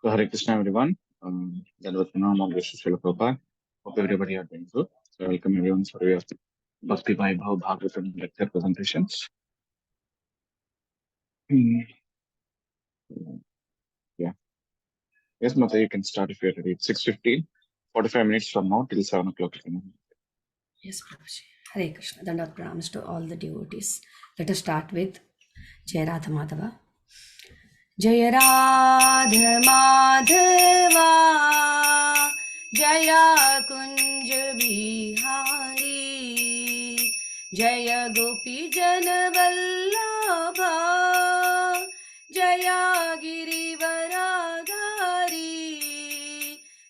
So Hare Krishna everyone. Dandavat Pranam, Srila Prabhupada. Hope everybody are doing good. So I welcome everyone for your Bhakti Vaibhava Bhagavatam lecture presentations. Yeah. Yes, Mata, you can start if you're ready. It's 6:15. 45 minutes from now till 7 o'clock. Yes, Prabhuji. Hare Krishna. Dandavat pranams to all the devotees. Let us start with Jai Radha Madhava. Jai Radha Madhava, Jaya Kunj Bihari, Jaya Gopi Jana Vallabha, Jaya Girivaradhari,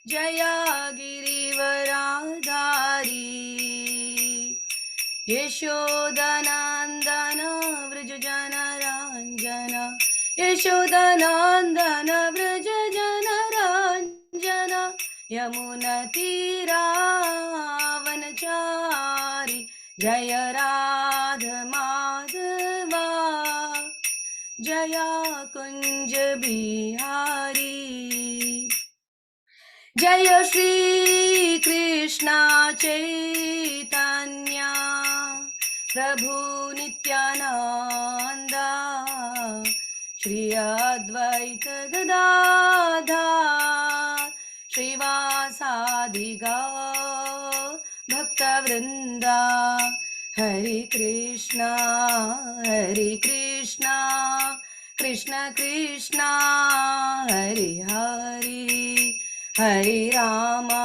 Jaya Girivaradhari. Yashodanandana Vrajajanaranjana, Yashodanandana Vrajajanaranjana, Yamunatiravanachari, Jaya Radha Madhava, Jaya Kunj Bihari. Jaya Shri Krishna Chaitanya Prabhu Nityananda Shri Advaita Gadadhar Srivasadi Gaur Bhakta Vrinda Hare Krishna Krishna Krishna Hare Hare Hare Rama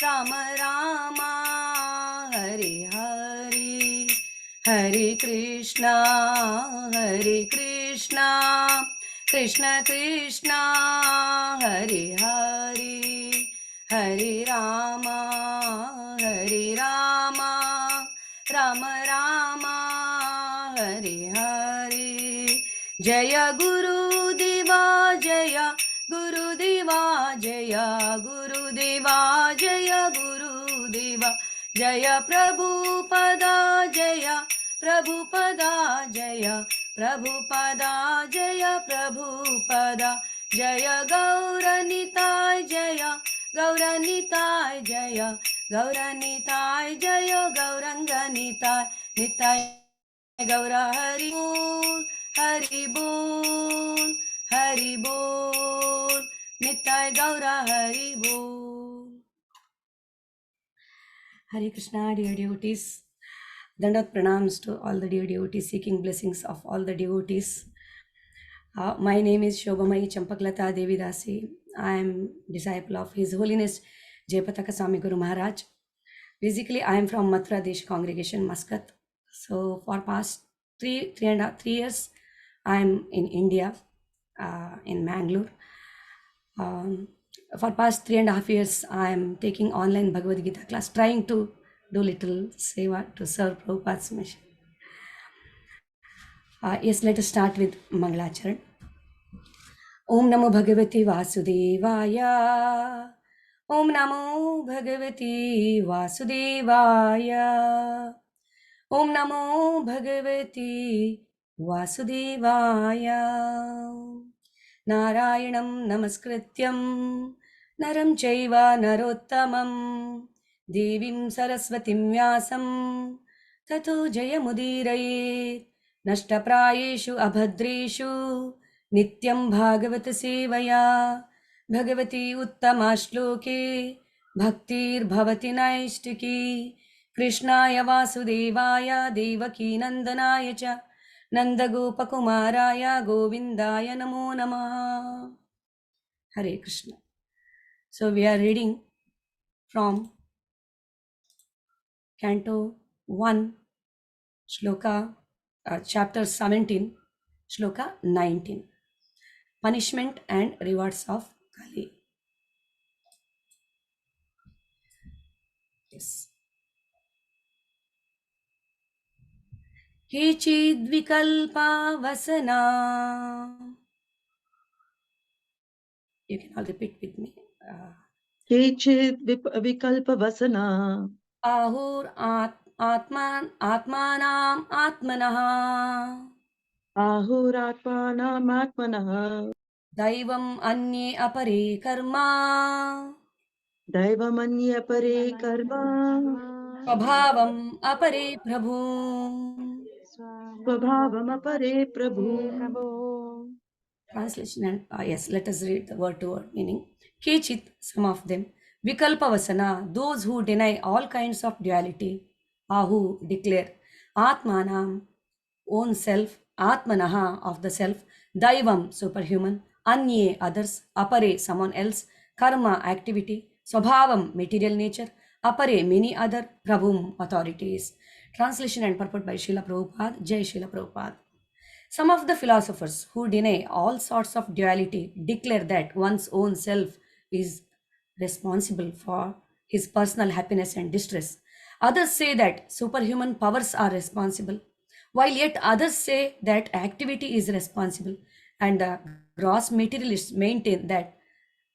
Rama Rama Hare Hare Hare Krishna Krishna Krishna Hare Hare Hare Rama Rama Rama Hare Hare. Jaya Guru Deva Jaya Guru Deva Jaya Guru Deva Jaya Guru Deva Jaya Prabhupada Jaya Prabhupada Jaya Prabhupada Jaya Prabhupada Jaya Gauranitai Jaya Gauranitai Jaya Gauranitai Jaya Gauranganitai Nitai Gaura Hari Bol Hari Bol Hari Bol Nitai Gaura Hari Bol. Hare Krishna, dear devotees. Dandavat pranams to all the dear devotees, seeking blessings of all the devotees. My name is Shobhamai Champaklata Devidasi. I am disciple of His Holiness Jayapataka Swami Guru Maharaj. Basically, I am from Mathura Desh congregation, Muscat. So for past three years, I am in India, in Mangalore. For past 3.5 years, I am taking online Bhagavad Gita class, trying to do little seva to serve Prabhupada's mission. Yes, let us start with Mangalacharan. Om Namo Bhagavati Vasudevaya. Om Namo Bhagavati Vasudevaya. Om Namo Bhagavati Vasudevaya. Narayanam Namaskrityam Naram Chaiva Narottamam Devim Saraswatim Vyasam Tato Jayamudirayet Nashtaprayeshu Abhadreshu Nityam Bhagavata Sevaya Bhagavati Uttama Bhaktir Bhavati Naishtiki Krishnaya Vasudevaya Devaki Nandanaya Cha Nandagopakumaraya Govindaya Namo Namaha. Hare Krishna. So we are reading from Canto 1, Shloka, chapter 17, Shloka 19. Punishment and rewards of Kali. Yes. Kechidvikalpa vasana. You can all repeat with me. Kechid vikalpa vasana. Ahur atmanam atmanaha. आहुरात्मानमात्मनः Daivam anye apare karma. दैवमन्ये परे कर्म Swabhavam apare prabhu. स्वभावमपरे Prabhu. Translation and yes, let us read the word to word meaning. Kechit, some of them. Vikalpavasana, those who deny all kinds of duality. Ahu, declare. Atmanam, own self. Atmanaha, of the self. Daivam, superhuman. Anye, others. Apare, someone else. Karma, activity. Swabhavam, material nature. Apare, many other. Prabhum, authorities. Translation and purport by Srila Prabhupada. Jai Srila Prabhupada. Some of the philosophers who deny all sorts of duality declare that one's own self is responsible for his personal happiness and distress. Others say that superhuman powers are responsible, while yet others say that activity is responsible, and the gross materialists maintain that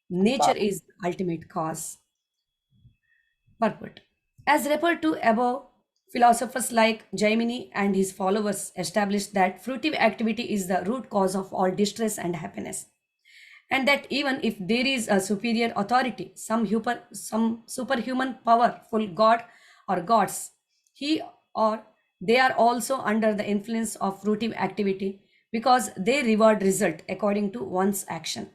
nature is the ultimate cause. Purport. As referred to above, philosophers like Jaimini and his followers established that fruitive activity is the root cause of all distress and happiness, and that even if there is a superior authority, some superhuman powerful god or gods, he or they are also under the influence of fruitive activity because they reward result according to one's action.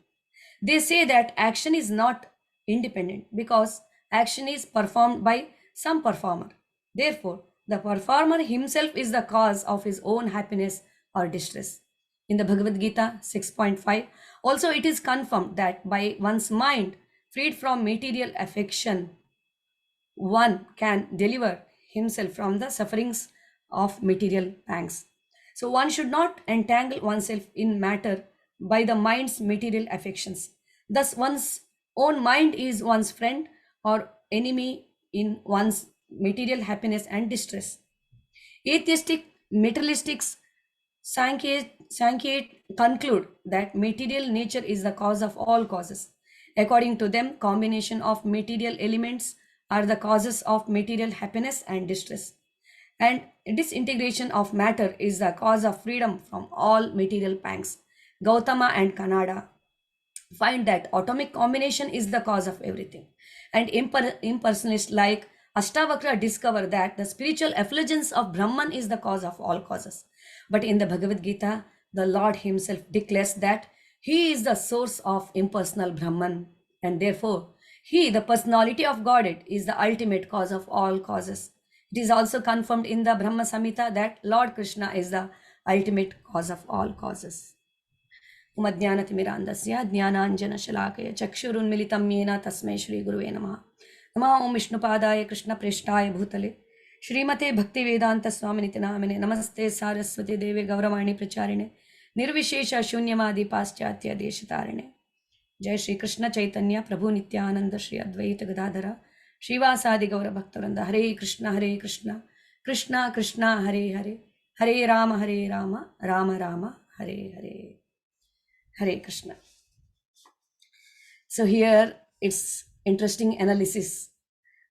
They say that action is not independent because action is performed by some performer. Therefore, the performer himself is the cause of his own happiness or distress. In the Bhagavad Gita 6.5, also it is confirmed that by one's mind freed from material affection, one can deliver himself from the sufferings of material pangs. So one should not entangle oneself in matter by the mind's material affections. Thus, one's own mind is one's friend or enemy in one's material happiness and distress. Atheistic materialistics Sankhya conclude that material nature is the cause of all causes. According to them, combination of material elements are the causes of material happiness and distress. And disintegration of matter is the cause of freedom from all material pangs. Gautama and Kanada find that atomic combination is the cause of everything. And impersonalists like Ashtavakra discover that the spiritual effulgence of Brahman is the cause of all causes. But in the Bhagavad Gita, the Lord Himself declares that He is the source of impersonal Brahman, and therefore He, the personality of Godhead, is the ultimate cause of all causes. It is also confirmed in the Brahma Samhita that Lord Krishna is the ultimate cause of all causes. उमज्ञानतिमिरान्धस्य ज्ञानाञ्जनशलाकय चक्षुरुन्मिलितं येन तस्मै श्रीगुरुवे नमः नमः ॐ विष्णुपादाय कृष्णप्रेष्ठाय भूतले श्रीमते भक्तिवेदान्तस्वामिनिति नामिने नमस्ते सारस्वती देवे गौरवाणी प्रचारिणे निर्विशेष शून्यवादी पाश्चात्य देशतारिणे जय श्री कृष्ण चैतन्य प्रभु नित्यानंद श्री अद्वैत गदाधर श्रीवासादि गौर भक्तवृंद हरे Krishna Krishna Krishna Hare Hare Hare Ram Ram Ram Hare Hare. Hare Krishna. So here it's interesting analysis.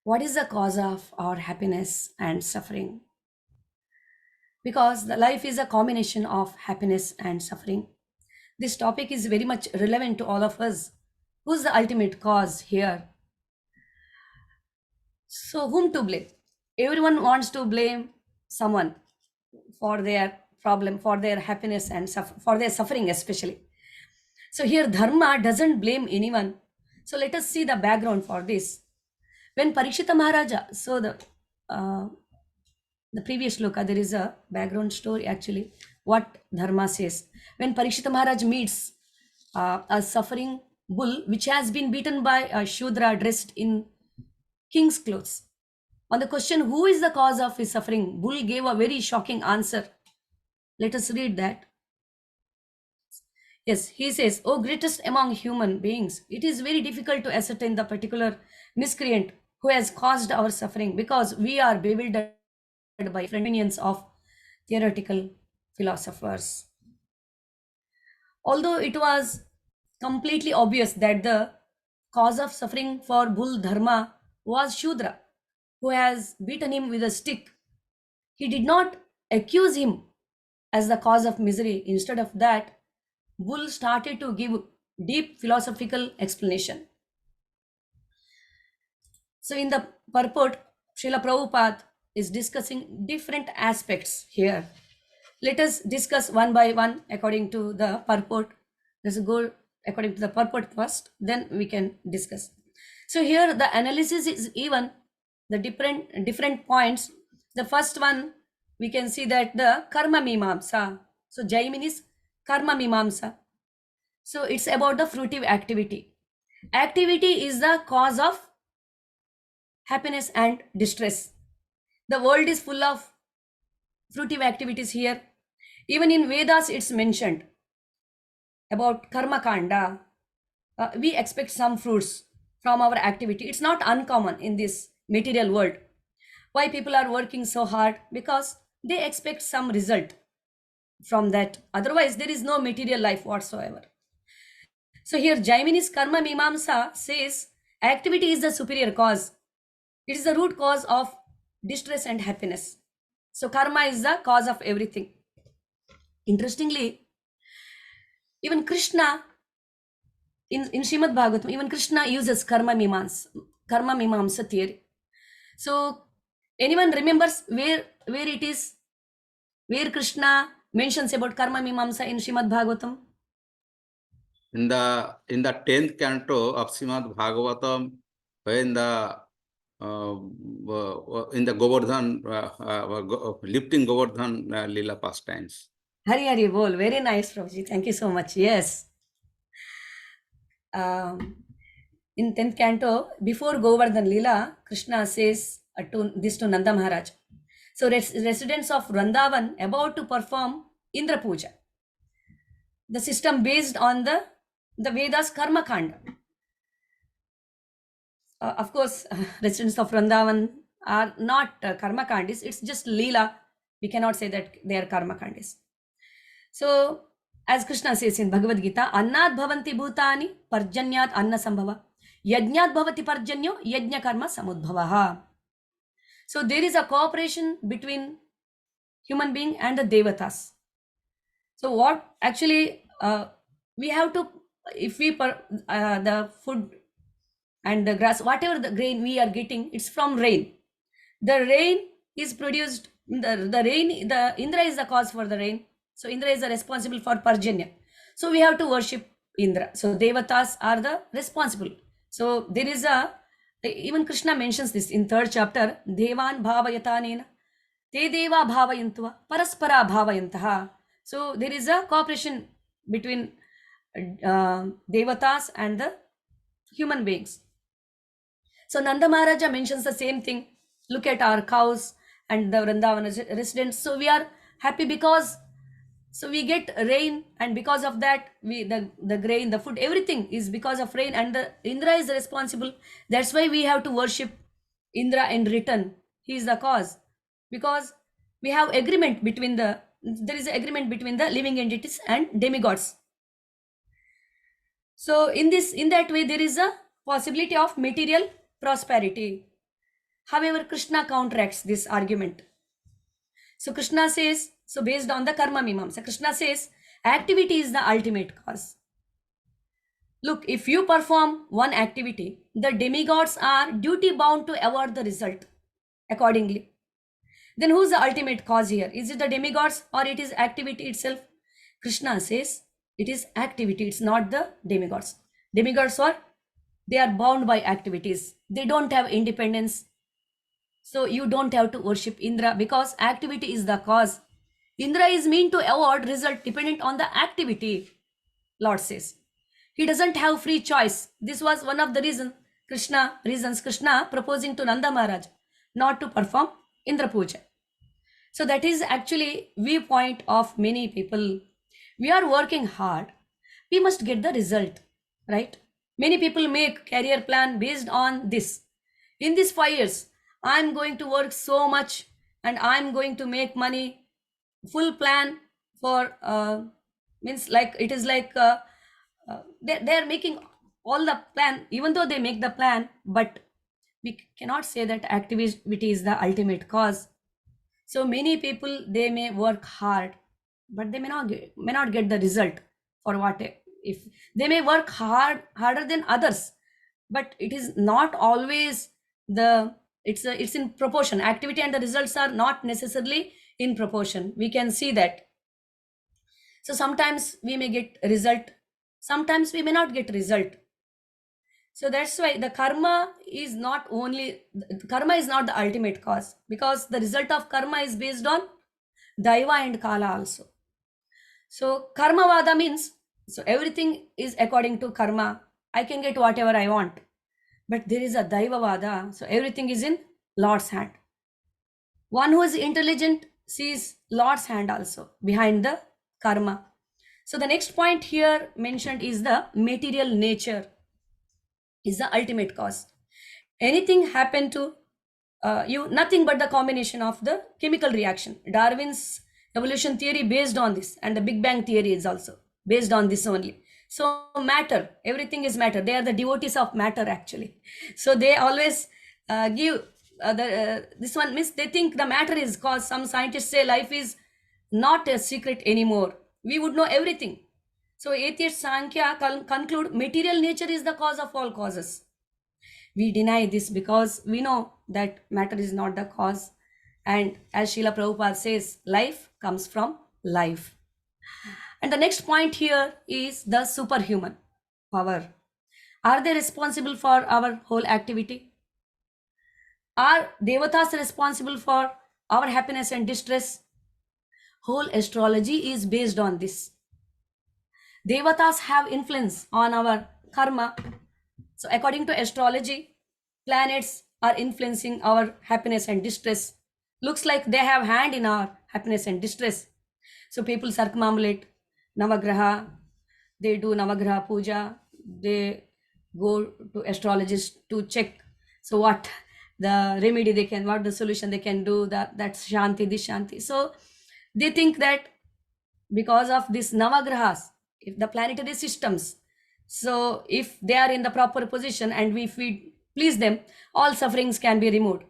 What is the cause of our happiness and suffering? Because the life is a combination of happiness and suffering. This topic is very much relevant to all of us. Who's the ultimate cause here? So whom to blame? Everyone wants to blame someone for their problem, for their happiness and for their suffering especially. So here Dharma doesn't blame anyone. So let us see the background for this. When Parikshita Maharaja, so the previous shloka, there is a background story actually, what Dharma says. When Parikshita Maharaj meets a suffering bull which has been beaten by a Shudra dressed in king's clothes. On the question, who is the cause of his suffering, Bull gave a very shocking answer. Let us read that. Yes, he says, O greatest among human beings, it is very difficult to ascertain the particular miscreant who has caused our suffering because we are bewildered by opinions of theoretical philosophers. Although it was completely obvious that the cause of suffering for Bull Dharma was Shudra, who has beaten him with a stick, he did not accuse him as the cause of misery. Instead of that, Bull started to give deep philosophical explanation. So in the purport, Srila Prabhupada is discussing different aspects here. Let us discuss one by one according to the purport. Let's go according to the purport first, then we can discuss. So here the analysis is even the different points. The first one, we can see that the karma mimamsa. So Jaiminis karma mimamsa. So it's about the fruitive activity. Activity is the cause of happiness and distress. The world is full of fruitive activities here. Even in Vedas, it's mentioned about karma kanda. We expect some fruits from our activity. It's not uncommon in this material world. Why people are working so hard? Because they expect some result from that. Otherwise, there is no material life whatsoever. So here, Jaimini's Karma Mimamsa says activity is the superior cause. It is the root cause of distress and happiness. So karma is the cause of everything. Interestingly, even Krishna, in Srimad Bhagavatam, even Krishna uses karma mimamsa theory. So anyone remembers where it is, where Krishna mentions about karma mimamsa in Srimad Bhagavatam? In the 10th canto of Srimad Bhagavatam, when in the Govardhan, lifting Govardhan Lila pastimes. Hari Hari Bol, very nice, Prabhuji. Thank you so much. Yes. In 10th canto, before Govardhan Lila, Krishna says to Nanda Maharaj. So residents of Vrindavan about to perform Indra Puja. The system based on the Vedas Karma Kanda. Of course, residents of Vrindavan are not Karma Kandis. It's just Leela. We cannot say that they are Karma Kandis. So, as Krishna says in Bhagavad Gita, Annad bhavanti bhutani parjanyat anna sambhava. Yajnat bhavati parjanyo yajna karma samudbhavaha. So, there is a cooperation between human being and the devatas. So, what actually we have to, if we, the food and the grass, whatever the grain we are getting, it's from rain. The rain is produced, the Indra is the cause for the rain. So Indra is responsible for Parjanya. So we have to worship Indra. So Devatas are the responsible. So there is even Krishna mentions this in 3rd chapter, Devan bhavayatanena, te deva bhavayantua, paraspara bhavayantaha. So there is a cooperation between Devatas and the human beings. So Nanda Maharaja mentions the same thing. Look at our cows and the Vrindavan residents. So we are happy because we get rain, and because of that, the grain, the food, everything is because of rain, and the Indra is responsible. That's why we have to worship Indra in return. He is the cause, because we have agreement between there is an agreement between the living entities and demigods. So in that way, there is a possibility of material prosperity. However, Krishna counteracts this argument. So Krishna says, so based on the karma mimamsa, Krishna says activity is the ultimate cause. Look, if you perform one activity, the demigods are duty bound to award the result accordingly. Then who's the ultimate cause here? Is it the demigods or it is activity itself? Krishna says it is activity, it's not the demigods. Demigods they are bound by activities. They don't have independence. So you don't have to worship Indra because activity is the cause. Indra is meant to award result dependent on the activity, Lord says. He doesn't have free choice. This was one of the reasons Krishna proposing to Nanda Maharaj not to perform Indra Puja. So that is actually viewpoint of many people. We are working hard. We must get the result, right? Many people make career plan based on this. In these 5 years, I'm going to work so much and I'm going to make money. Full plan for means like it is like they are making all the plan, even though they make the plan, but we cannot say that activity is the ultimate cause. So many people, they may work hard, but they may not get the result for what. If they may work harder than others, but it is not always the it's in proportion. Activity and the results are not necessarily in proportion. We can see that. So sometimes we may get result, sometimes we may not get result. So that's why the karma is not the ultimate cause, because the result of karma is based on daiva and kala also. So karma vada means, so everything is according to karma. I can get whatever I want, but there is a daiva vada, so everything is in Lord's hand. One who is intelligent sees Lord's hand also behind the karma. So the next point here mentioned is the material nature is the ultimate cause. Anything happen to you, nothing but the combination of the chemical reaction. Darwin's evolution theory based on this, and the Big Bang theory is also based on this only. So matter, everything is matter. They are the devotees of matter actually. So they always give this one means they think the matter is cause. Some scientists say life is not a secret anymore. We would know everything. So atheist Sankhya conclude material nature is the cause of all causes. We deny this because we know that matter is not the cause. And as Srila Prabhupada says, life comes from life. And the next point here is the superhuman power. Are they responsible for our whole activity? Are devatas responsible for our happiness and distress? Whole astrology is based on this. Devatas have influence on our karma. So according to astrology, planets are influencing our happiness and distress. Looks like they have hand in our happiness and distress. So people circumambulate Navagraha, they do Navagraha puja, they go to astrologists to check. So what the remedy they can, what the solution they can do, that's Shanti, this Shanti. So they think that because of this Navagrahas, if the planetary systems, so if they are in the proper position and if we please them, all sufferings can be removed.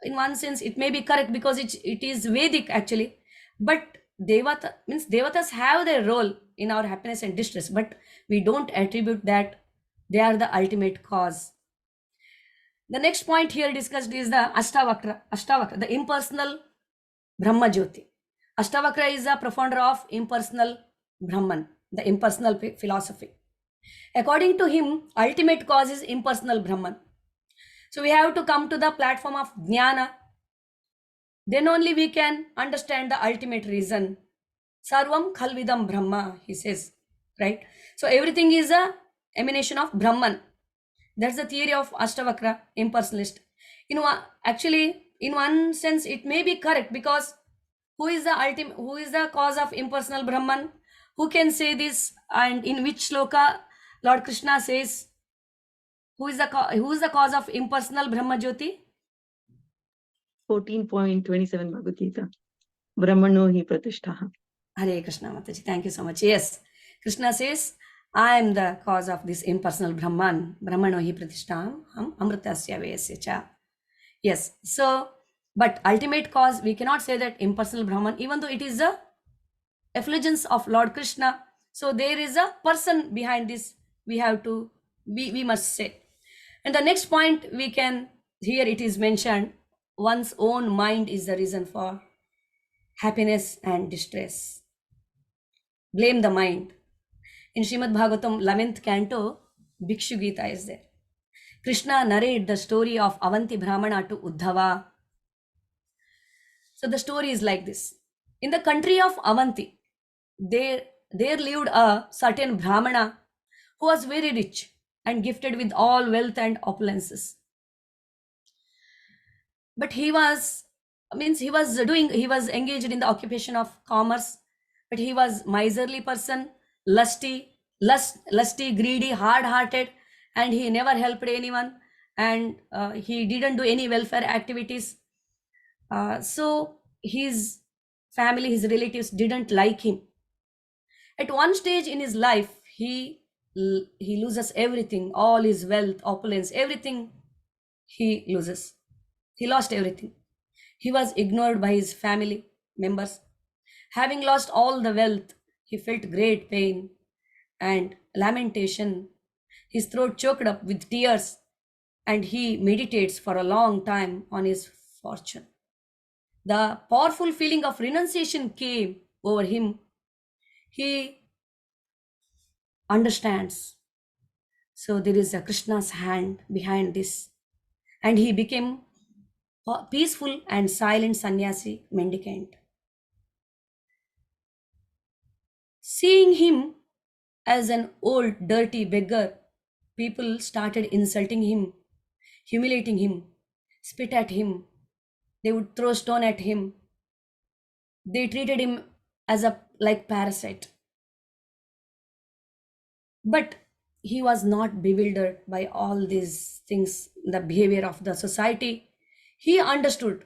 In one sense, it may be correct because it is Vedic actually, but Devata means Devatas have their role in our happiness and distress, but we don't attribute that they are the ultimate cause. The next point here discussed is the Ashtavakra, the impersonal Brahma Jyoti. Ashtavakra is a profounder of impersonal Brahman, the impersonal philosophy. According to him, ultimate cause is impersonal Brahman. So we have to come to the platform of Jnana. Then only we can understand the ultimate reason. Sarvam Khalvidam Brahma, he says, right? So everything is a emanation of Brahman. That's the theory of Ashtavakra, impersonalist. Actually, in one sense, it may be correct because who is the cause of impersonal Brahman? Who can say this? And in which shloka Lord Krishna says, who is the cause of impersonal Brahma Jyoti? 14.27 Bhagavad Gita. Brahmano hi pratishtha. Hare Krishna Mataji, thank you so much. Yes, Krishna says, I am the cause of this impersonal Brahman. Brahmano hi pratistham amritasya vayasya cha. Yes, so, but ultimate cause, we cannot say that impersonal Brahman, even though it is the effulgence of Lord Krishna. So there is a person behind this, we must say. And the next point here it is mentioned, one's own mind is the reason for happiness and distress. Blame the mind. In Srimad Bhagavatam 11th canto, Bhikshu Gita is there. Krishna narrated the story of Avanti Brahmana to Uddhava. So the story is like this. In the country of Avanti, there lived a certain Brahmana who was very rich and gifted with all wealth and opulences. But he was engaged in the occupation of commerce, but he was miserly person, lusty, greedy, hard-hearted, and he never helped anyone, and he didn't do any welfare activities. So his family, his relatives didn't like him. At one stage in his life, he loses everything, all his wealth, opulence, everything he loses. He lost everything. He was ignored by his family members. Having lost all the wealth, he felt great pain and lamentation. His throat choked up with tears, and he meditates for a long time on his fortune. The powerful feeling of renunciation came over him. He understands. So there is a Krishna's hand behind this. And he became a peaceful and silent sannyasi mendicant. Seeing him as an old dirty beggar, people started insulting him, humiliating him, spit at him. They would throw stone at him. They treated him as a like parasite. But he was not bewildered by all these things, the behavior of the society. He understood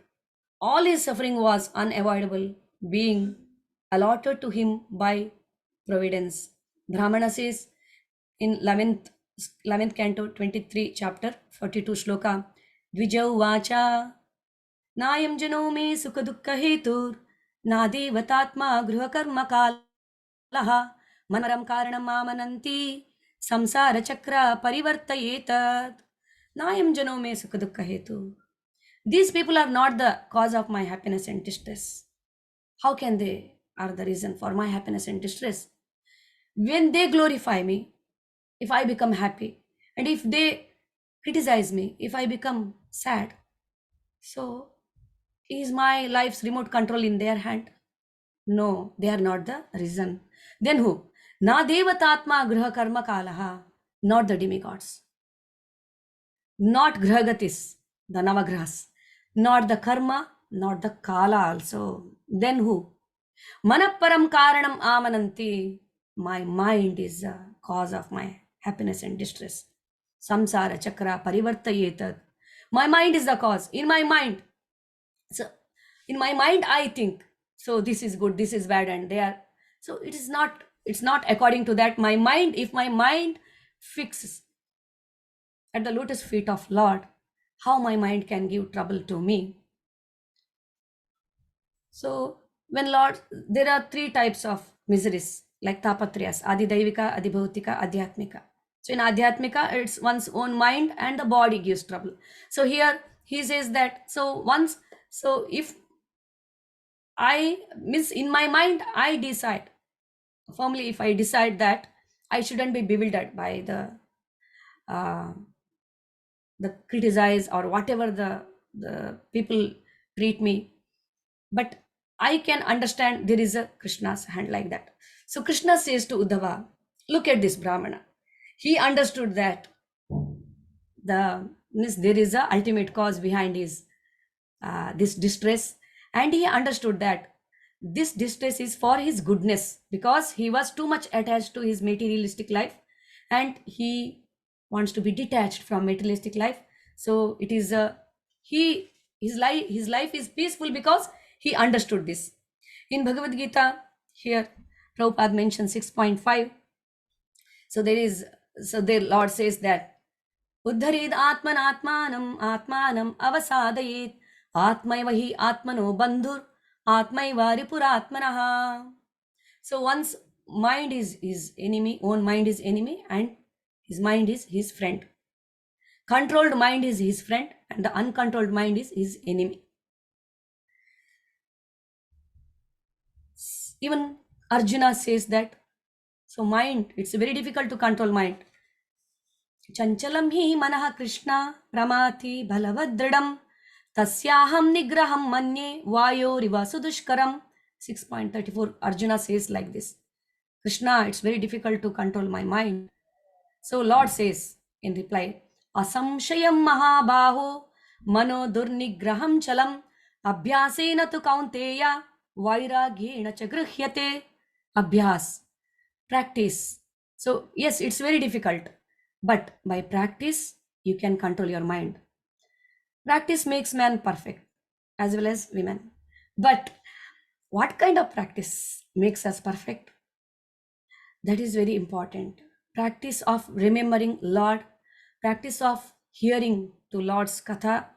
all his suffering was unavoidable, being allotted to him by providence. Brahmana says in 11th canto, 23 chapter, 42 shloka, Dvijau vacha नायं जनो मे सुख दुःख हेतुर नादेवतात्मा गृहकर्म कालः मनरं कारणं मामनन्ति संसार चक्र परिवर्तयेतत् नायं जनो मे सुख दुःख हेतु. These people are not the cause of my happiness and distress. How can they are the reason for my happiness and distress? When they glorify me, if I become happy, and if they criticize me, if I become sad, so is my life's remote control in their hand? No, they are not the reason. Then who? Na devatatma griha karma kalaha, not the demigods, not grihagatis, the navagrahas, not the karma, not the kala also. Then who? Manapparam karanam amananti, my mind is the cause of my happiness and distress. Samsara chakra parivartayetat, my mind is the cause. In my mind, so in my mind I think, so this is good, this is bad, and they are, so it's not according to that. My mind, if my mind fixes at the lotus feet of Lord, how my mind can give trouble to me? So when Lord, there are three types of miseries like tapatriyas: adidaivika, adibhautika, adhyatmika. So in adhyatmika, it's one's own mind and the body gives trouble. So here he says that, so if I miss in my mind, I decide firmly, if I decide that I shouldn't be bewildered by the criticize or whatever the people treat me, but I can understand there is a Krishna's hand like that. So Krishna says to Uddhava, look at this Brahmana. He understood that there is a ultimate cause behind his this distress, and he understood that this distress is for his goodness, because he was too much attached to his materialistic life and he wants to be detached from materialistic life. So it is his life is peaceful because he understood this. In Bhagavad Gita, here Prabhupada mentions 6.5. So the Lord says that Uddharid atmanatmanam atmanam avasadayet atmaiva hi atmano bandhur atmaiva ripuratmanaha. So one's mind is his enemy, own mind is enemy, and his mind is his friend. Controlled mind is his friend and the uncontrolled mind is his enemy. Even Arjuna says that, so mind, it's very difficult to control mind. Chanchalam hi manaha Krishna pramati balavadridam tasyaham nigraham manye vayo riva sudushkaram. 6.34 Arjuna says like this, Krishna, it's very difficult to control my mind. So Lord says in reply, asamshayam mahabaho mano durnigraham chalam abhyasena tu kaunteya vairagyena cha grihyate. Abhyas, practice. So yes, it's very difficult, but by practice you can control your mind. Practice makes man perfect as well as women. But what kind of practice makes us perfect? That is very important. Practice of remembering Lord, practice of hearing to Lord's katha,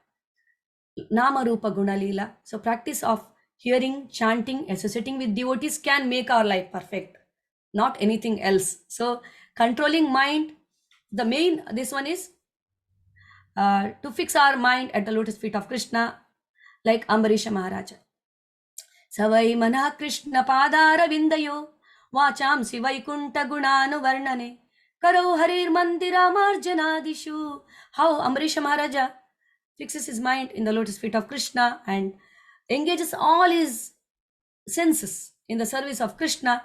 nama rupa guna lila. So practice of hearing, chanting, associating with devotees can make our life perfect, not anything else. So controlling mind, the main, this one is to fix our mind at the lotus feet of Krishna, like Ambarisha Maharaja. Savai mana Krishna padara vindayo, vacham Vaikunta gunanu varnane, karo harir mandira marjanadishu. How Ambarisha Maharaja fixes his mind in the lotus feet of Krishna and engages all his senses in the service of Krishna.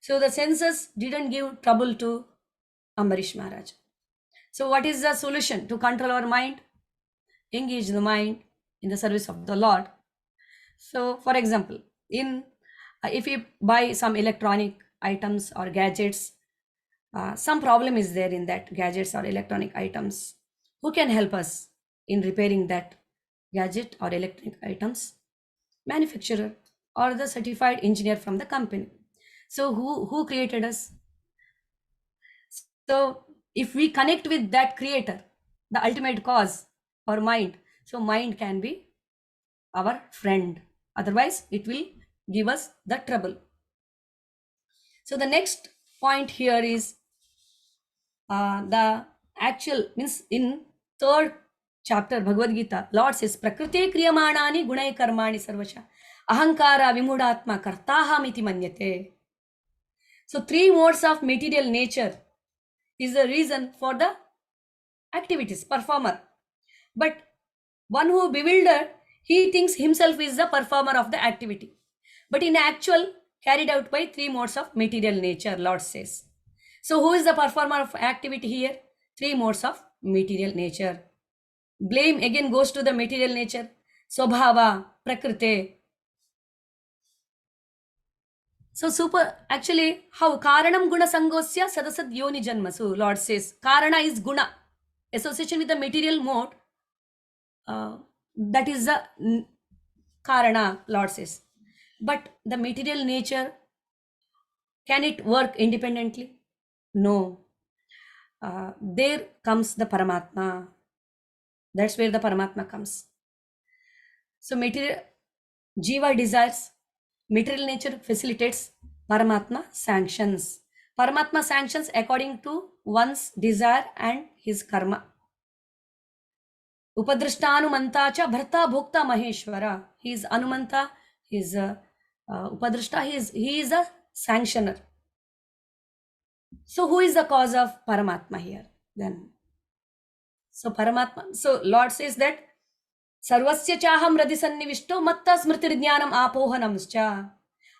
So the senses didn't give trouble to Ambarish Maharaj. So what is the solution to control our mind? Engage the mind in the service of the Lord. So for example, in if you buy some electronic items or gadgets, some problem is there in that gadgets or electronic items. Who can help us in repairing that gadget or electronic items? Manufacturer or the certified engineer from the company. So who created us? So if we connect with that creator, the ultimate cause, our mind, so mind can be our friend. Otherwise, it will give us the trouble. So the next point here is the actual, means in 3rd chapter Bhagavad Gita, Lord says, Prakrite kriyamanani gunai karmani sarvasha ahankara vimudatma kartahamiti manyate. So 3 modes of material nature is the reason for the activities, performer. But one who bewildered, he thinks himself is the performer of the activity. But in actual, carried out by 3 modes of material nature, Lord says. So who is the performer of activity here? 3 modes of material nature. Blame again goes to the material nature. Swabhava, Prakrite. So actually, how Karanam Guna Sangosya Sadasad Yoni Janmasu, Lord says. Karana is Guna. Association with the material mode. That is the Karana, Lord says. But the material nature, can it work independently? No. There comes the Paramatma. That's where the Paramatma comes. So material, Jiva desires, material nature facilitates, Paramatma sanctions. Paramatma sanctions according to one's desire and his karma. Upadrashtanumanta cha bharta bhokta maheshwara. He is Anumanta, he is Upadrashta, he is a sanctioner. So who is the cause of Paramatma here then? So Paramatma, so Lord says that Sarvasya chaham radhi sannivishto matta smriti jnanam apohanamscha.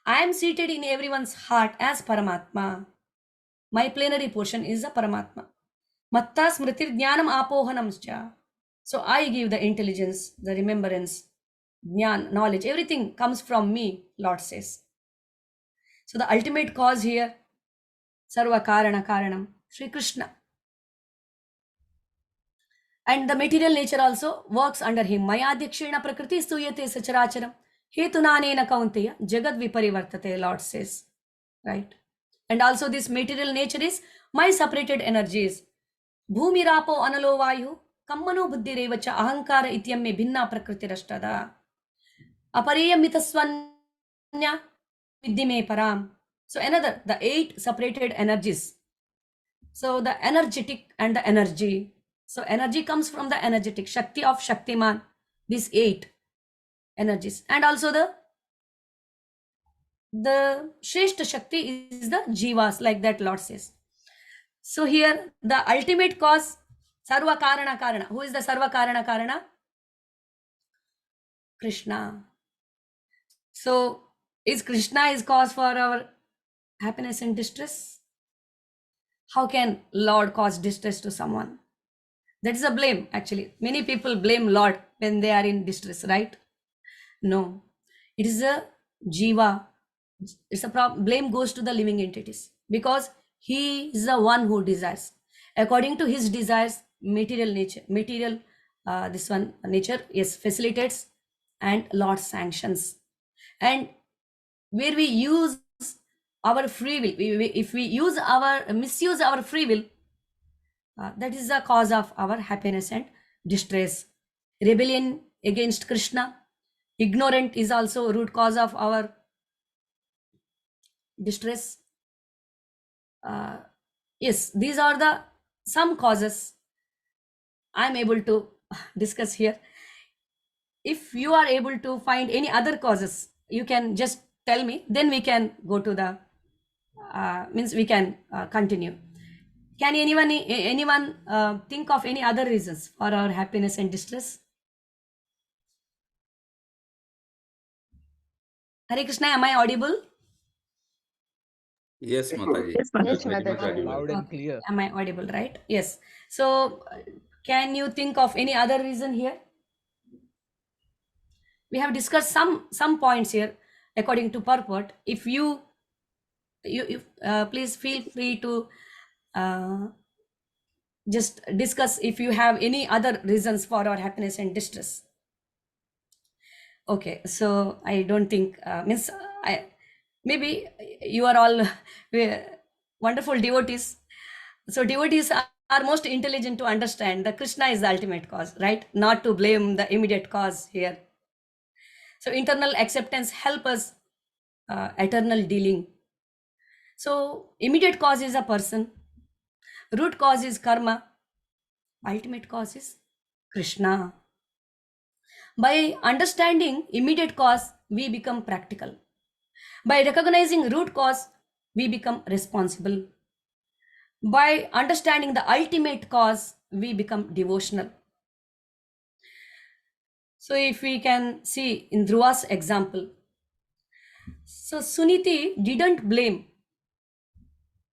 I am seated in everyone's heart as Paramatma. My plenary portion is the Paramatma. Matta smriti jnanam apohanamscha. So I give the intelligence, the remembrance, jnana, knowledge, everything comes from me, Lord says. So the ultimate cause here, Sarva Karana Karanam, Sri Krishna. And the material nature also works under him. Maya Dikshena Prakriti Suyate Sacharacharam. Hetunanena Kaunteya Jagad Viparivartate, Lord says. Right? And also this material nature is my separated energies. Bhumi Rapo Analo Vayu, Kammano Buddhi Revacha Ahankara Ityam Me Bhinna Prakriti Rashtada. Apareyam Mitaswanya Vidyame Param. So another, the 8 separated energies. So the energetic and the energy. So energy comes from the energetic, Shakti of Shaktiman, these 8 energies. And also the Shrestha Shakti is the Jivas, like that Lord says. So here the ultimate cause, Sarva Karana Karana. Who is the Sarva Karana Karana? Krishna. So is Krishna is cause for our happiness and distress? How can Lord cause distress to someone? That is a blame, actually. Many people blame Lord when they are in distress, right? No. It is a jiva. It's a problem. Blame goes to the living entities because he is the one who desires. According to his desires, material nature, nature, yes, facilitates and Lord sanctions. And where we use our free will, if we misuse our free will, that is the cause of our happiness and distress. Rebellion against Krishna Ignorant is also root cause of our distress. Yes, these are the some causes I'm able to discuss here. If you are able to find any other causes, you can just tell me, then we can go to the means we can continue. Can anyone think of any other reasons for our happiness and distress? Hare Krishna, am I audible? Yes, Mataji. Yes, Mataji. Yes, Very much Mataji. audible. Loud and Okay. clear. Am I audible, right? Yes. So can you think of any other reason here? We have discussed some points here according to purport. If you please feel free to uh, just discuss if you have any other reasons for our happiness and distress. Okay, so I don't think means I maybe you are all wonderful devotees. So devotees are most intelligent to understand that Krishna is the ultimate cause, right? Not to blame the immediate cause here. So internal acceptance help us eternal dealing. So immediate cause is a person, root cause is karma, ultimate cause is Krishna. By understanding immediate cause, we become practical. By recognizing root cause, we become responsible. By understanding the ultimate cause, we become devotional. So if we can see in Dhruva's example, so Suniti didn't blame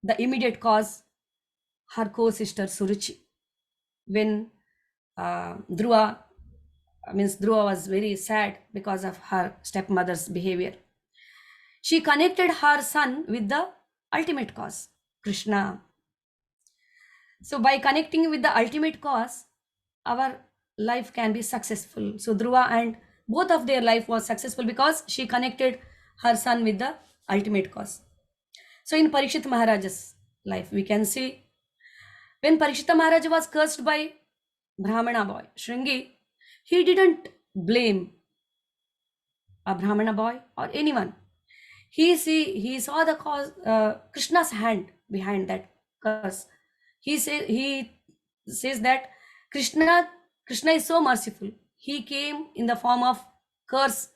the immediate cause, her co-sister Suruchi. When Dhruva was very sad because of her stepmother's behavior. She connected her son with the ultimate cause, Krishna. So by connecting with the ultimate cause, our life can be successful. So Dhruva and both of their life was successful because she connected her son with the ultimate cause. So in Parikshit Maharaja's life, we can see when Parikshita Maharaja was cursed by Brahmana boy, Shringi, he didn't blame a Brahmana boy or anyone. He saw the cause, Krishna's hand behind that curse. He says that Krishna is so merciful. He came in the form of curse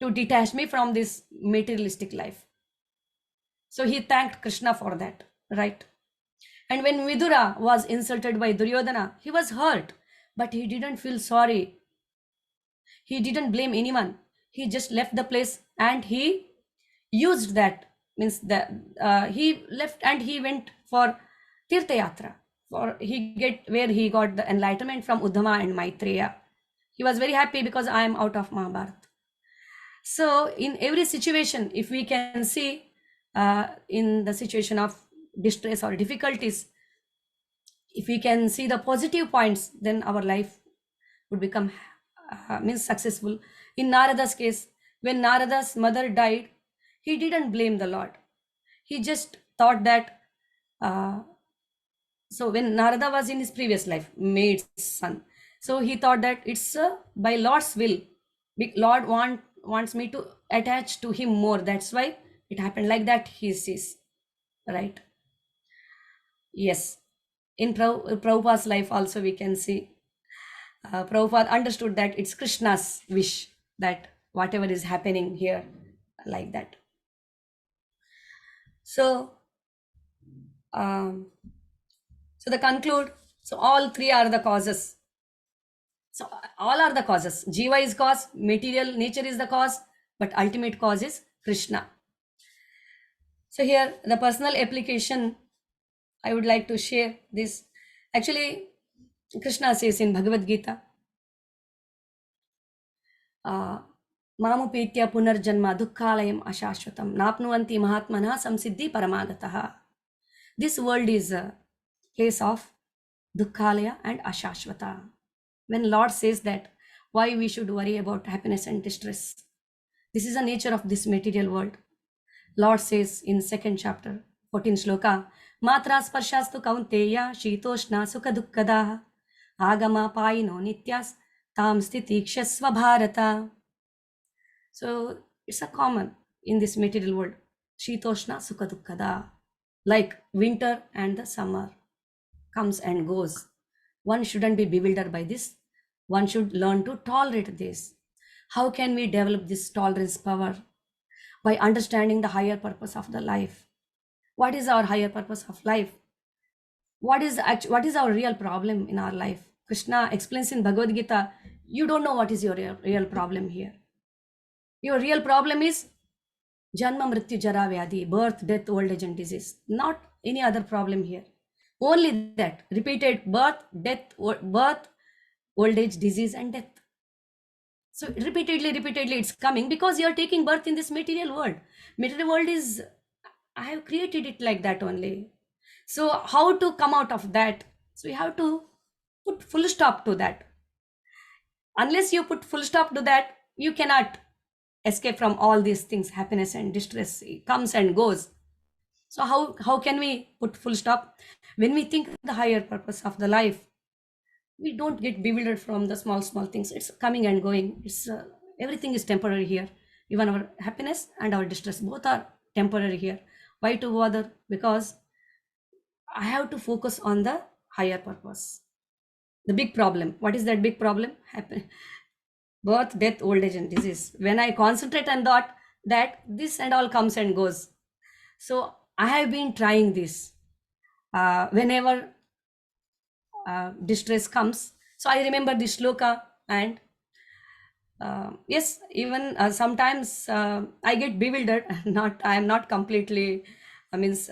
to detach me from this materialistic life. So he thanked Krishna for that, right? And when Vidura was insulted by Duryodhana, he was hurt, but he didn't feel sorry. He didn't blame anyone. He just left the place and he used that, means that he left and he went for Tirtha Yatra, for where he got the enlightenment from Uddhama and Maitreya. He was very happy because I am out of Mahabharata. So in every situation, if we can see in the situation of distress or difficulties, if we can see the positive points, then our life would become successful. In Narada's case, when Narada's mother died, he didn't blame the Lord. He just thought that so when Narada was in his previous life, maid's son, so he thought that it's by Lord's will. Lord wants me to attach to him more. That's why it happened like that, he says, right? Yes. In Prabhupada's life also we can see Prabhupada understood that it's Krishna's wish that whatever is happening here, like that. So so the conclude, so all three are the causes. So all are the causes. Jiva is cause, material nature is the cause, but ultimate cause is Krishna. So here the personal application, I would like to share this. Actually, Krishna says in Bhagavad Gita, Mamupetya punarjanma dukkhalayam ashashvatam napnuvanti mahatmana samsiddhi paramagataha. This world is a place of dukkhalaya and ashashvata. When Lord says that, why we should worry about happiness and distress? This is the nature of this material world. Lord says in 2nd chapter, 14th shloka, Matra sparshastu kaunteya shitoshna sukha dukkadaha agama paino nityas tam stitikshasva bharata. So it's a common in this material world. Shitoshna Sukha Dukkada, like winter and the summer comes and goes. One shouldn't be bewildered by this. One should learn to tolerate this. How can we develop this tolerance power? By understanding the higher purpose of the life. What is our higher purpose of life? What is our real problem in our life? Krishna explains in Bhagavad Gita, you don't know what is your real problem here. Your real problem is Janma Mrityu Jara Vyadhi, birth, death, old age and disease. Not any other problem here. Only that, repeated birth, death, birth, old age, disease and death. So repeatedly it's coming because you are taking birth in this material world. Material world is, I have created it like that only. So how to come out of that? So you have to put full stop to that. Unless you put full stop to that, you cannot escape from all these things. Happiness and distress comes and goes. So how can we put full stop? When we think the higher purpose of the life, we don't get bewildered from the small things. It's coming and going. It's everything is temporary here. Even our happiness and our distress, both are temporary here. Why to bother? Because I have to focus on the higher purpose. The big problem. What is that big problem? Birth, death, old age and disease. When I concentrate on that this and all comes and goes. So I have been trying this. Whenever distress comes, so I remember this shloka, and yes, even sometimes I get bewildered. I am not completely, convinced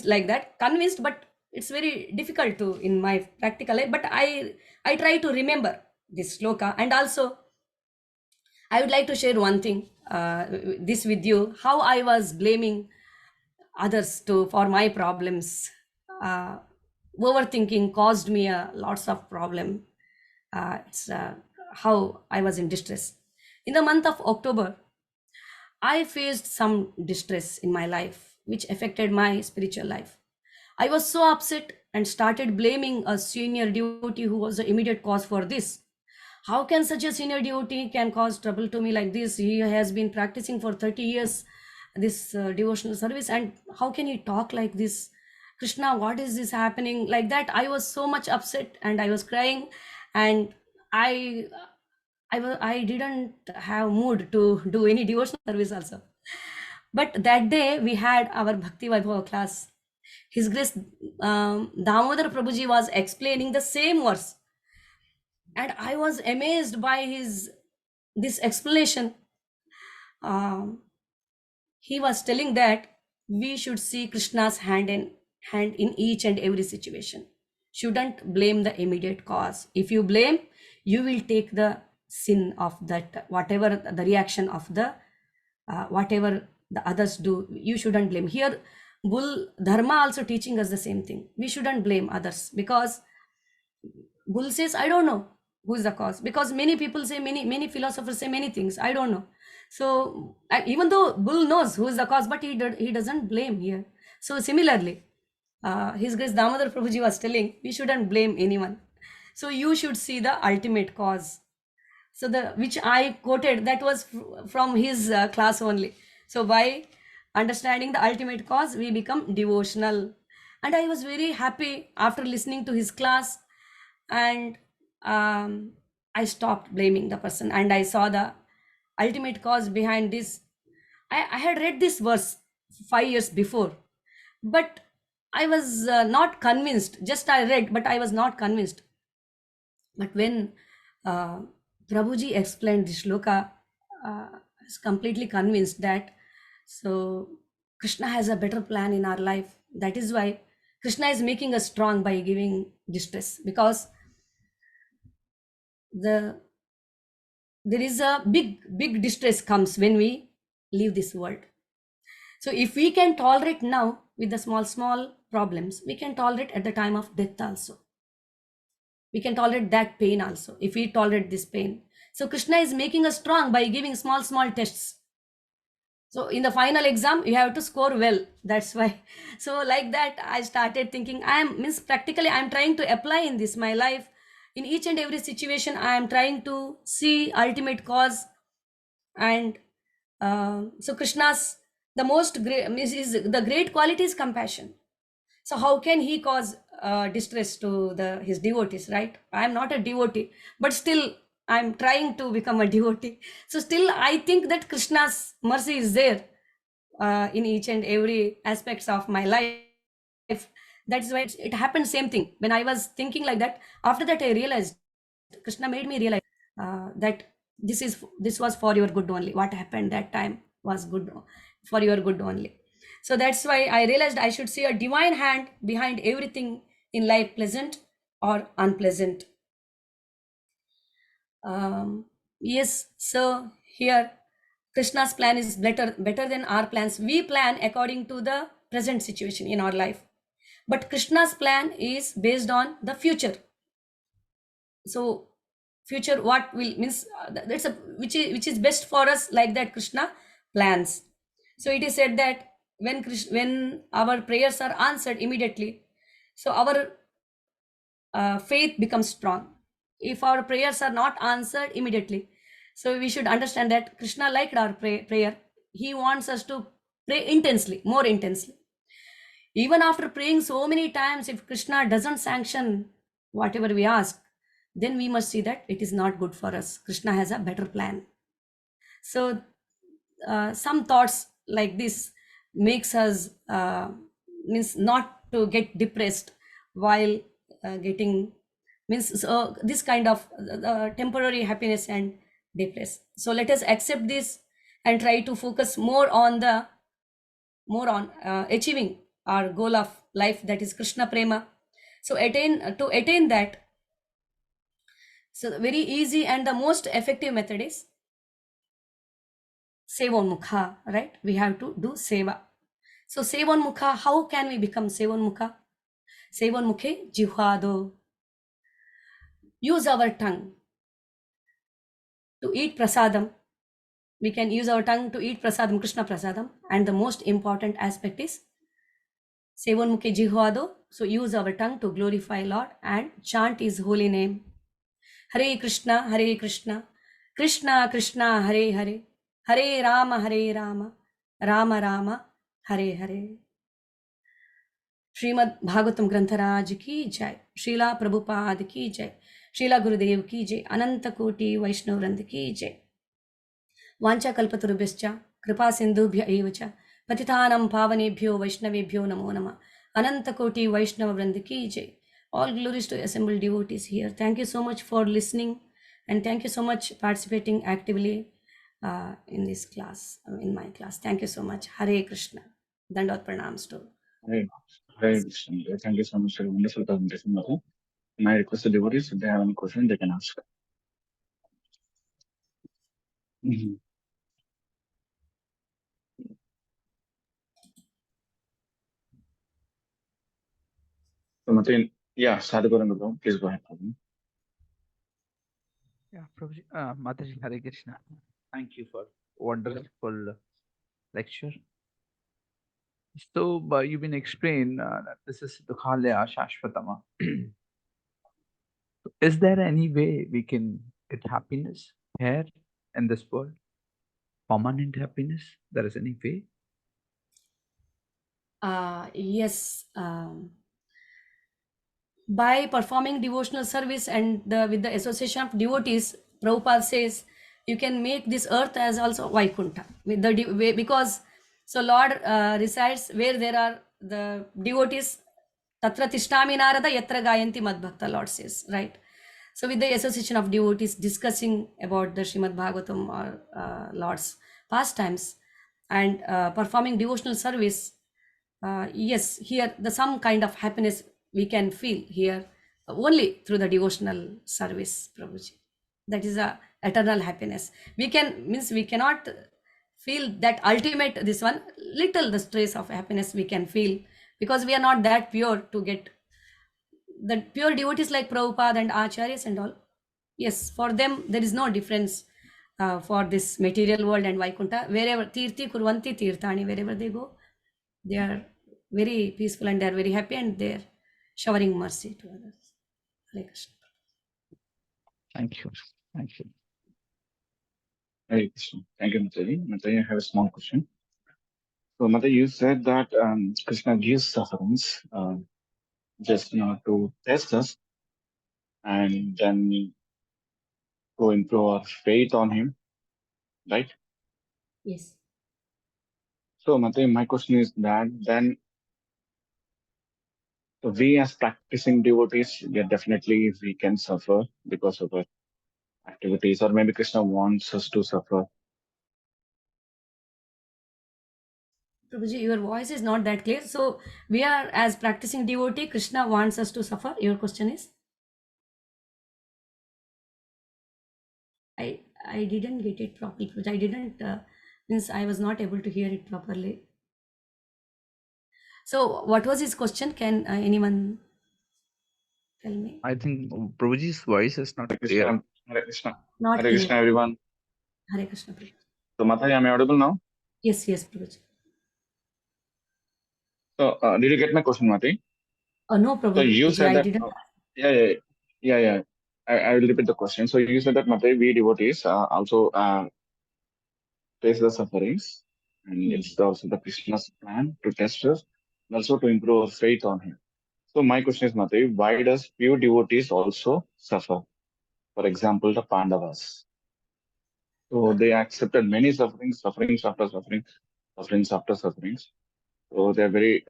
like that. Convinced, but it's very difficult to in my practical life. But I try to remember this shloka, and also I would like to share one thing, this with you. How I was blaming others for my problems. Overthinking caused me lots of problem. It's how I was in distress. In the month of October, I faced some distress in my life, which affected my spiritual life. I was so upset and started blaming a senior devotee who was the immediate cause for this. How can such a senior devotee can cause trouble to me like this? He has been practicing for 30 years this devotional service, and how can he talk like this? Krishna, what is this happening? Like that, I was so much upset and I was crying, and I didn't have mood to do any devotional service also. But that day we had our Bhakti Vaibhava class. His Grace Damodar Prabhuji was explaining the same verse, and I was amazed by this explanation. He was telling that we should see Krishna's hand in each and every situation. Shouldn't blame the immediate cause. If you blame, you will take the sin of that, whatever the reaction of the whatever the others do. You shouldn't blame. Here Bull Dharma also teaching us the same thing. We shouldn't blame others, because Bull says, I don't know who is the cause, because many people say, many philosophers say many things, I don't know. So even though Bull knows who is the cause, but he doesn't blame here. So similarly, His Grace Damodar Prabhuji was telling, we shouldn't blame anyone. So you should see the ultimate cause. So which I quoted, that was from his class only. So by understanding the ultimate cause, we become devotional. And I was very happy after listening to his class, and I stopped blaming the person, and I saw the ultimate cause behind this. I had read this verse 5 years before, but I was not convinced. Just I read, but I was not convinced. But when Prabhuji explained this shloka, I was completely convinced that so Krishna has a better plan in our life. That is why Krishna is making us strong by giving distress, because there is a big distress comes when we leave this world. So if we can tolerate now with the small problems, we can tolerate at the time of death also. We can tolerate that pain also, if we tolerate this pain. So Krishna is making us strong by giving small tests. So in the final exam, you have to score well. That's why. So like that, I started thinking, practically I'm trying to apply in this my life. In each and every situation, I am trying to see ultimate cause And so Krishna's the most great is the great quality is compassion. So how can he cause distress to his devotees, right? I am not a devotee, but still I'm trying to become a devotee. So still I think that Krishna's mercy is there in each and every aspects of my life. That's why it happened same thing. When I was thinking like that, after that I realized Krishna made me realize that this was for your good only. What happened that time was good for your good only. So that's why I realized I should see a divine hand behind everything in life, pleasant or unpleasant. Yes, so here Krishna's plan is better than our plans. We plan according to the present situation in our life, but Krishna's plan is based on the future. So future what will means that's a which is best for us, like that Krishna plans. So it is said that when our prayers are answered immediately, so our faith becomes strong. If our prayers are not answered immediately, so we should understand that Krishna liked our prayer. He wants us to pray intensely, more intensely. Even after praying so many times, if Krishna doesn't sanction whatever we ask, then we must see that it is not good for us. Krishna has a better plan. So some thoughts like this makes us means not to get depressed while getting means so this kind of temporary happiness and depress. So let us accept this and try to focus more on achieving our goal of life, that is Krishna prema. So attain that, so the very easy and the most effective method is sevonmukha, right? We have to do seva. So sevonmukha, how can we become sevonmukha? Sevonmukhe jihvado. Use our tongue to eat prasadam. We can use our tongue to eat prasadam, Krishna prasadam. And the most important aspect is sevonmukhe jihvado. So use our tongue to glorify Lord and chant his holy name. Hare Krishna, Krishna Krishna, Hare Hare, Hare Rama, Rama Rama, Hare Hare. Shrimad Bhagavatam ग्रंथराज की जय, श्रीला प्रभुपाद की जय, श्रीला गुरुदेव की जय, अनंत कोटि वैष्णव वृंद की जय। वांछा कल्पतरुभ्यश्च कृपा सिंधुभ्य एव च पतितानां पावनेभ्यो वैष्णवेभ्यो नमो नमः। अनंत कोटि वैष्णव वृंद की जय। All glories to assembled devotees here. Thank you so much for listening, and thank you so much participating actively in this class, in my class. Thank you so much. Hare Krishna. Dandot pranams to. Hare Hare Krishna. Thank you so much for a wonderful presentation, Madhu. And I request the devotees, if they have any question, they can ask. So, Madhu, yeah, Sadhguru, please go ahead. Madhu. Yeah, Prabhuji, Mataji, Hare Krishna. Thank you for wonderful lecture. So, you've been explained that this is Dukhalaya Shashvatama. Is there any way we can get happiness here in this world? Permanent happiness? There is any way? Yes. By performing devotional service and with the association of devotees, Prabhupada says you can make this earth as also Vaikuntha. With the because so Lord resides where there are the devotees. Tatra tishtami narada yatra gayanti madbhakta, Lord says, right? So with the association of devotees discussing about the Srimad Bhagavatam or Lord's pastimes and performing devotional service, yes, here the some kind of happiness we can feel here only through the devotional service, Prabhuji. That is a eternal happiness. We cannot feel that ultimate this one. Little the stress of happiness we can feel because we are not that pure to get the pure devotees like Prabhupada and Acharyas and all. Yes, for them there is no difference for this material world and Vaikuntha. Wherever Tirthi Kurvanti Tirthani, wherever they go, they are very peaceful and they are very happy and they are showering mercy to others. Hare Krishna. Thank you. Thank you. Hare Krishna. Thank you, Mataji. Mataji, I have a small question. So, Mataji, you said that Krishna gives sufferings just to test us and then to improve our faith on Him, right? Yes. So, Mataji, my question is that then we as practicing devotees, yeah, definitely we can suffer because of our activities, or maybe Krishna wants us to suffer. Prabhuji, your voice is not that clear. So we are as practicing devotee, Krishna wants us to suffer. Your question is? I didn't get it properly. I didn't means I was not able to hear it properly. So what was his question? Can anyone tell me? I think Prabhuji's voice is not Hare clear. Krishna, Hare Krishna, Not Hare clear. Krishna, everyone. Hare Krishna, Prabhuji. So, Mataji, am I audible now? Yes, Prabhuji. So, did you get my question, Mataji? No, So you Prabhuji, said I that, didn't. yeah. I will repeat the question. So you said that Mataji, we devotees also face the sufferings, and it's also the Krishna's plan to test us, and also to improve our faith on Him. So my question is, Mataji, why does pure devotees also suffer? For example, the Pandavas. So they accepted many sufferings after sufferings after sufferings. So they're very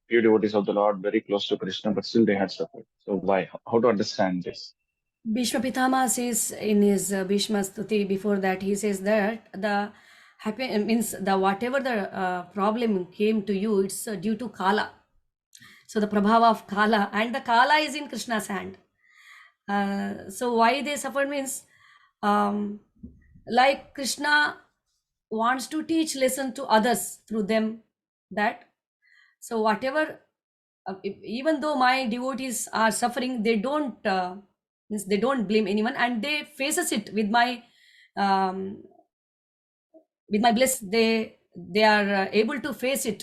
pure devotees of the Lord, very close to Krishna, but still they had suffered. So why? How to understand this? Bhishma Pitama says in his Bhishma Stuti, before that, he says that the happy means the whatever the problem came to you, it's due to Kala. So the Prabhava of Kala, and the Kala is in Krishna's hand. So why they suffered means like Krishna wants to teach lesson to others through them, that so whatever even though my devotees are suffering, they don't means they don't blame anyone, and they faces it um, with my bliss. They are able to face it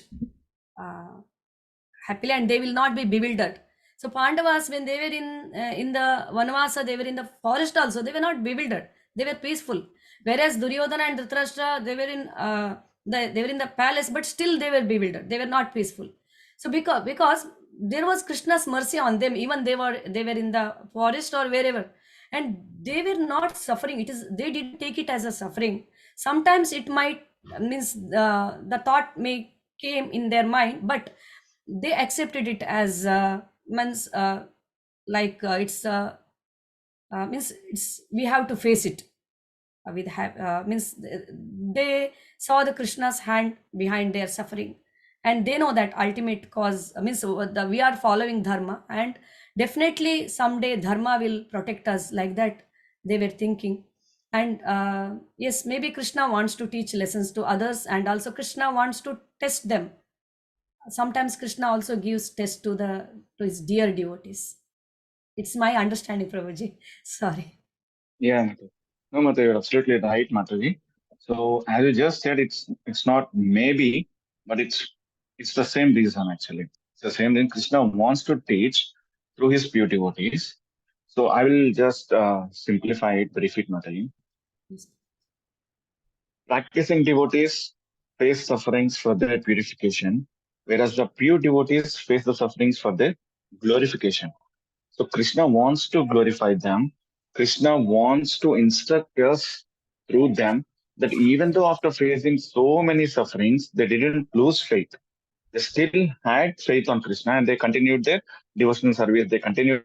uh, happily, and they will not be bewildered. So Pandavas, when they were in the Vanavasa, they were in the forest also, they were not bewildered, they were peaceful. Whereas Duryodhana and Dhritarashtra, they were in the palace, but still they were bewildered, they were not peaceful. So because there was Krishna's mercy on them, even they were in the forest or wherever, and they were not suffering. It is, they didn't take it as a suffering. Sometimes it might means the thought may came in their mind, but they accepted it as means like means it's, we have to face it means they saw the Krishna's hand behind their suffering, and they know that ultimate cause means we are following dharma, and definitely someday dharma will protect us, like that they were thinking. And yes, maybe Krishna wants to teach lessons to others, and also Krishna wants to test them. Sometimes Krishna also gives test to his dear devotees. It's my understanding, Prabhuji. Sorry. Yeah, Mataji. No, Mataji, you're absolutely right, Mataji. So as you just said, it's not maybe, but it's the same reason actually. It's the same thing. Krishna wants to teach through his pure devotees. So I will just simplify it, brief it, Mataji. Yes. Practicing devotees face sufferings for their purification, whereas the pure devotees face the sufferings for their glorification. So Krishna wants to glorify them. Krishna wants to instruct us through them that even though after facing so many sufferings, they didn't lose faith. They still had faith on Krishna, and they continued their devotional service. They continued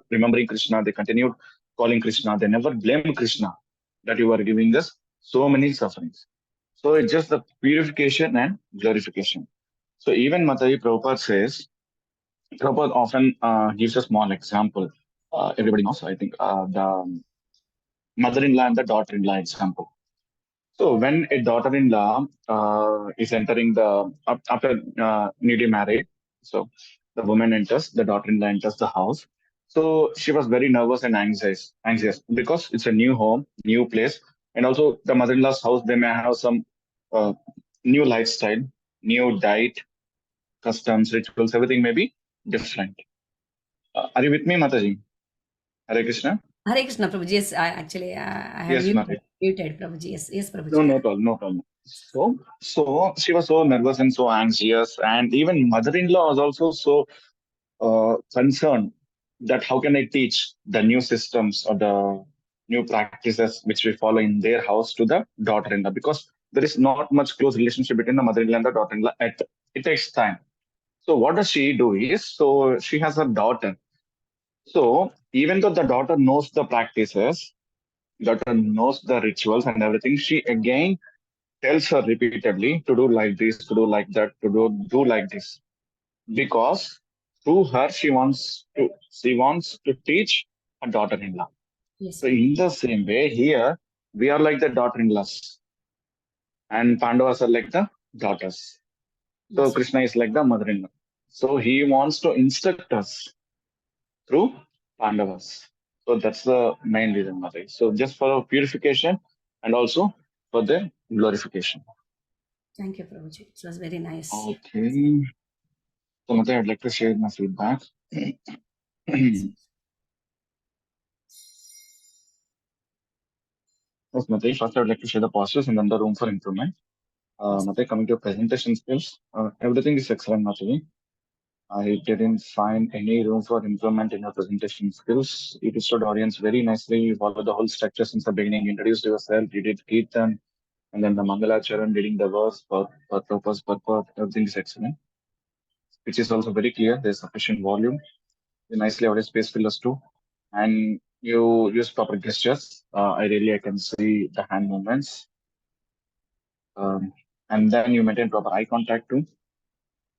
remembering Krishna. They continued calling Krishna. They never blamed Krishna that you are giving us so many sufferings. So it's just the purification and glorification. So even Mataji Prabhupada says, Prabhupada often gives a small example. Everybody knows, I think, the mother-in-law and the daughter-in-law example. So when a daughter-in-law is entering after newly married, so the woman enters, the daughter-in-law enters the house. So she was very nervous and anxious because it's a new home, new place, and also the mother-in-law's house. They may have some uh, new lifestyle, new diet, customs, rituals, everything may be different. Are you with me, Mataji? Hare Krishna. Hare Krishna, Prabhuji. Yes, I actually I have Yes, mute. Mataji. Muted, Prabhuji. Yes, yes, No, Prabhuji. no problem, no problem. So she was so nervous and so anxious, and even mother-in-law was also so concerned that how can I teach the new systems or the new practices which we follow in their house to the daughter-in-law, because there is not much close relationship between the mother-in-law and the daughter-in-law. It takes time. So what does she do is, so she has a daughter. So even though the daughter knows the practices, daughter knows the rituals and everything, she again tells her repeatedly to do like this, to do like that, to do like this, because through her she wants to teach her daughter-in-law. Yes, So in the same way, here we are like the daughter-in-laws, and Pandavas are like the daughters. So yes, Krishna is like the mother-in-law. So he wants to instruct us through Pandavas. So that's the main reason, Mother. So just for purification and also for their glorification. thank you, Prabhuji. It was very nice. Okay. So Mother, I'd like to share my feedback. Yes, Yes, Mate, first I would like to share the positives and then the room for improvement. yes, Mate, coming to your presentation skills, everything is excellent, Mate. I didn't find any room for improvement in your presentation skills. You showed audience very nicely. You followed the whole structure since the beginning. You introduced yourself. You did Kirtan, and then the Mangalacharan, reading the verse per purpose, per part. Everything is excellent, which is also very clear. There's sufficient volume. You nicely added space fillers too, and you use proper gestures. I can see the hand movements. And then you maintain proper eye contact too.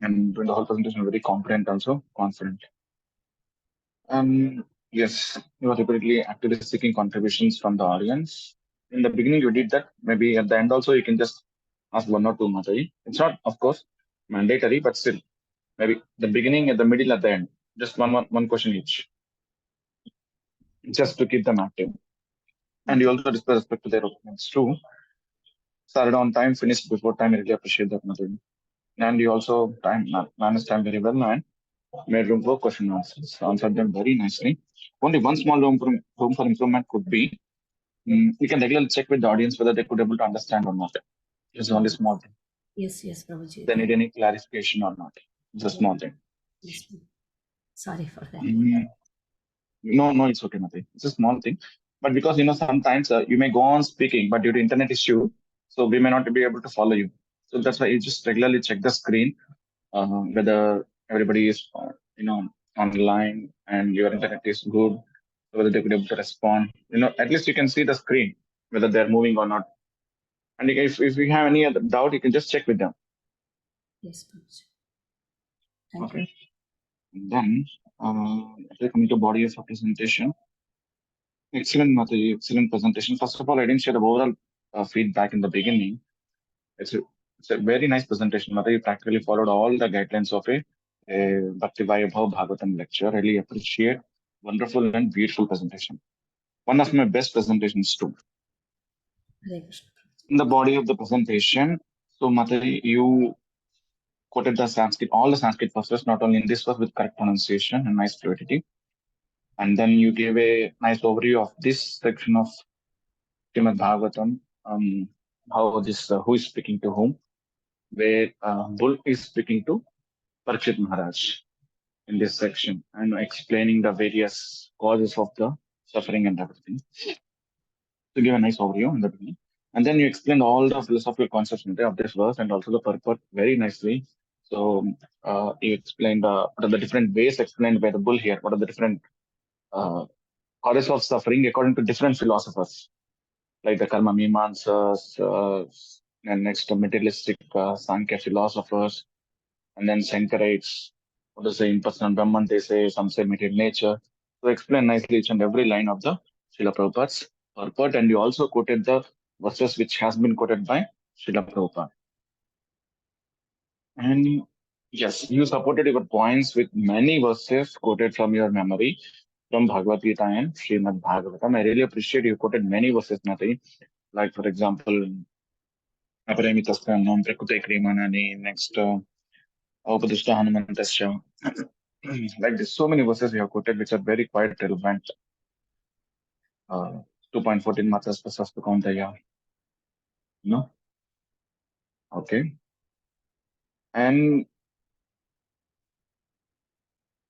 And during the whole presentation, very confident also, confident. Yes, you are repeatedly actively seeking contributions from the audience. In the beginning, you did that. Maybe at the end also, you can just ask one or two Mataji. It's not, of course, mandatory, but still, maybe the beginning, at the middle, at the end, just one question each, just to keep them active. And you also display respect to their opinions too. Started on time, finished before time. I really appreciate that, Mataji. And you also managed time very well and made room for question and answers. Answered them very nicely. Only one small room for improvement could be you can regularly check with the audience whether they could able to understand or not. It's only small thing. yes, yes, Prabhuji. They need any clarification or not. It's a Yeah, small thing. yes. Sorry for that. Mm, no, it's okay, nothing. It's a small thing. But because sometimes you may go on speaking, but due to internet issue, so we may not be able to follow you. So that's why you just regularly check the screen whether everybody is online and your internet is good, whether they could be able to respond. At least you can see the screen whether they're moving or not. And if you have any other doubt, you can just check with them. Yes, Prabhuji. Thank Okay. And then coming to body of presentation. Excellent, Mataji. Excellent presentation. First of all, I didn't share the overall feedback in the beginning. It's a very nice presentation, Mataji. You practically followed all the guidelines of a Bhakti Vaibhava Bhagavatam lecture. Really appreciate. Wonderful and beautiful presentation. One of my best presentations too. you. Hare Krishna. In the body of the presentation, so Mataji, you quoted the Sanskrit, all the Sanskrit verses, not only in this verse with correct pronunciation and nice fluidity. And then you gave a nice overview of this section of Srimad Bhagavatam, how this, who is speaking to whom, where Bull is speaking to Parikshit Maharaj in this section and explaining the various causes of the suffering and everything. To give a nice overview in the beginning. And then you explained all the philosophical concepts of this verse and also the purport very nicely. So you explained what are the different ways explained by the bull here, what are the different causes of suffering according to different philosophers, like the Karma Mimamsas, and next the materialistic Sankhya philosophers, and then Sankarites, what is the impersonal Brahman, they say, some say material nature. So explain nicely each and every line of the Srila Prabhupada's purport, and you also quoted the verses which has been quoted by Srila Prabhupada. And yes, you supported your points with many verses quoted from your memory from Bhagavad Gita and Srimad Bhagavatam. I really appreciate you quoted many verses, Mati. Like, for example, Aparamitasya Nam Prakute Krimanani, next Aupadishta Hanumantasya. Like, there's so many verses we have quoted which are very quite relevant. 2.14 matras prasastu kauntaya. No? Okay. And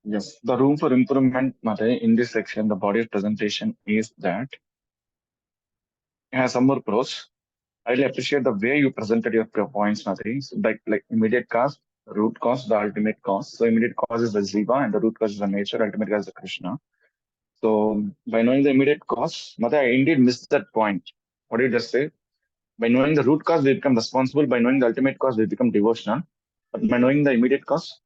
yes, the room for improvement, Mate, in this section, the body of presentation is that it has some more pros. I really appreciate the way you presented your points, Mate. So like immediate cause, root cause, the ultimate cause. So immediate cause is the Jiva and the root cause is the nature, ultimate cause is the Krishna. So by knowing the immediate cause, Mate, I indeed missed that point. What did you just say? By knowing the root cause, we become responsible. By knowing the ultimate cause, we become devotional. But by knowing the immediate cause,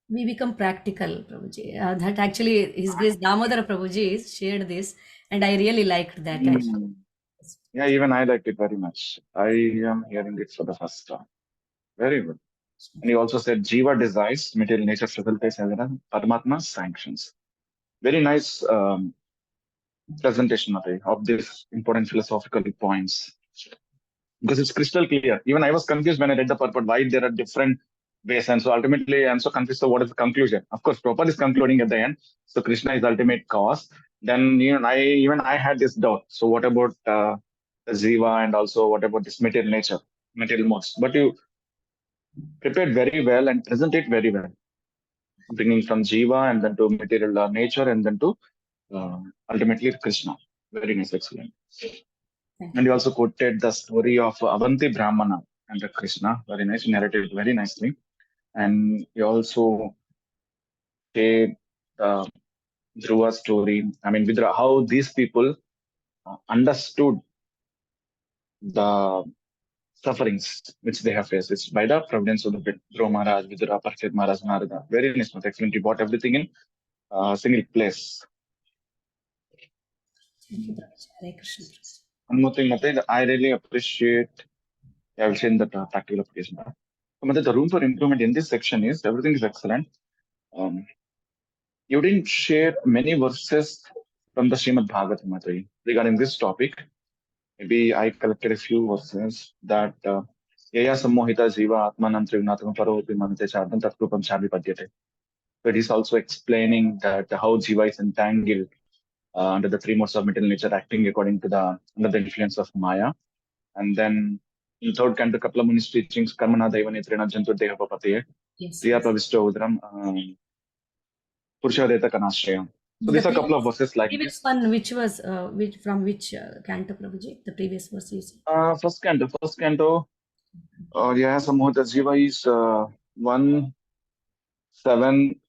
We become practical, Prabhuji. That actually, His Grace Damodara Prabhuji shared this, and I really liked that. hmm, yeah, even I liked it very much. I am hearing it for the first time. Very good. And he also said, Jiva desires, material nature facilitates, and then Paramatma sanctions. Very nice presentation of this important philosophical points. Because it's crystal clear. Even I was confused when I read the purport, why there are different ways. And so ultimately, I'm so confused. So what is the conclusion? Of course, Prabhupada is concluding at the end. So Krishna is the ultimate cause. Then I had this doubt. So what about the Jiva and also what about this material nature, material modes? But you prepared very well and present it very well, bringing from Jiva and then to material nature and then to ultimately Krishna. Very nice, excellent. Thank And you. he also quoted the story of Avanti Brahmana and the Krishna. Very nice, he narrated very nicely. And he also shared the Dhruva story. I mean, with how these people understood the sufferings which they have faced. It's by the providence of the Dhruva Maharaj, Vidura, Parikshit Maharaj, Narada. Very nice, excellent. He brought everything in a single place. Thank you, Prabhuji. Hare Krishna, Prabhuji. One more thing, Mate, I really appreciate, I will say in the practical application. So, Mate, the room for improvement in this section is everything is excellent. You didn't share many verses from the Srimad Bhagavatam, Mate, regarding this topic. Maybe I collected a few verses that Yaya Sammohita Jiva Atmanam Trivnatam Paropi Mante Chardam Tatrupam Chabi Padyate. But he's also explaining that how Jiva is entangled under the three modes of material nature acting according to the under the influence of Maya. And then in third canto, Kapla Muni's teachings, Karmana Daiva Netrena Jantu Deha Papatiye, Yes, Priya yes. Pravishta Udram, Purusha Deta Kanashrayam. So The these are a couple of verses like previous this. one, which was from which canto, Prabhuji? The previous verse you said. First canto, yeah, Samohita Jiva is 1, 7,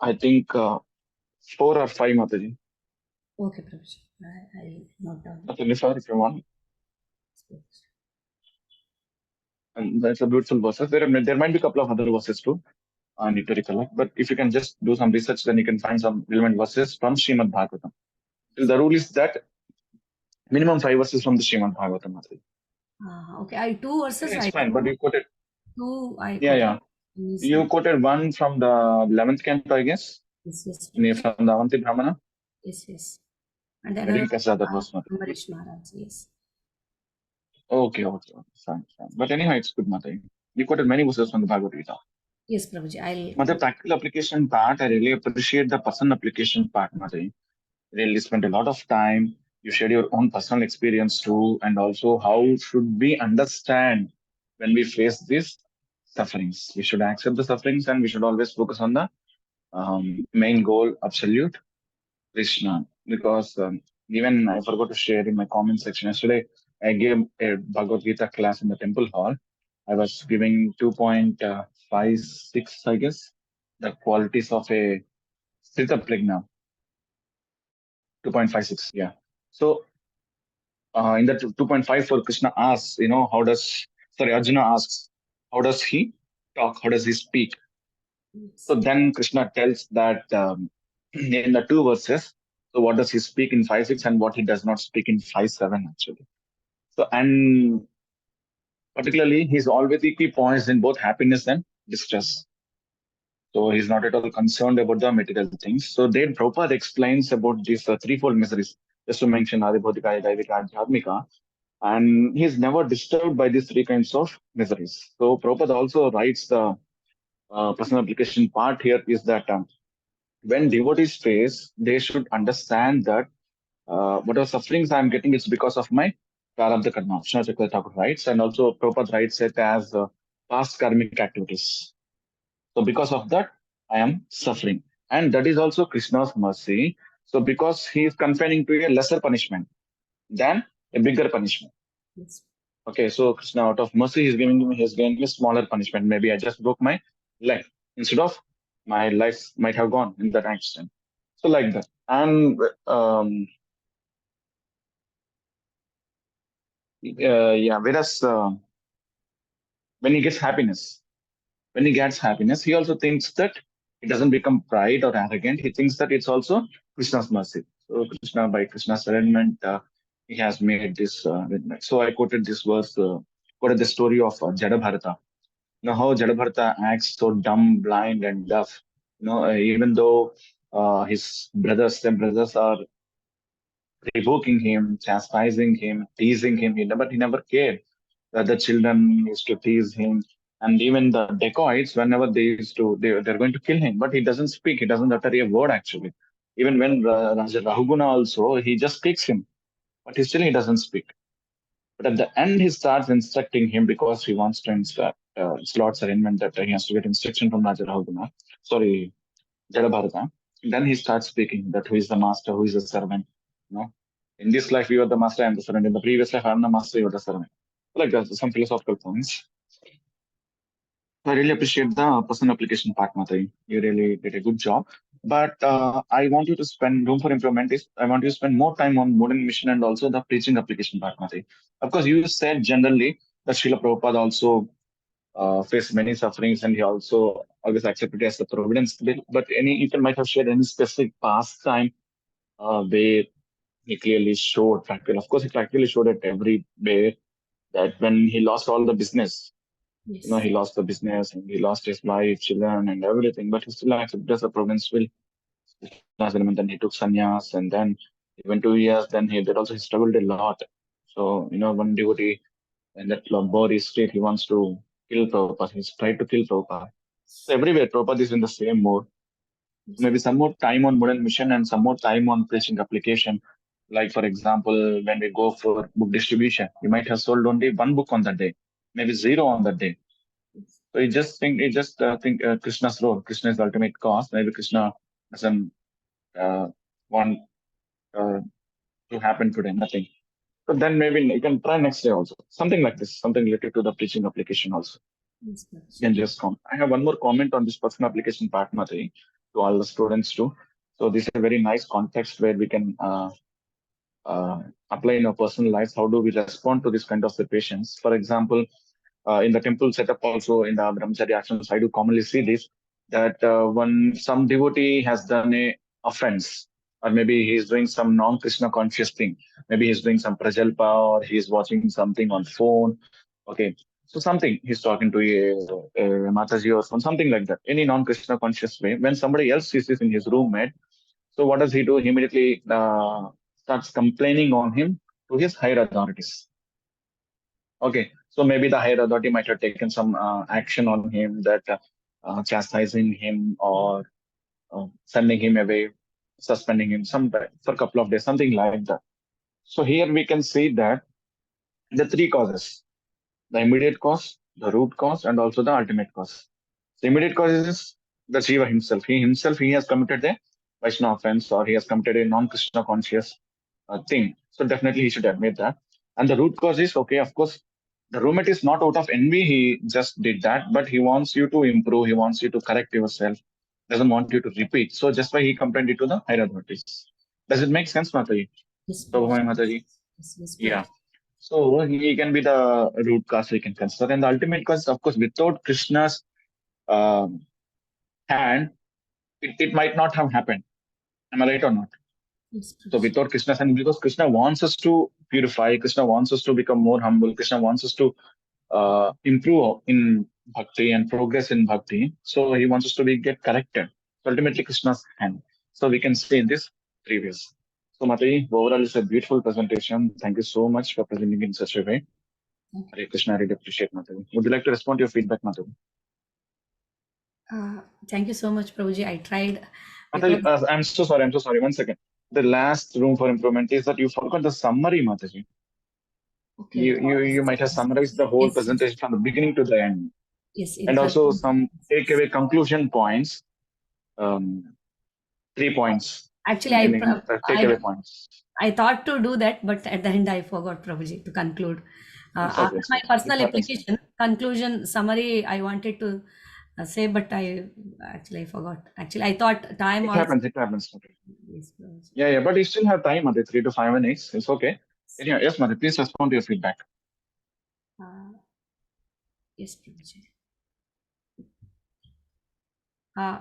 I think 4 or 5, Mataji. Okay, Prabhuji. I'll note down. That's only 5 if you want. And that's a beautiful verses. There might be a couple of other verses too. I need to recollect. But if you can just do some research, then you can find some relevant verses from Srimad Bhagavatam. The rule is that minimum 5 verses from the Srimad Bhagavatam. Okay, I two verses. It's I fine, but you quoted, two. I yeah, quoted. yeah. You quoted one from the 11th canto, I guess, Yes, yes, from the Avanti Brahmana. yes, yes. And I another didn't catch the other verse. Ambarish Maharaj. Yes. Okay. Fine. But anyhow, it's good, Mata. You quoted many verses from the Bhagavad Gita. Yes, Prabhuji. I'll. But the practical application part, I really appreciate the personal application part, Mata. Really spent a lot of time. You shared your own personal experience too, and also how should we understand when we face these sufferings. We should accept the sufferings and we should always focus on the main goal, absolute Krishna. Because even I forgot to share in my comment section yesterday, I gave a Bhagavad Gita class in the temple hall. I was giving 2.56, I guess, the qualities of a Sthita Prajna. 2.56, yeah. So in that 2.54, Krishna asks, Arjuna asks, how does he talk? How does he speak? So then Krishna tells that in the two verses, so what does he speak in 5.6 and what he does not speak in 5.7 actually. So, and particularly, he's always the key points in both happiness and distress. So he's not at all concerned about the material things. So then Prabhupada explains about these threefold miseries, just to mention Adibodhika, Daivika, Adhyatmika. And he's never disturbed by these three kinds of miseries. So Prabhupada also writes the personal application part here is that when devotees face, they should understand that whatever sufferings I'm getting, it's because of my prarabdha karma. Vishnu Chakravarti Thakur writes, and also Prabhupada writes it as past karmic activities. So because of that, I am suffering. And that is also Krishna's mercy. So because he is confining to a lesser punishment than a bigger punishment. Yes. Okay, so Krishna, out of mercy, he's giving me smaller punishment. Maybe I just broke my leg. Instead of my life might have gone in that accident. So like that. And whereas when he gets happiness, he also thinks that it doesn't become pride or arrogant. He thinks that it's also Krishna's mercy. So Krishna, by Krishna's arrangement, he has made this. So I quoted this verse, quoted the story of Jada Bharata. You know how Jada Bharata acts so dumb, blind, and deaf. Even though his brothers are revoking him, chastising him, teasing him, but he never cared. The children used to tease him, and even the dacoits, whenever they're going to kill him, but he doesn't speak. He doesn't utter a word actually. Even when Raja Rahuguna also, he just kicks him, but he doesn't speak. But at the end, he starts instructing him because he wants to instruct. It's Lord's arrangement that he has to get instruction from Raja Rahuguna. Sorry, Jadabharata. Then he starts speaking that who is the master, who is the servant. You know, in this life you are the master, I am the servant. In the previous life, I am the master, you are the servant. Like that, some philosophical points. I really appreciate the personal application part, Matai. You really did a good job. But I want you to spend room for improvement. Is I want you to spend more time on modern mission and also the preaching application part, Matai. Of course, you said generally that Srila Prabhupada also faced many sufferings and he also always accepted it as the providence. But any you can might have shared any specific past time where he clearly showed practical. Of course, he practically showed it every way that when he lost all the business, Yes. he lost the business and he lost his wife, children, and everything, but he still accepted as a province will. And then he took sannyas, and then even 2 years, then he that also he struggled a lot. So, one devotee in that Lambori state, he wants to kill Prabhupada. He's tried to kill Prabhupada. So everywhere, Prabhupada is in the same mode. Maybe some more time on modern mission and some more time on preaching application. Like, for example, when we go for book distribution, we might have sold only one book on that day, maybe zero on that day. So you just think Krishna's role. Krishna is the ultimate cause. Maybe Krishna doesn't want uh, to happen today. Nothing. So then maybe you can try next day also. Something like this. Something related to the preaching application also. Yes. You can just come. I have one more comment on this personal application part, Mati, to all the students too. So this is a very nice context where we can apply in our personal lives. How do we respond to this kind of situations? For example, in the temple setup also in the brahmacharya actions, I do commonly see this, that when some devotee has done a offense, or maybe he's doing some non-Krishna conscious thing, maybe he's doing some prajalpa or he's watching something on phone. Okay, so something he's talking to a Mataji or something like that, any non-Krishna conscious way. When somebody else sees this in his roommate, so what does he do? He immediately starts complaining on him to his higher authorities. Okay, so maybe the higher authority might have taken some action on him, that chastising him or sending him away, suspending him for a couple of days, something like that. So here we can see that the three causes: the immediate cause, the root cause, and also the ultimate cause. The immediate cause is the Jiva himself. He has committed a Vaishnava offense or he has committed a non-Krishna conscious thing. So definitely he should admit that. And the root cause is, okay, of course, the roommate is not out of envy. He just did that, but he wants you to improve. He wants you to correct yourself. Doesn't want you to repeat. So just why he complained it to the higher authorities. Does it make sense, Mataji? Yes, So, Prabhuji. Mataji? Yes, Yeah. Prabhuji. So he can be the root cause we can consider. And the ultimate cause, of course, without Krishna's um hand, it might not have happened. Am I right or not? Yes, So Prabhuji. without Krishna's hand, because Krishna wants us to purify, Krishna wants us to become more humble, Krishna wants us to improve in bhakti and progress in bhakti. So he wants us to get corrected. So ultimately, Krishna's hand. So we can say in this previous. So Mataji, overall, it's a beautiful presentation. Thank you so much for presenting in such a way. Hare Krishna, I really appreciate Mataji. Would you like to respond to your feedback, Mataji? Thank you so much, Prabhuji. I tried Mataji, because I'm so sorry. I'm so sorry. One second. the last room for improvement is that you forgot the summary, Mataji. Okay. You might have summarized the whole Yes, yes. presentation from the beginning to the end, Yes, and also introduction. some takeaway conclusion points. 3 points Actually, in the takeaway points. I thought to do that, but at the end I forgot, Prabhuji, to conclude. It's okay. After It's my okay. It personal happens. application, conclusion, summary, I wanted to say, but I forgot. Actually, I thought time It also. happens. It happens. Okay. Yes, Prabhuji. Yeah. But you still have time, Mate. 3 to 5 minutes. It's okay. Anyway, yes, Mate. Please respond to your feedback. Yes, Prabhuji. Uh,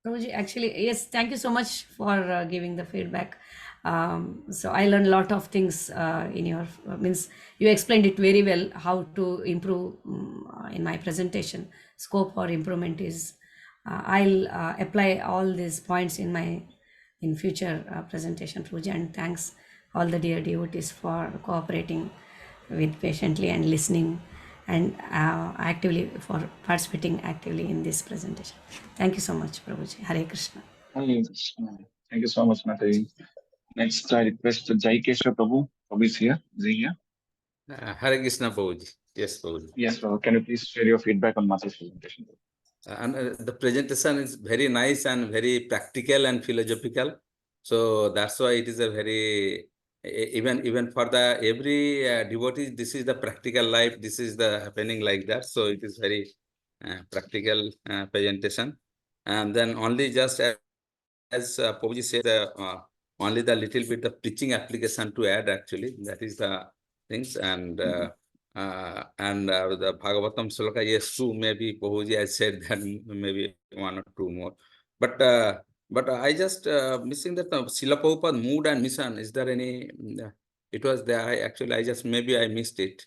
Prabhuji, actually, yes, thank you so much for giving the feedback. So I learned a lot of things in your, means you explained it very well, how to improve in my presentation. Scope for improvement is, I'll apply all these points in future presentation, Prabhuji, and thanks all the dear devotees for cooperating with patiently and listening and actively for participating actively in this presentation. Thank you so much, Prabhuji. Hare Krishna. Thank you so much, Mate. Next, I request Jai Kesha Prabhu. Prabhu is here. Is he here? Hare Krishna, Prabhuji. Yes, Prabhuji. Yes, Prabhu. Can you please share your feedback on Mate's presentation? And the presentation is very nice and very practical and philosophical. So that's why it is a very, even for the every devotee, this is the practical life, this is the happening like that. So it is very practical presentation. And then only just as Prabhuji said, only the little bit of preaching application to add actually, that is the things. And the Bhagavatam Sloka, yes, two, maybe Prabhuji has said that maybe one or two more. But I just missing that Srila Prabhupada mood and mission. Is there any? It was there. I just maybe I missed it.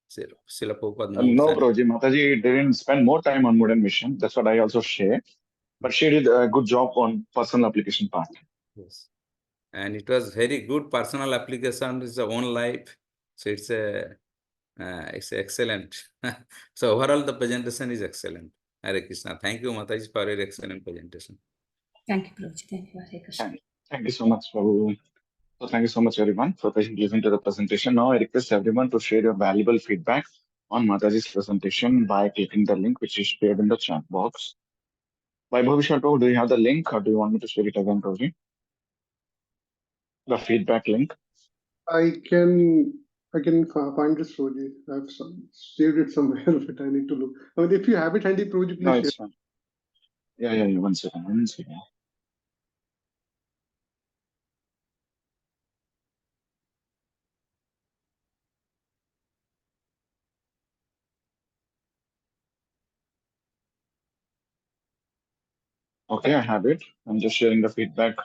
Srila Prabhupada moods No, and Prabhuji. Mataji didn't spend more time on mood and mission. That's what I also share. But she did a good job on personal application part. yes. And it was very good personal application. It's a own life. So it's excellent. So overall, the presentation is excellent. Hare Krishna. Thank you, Mataji, for your excellent presentation. Thank you, Prabhuji. Thank you, Hare Krishna. Thank you so much, Prabhu. So thank you so much, everyone, for listening to the presentation. Now, I request everyone to share your valuable feedback on Mataji's presentation by clicking the link which is shared in the chat box. Vaibhav Shato, do you have the link or do you want me to share it again, Prabhuji? The feedback link. I can find this Prabhuji. I've saved it somewhere, but I need to look. I mean, if you have it handy, Prabhuji, No, please share. it's fine. Yeah. 1 second. 1 second. Okay, I have it. I'm just sharing the feedback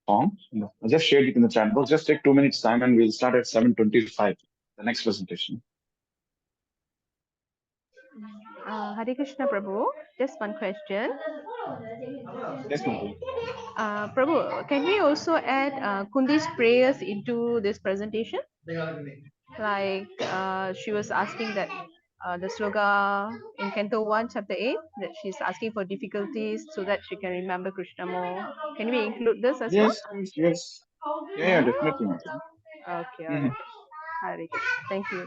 form. I just shared it in the chat box. Just take 2 minutes time and we'll start at 7:25. The next presentation. Hare Krishna Prabhu, just one question. Yes, Mataji. Prabhu, can we also add Kundi's prayers into this presentation? Like she was asking that the sloga in Canto 1, Chapter 8, that she's asking for difficulties so that she can remember Krishna more. Can we include this as well? Yes. Yeah, definitely, Mataji. Okay, all Mhm. right. Hare Krishna. Thank you.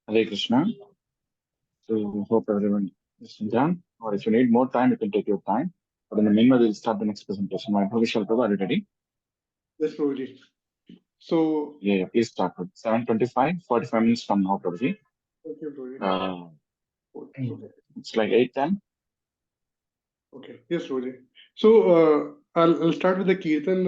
Hare Krishna. So hope everyone is done. Or if you need more time, you can take your time. But in the meanwhile, we'll start the next presentation. My Bhavishal Prabhu, are you ready? Yes, Prabhuji. So, Yeah, please start with 7:25, 45 minutes from now, Prabhuji. okay, Prabhuji. Uh, it's like 8:10. Okay, yes, Prabhuji. So, I'll start with the Kirtan,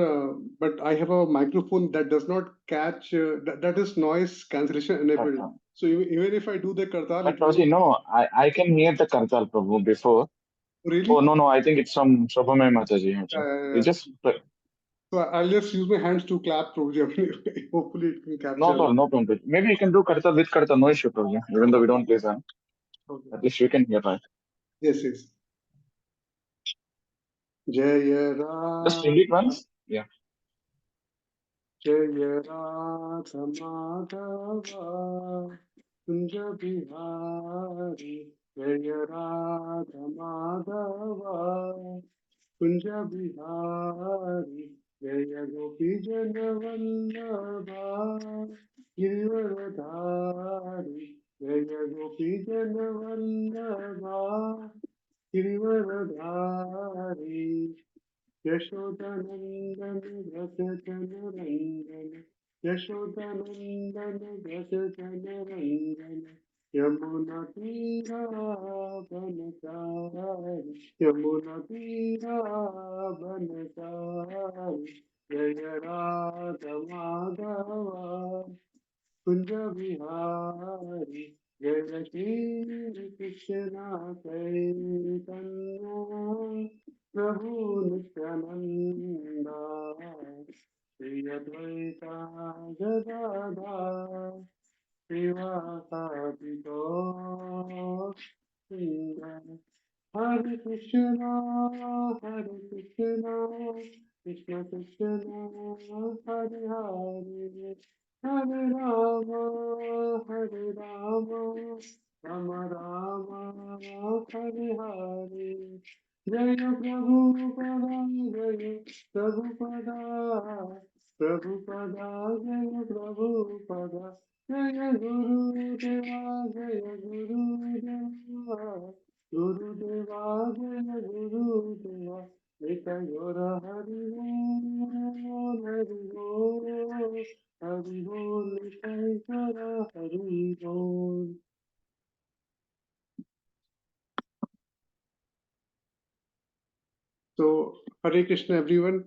but I have a microphone that does not catch, that is noise cancellation enabled. So, even if I do the Kartal, But it won't. Prabhuji, no, I can hear the Kartal Prabhu before. Really? Oh, no, I think it's from Shobhamay Mataji. Yeah. You just, So, I'll just use my hands to clap, Prabhuji. Hopefully, it can capture. no problem. Maybe you can do Kartal with Kartal, no issue, Prabhuji. Even though we don't listen. Okay. At least you can hear, right? Yes. Jaya Just Ram. read it once. Yeah. Jaya Radha Madhava Kunja Bihari Jaya Radha Madhava Kunja Bihari Jaya Gopi Jana Vallabha Girivaradhari Jaya Gopi Jana Vallabha Girivaradhari Yashodanandan Rasachanarandan Yashodanandan Rasachanarandan Yamuna Tira Banasari Yamuna Tira Banasari Jaya Radha Madhava Kunja Vihari Jaya Shri Krishna Chaitanya Prabhu Nityananda Shri Advaita Gadadhar Srivasadi Gaur Hare Krishna, Krishna Krishna, Hare Hare, Hare Rama, Rama Rama, Hare Hare. Jaya Prabhupada, Jaya Prabhupada, Prabhupada, Jaya Prabhupada, Jaya Guru Deva, Jaya Guru Deva. Guru Deva, Jaya Guru Deva, Nitya Gora Hari Bol, Hari Bol, Hari Bol, Nitya Gora Hari Bol. So, Hare Krishna, everyone.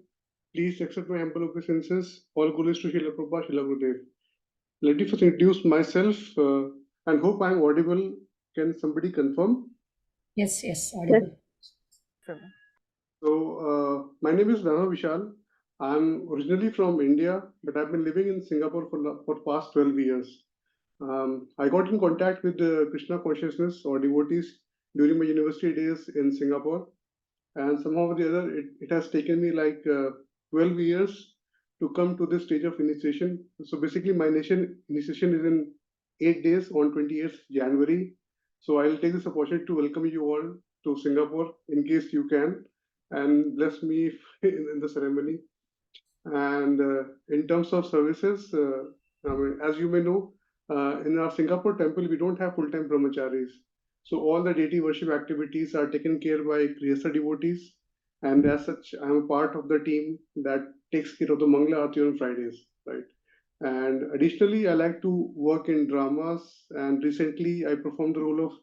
Please accept my humble obeisances. All glories to Srila Prabhupada, Srila Gurudev. Let me first introduce myself and hope I am audible. Can somebody confirm? Yes, audible. So, my name is Dana Vishal. I'm originally from India, but I've been living in Singapore for past 12 years. I got in contact with Krishna consciousness or devotees during my university days in Singapore, and somehow or the other, it has taken me like 12 years to come to this stage of initiation. So basically, my initiation is in 8 days on 28th January. So I'll take this opportunity to welcome you all to Singapore in case you can, and bless me in the ceremony. And in terms of services, as you may know, in our Singapore temple, we don't have full-time brahmacharis. So all the deity worship activities are taken care by Grihastha devotees. And as such, I'm a part of the team that takes care of the Mangala Aarti on Fridays, right? And additionally, I like to work in dramas. And recently, I performed the role of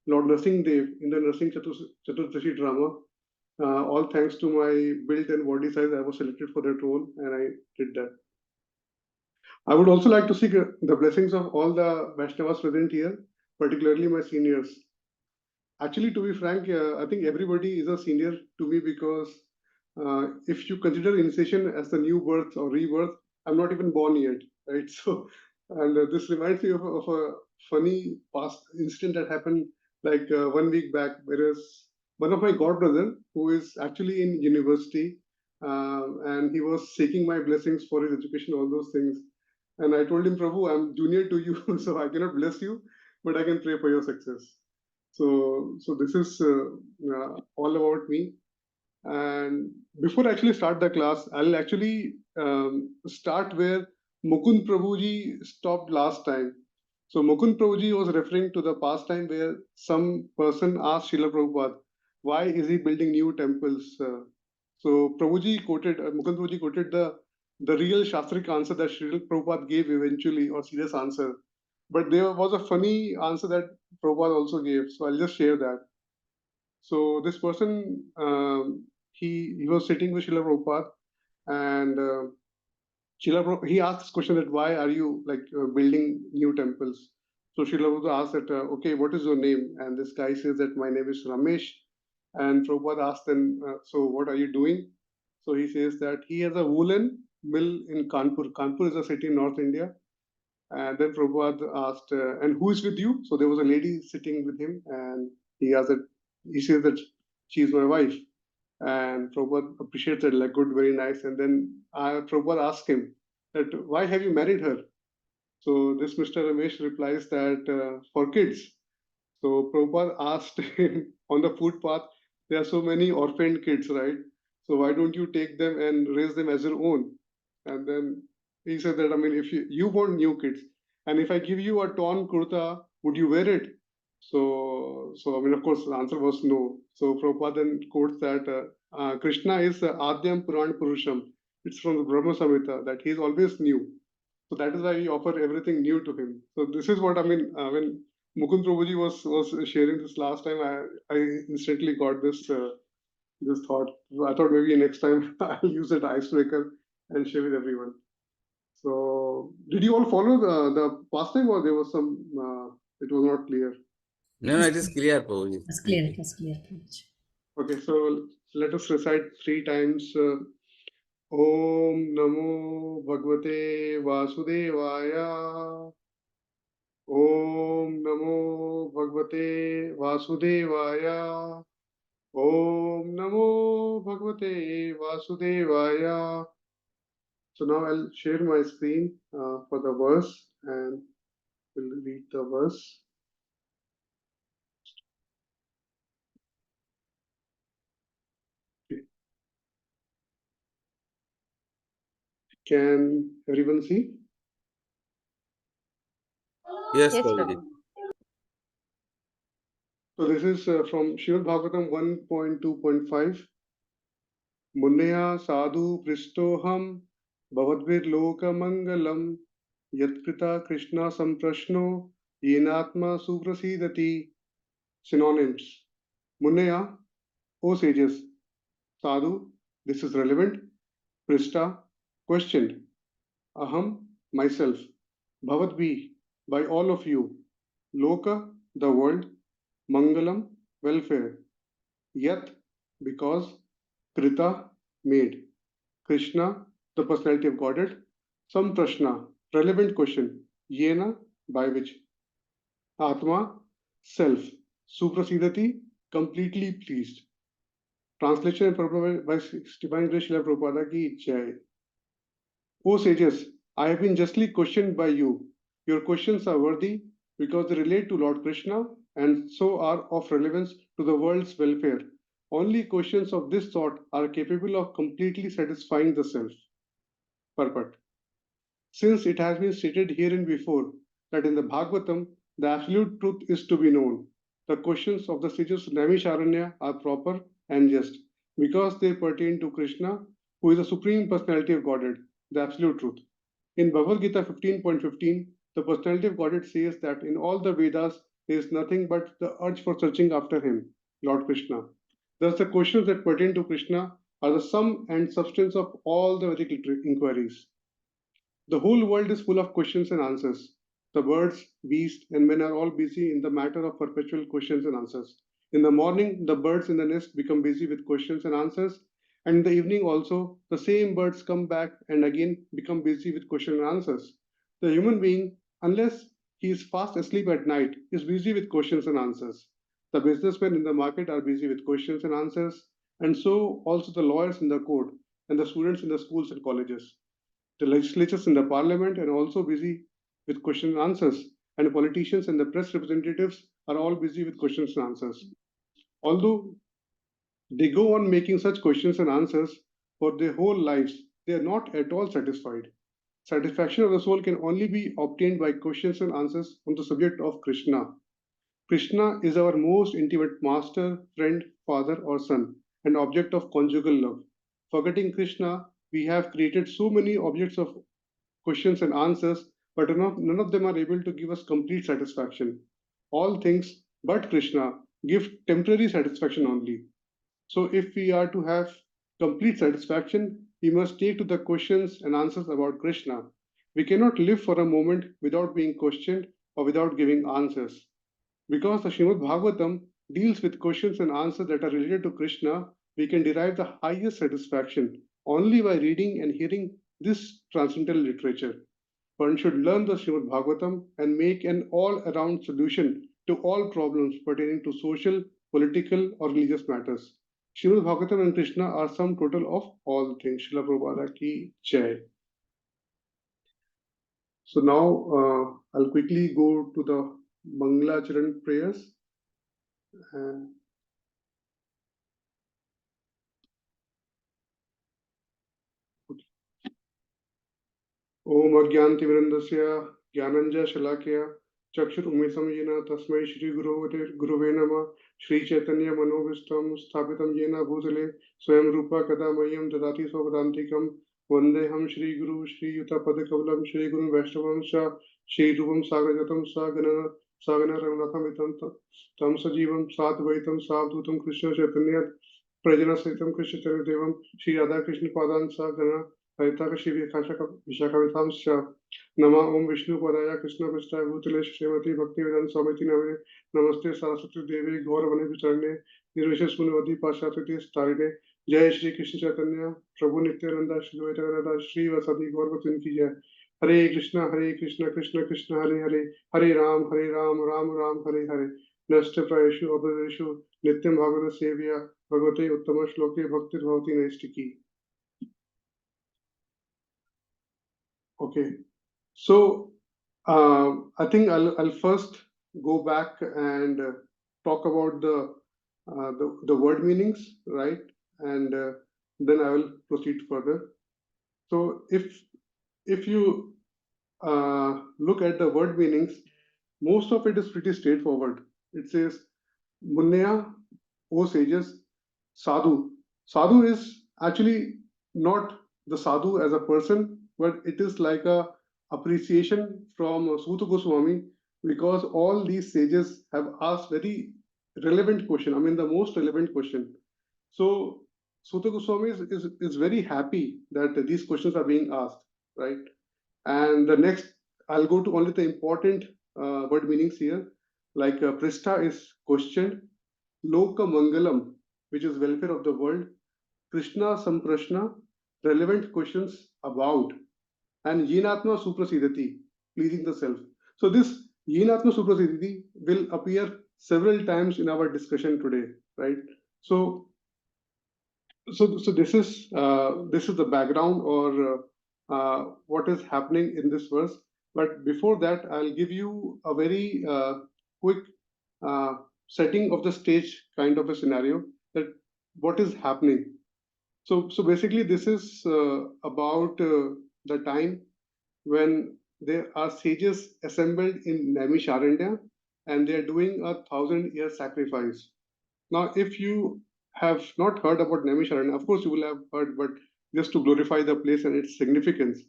Lord Narsingh-dev in the Narsingh Chaturdashi drama. All thanks to my build and body size, I was selected for that role, and I did that. I would also like to seek the blessings of all the Vaishnavas present here, particularly my seniors. Actually, to be frank, I think everybody is a senior to me because if you consider initiation as the new birth or rebirth, I'm not even born yet, right? So, and this reminds me of a funny past incident that happened like 1 week back, whereas one of my godbrother, who is actually in university, and he was seeking my blessings for his education, all those things. And I told him, Prabhu, I'm junior to you, so I cannot bless you, but I can pray for your success. So this is all about me. And before I actually start the class, I'll actually start where Mukund Prabhuji stopped last time. So Mukund Prabhuji was referring to the pastime where some person asked Srila Prabhupada, why is he building new temples? So Prabhuji quoted, Mukund Prabhuji quoted the real Shastric answer that Srila Prabhupada gave eventually, or serious answer. But there was a funny answer that Prabhupada also gave. So I'll just share that. So this person, he was sitting with Srila Prabhupada, and he asked this question that why are you building new temples? So Srila Prabhupada asked that, okay, what is your name? And this guy says that my name is Ramesh. And Prabhupada asked him, so what are you doing? So he says that he has a woolen mill in Kanpur. Kanpur is a city in North India. And then Prabhupada asked, and who is with you? So there was a lady sitting with him, and he asked that, he says that she is my wife. And Prabhupada appreciates it, like, good, very nice. And then Prabhupada asked him that, why have you married her? So this Mr. Ramesh replies that for kids. So Prabhupada asked him on the footpath, there are so many orphaned kids, right? So why don't you take them and raise them as your own? And then he said that, I mean, if you want new kids, and if I give you a torn kurta, would you wear it? So I mean, of course, the answer was no. So Prabhupada then quotes that Krishna is Adyam Puran Purusham. It's from the Brahma Samhita, that he is always new. So that is why we offer everything new to him. So this is what I mean. When Mukund Prabhuji was sharing this last time, I instantly got this thought. I thought maybe next time I'll use that icebreaker and share with everyone. So did you all follow the pastime, or there was some? It was not clear. No, it is clear, Prabhuji. It's clear. It was clear. Okay, so let us recite 3 times. Om Namo Bhagavate Vasudevaya. Om Namo Bhagavate Vasudevaya. Om Namo Bhagavate Vasudevaya. So now I'll share my screen for the verse, and we'll read the verse. Can everyone see? Yes, Yes, Prabhuji. Prabhu. So this is from Srimad Bhagavatam 1.2.5. Muneya sadhu pristoham bhavadvir loka mangalam yatkrita Krishna samprashno yenatma suprasidati. Synonyms. Muneya, O sages. Sadhu, this is relevant. Prista, questioned. Aham, myself. Bhavadvi, by all of you. Loka, the world. Mangalam, welfare. Yat, because. Krita, made. Krishna, the personality of Godhead. Samprashna, relevant question. Yena, by which. Atma, self. Suprasidati, completely pleased. Translation and purport by Divine Grace Srila Prabhupada ki jai. O sages, I have been justly questioned by you. Your questions are worthy because they relate to Lord Krishna and so are of relevance to the world's welfare. Only questions of this sort are capable of completely satisfying the self. Purport. Since it has been stated herein before that in the Bhagavatam, the absolute truth is to be known, the questions of the sages Naimisharanya are proper and just because they pertain to Krishna, who is the Supreme Personality of Godhead, the absolute truth. In Bhagavad Gita 15.15, the Personality of Godhead says that in all the Vedas, there is nothing but the urge for searching after Him, Lord Krishna. Thus, the questions that pertain to Krishna are the sum and substance of all the Vedic inquiries. The whole world is full of questions and answers. The birds, beasts, and men are all busy in the matter of perpetual questions and answers. In the morning, the birds in the nest become busy with questions and answers, and in the evening also, the same birds come back and again become busy with questions and answers. The human being, unless he is fast asleep at night, is busy with questions and answers. The businessmen in the market are busy with questions and answers, and so also the lawyers in the court and the students in the schools and colleges. The legislatures in the parliament are also busy with questions and answers, and politicians and the press representatives are all busy with questions and answers. Although they go on making such questions and answers for their whole lives, they are not at all satisfied. Satisfaction of the soul can only be obtained by questions and answers on the subject of Krishna. Krishna is our most intimate master, friend, father, or son, and object of conjugal love. Forgetting Krishna, we have created so many objects of questions and answers, but none of them are able to give us complete satisfaction. All things but Krishna give temporary satisfaction only. So, if we are to have complete satisfaction, we must take to the questions and answers about Krishna. We cannot live for a moment without being questioned or without giving answers. Because the Srimad Bhagavatam deals with questions and answers that are related to Krishna, we can derive the highest satisfaction only by reading and hearing this transcendental literature. One should learn the Srimad Bhagavatam and make an all-around solution to all problems pertaining to social, political, or religious matters. Srimad Bhagavatam and Krishna are sum total of all things. Srila Prabhupada ki jai. So now I'll quickly go to the Mangala Charan prayers. ओम अज्ञानतिमिरन्दस्य ज्ञानञ्जनशलाकया चक्षुरुन्मिलितं येन तस्मै श्रीगुरुवे नमः। श्रीचैतन्यमनोभीष्टं स्थापितं येन भूतले स्वयं रूपा कदा मह्यं ददाति स्वपदान्तिकं। वन्देऽहं श्रीगुरु श्रीयुतपदकमलं श्रीगुरुं वैष्णवं च श्रीरूपं साग्रजातं सगण रघुनाथमितं तं सजीवं साद्वैतं सावधूतं कृष्ण चैतन्य प्रजनसहितं कृष्णचैतन्यदेवं श्री राधाकृष्णपादान् सगण विशाखावितांश्च नमः ओम विष्णुपदाय कृष्णपृष्ठाय भूतले श्रीमती भक्तिवेदांत स्वामी नमे नमस्ते सरस्वती देवी गौरवने विचरणे निर्विशेष शून्यवती पाश्चात्य तारिणे जय श्री कृष्ण चैतन्य प्रभु नित्यानंद श्री द्वैतानंद श्री वसति गौरवतुन की जय। हरे कृष्ण कृष्ण कृष्ण हरे हरे हरे राम राम राम हरे हरे नष्ट प्रायेषु अवदेषु नित्यं भागवत सेव्या भगवते उत्तम श्लोके भक्ति भवति नैष्टिकी। Okay, so I think I'll first go back and talk about the word meanings, right? And then I will proceed further. So if you look at the word meanings, most of it is pretty straightforward. It says, Munya, O sages, sadhu. Sadhu is actually not the sadhu as a person, but it is like a appreciation from Suta Goswami, because all these sages have asked very relevant question. I mean, the most relevant question. So Suta Goswami is very happy that these questions are being asked, right? And the next, I'll go to only the important word meanings here. Like Pristha is questioned, Loka Mangalam, which is welfare of the world, Krishna Samprashna, relevant questions about, and Yinatma Suprasidati, pleasing the self. So this Yinatma Suprasidati will appear several times in our discussion today, right? So this is the background, or what is happening in this verse. But before that, I'll give you a very quick setting of the stage, kind of a scenario, that what is happening. So basically, this is about the time when there are sages assembled in Naimisharanya, and they are doing a 1,000-year sacrifice. Now, if you have not heard about Naimisharanya, of course you will have heard, but just to glorify the place and its significance,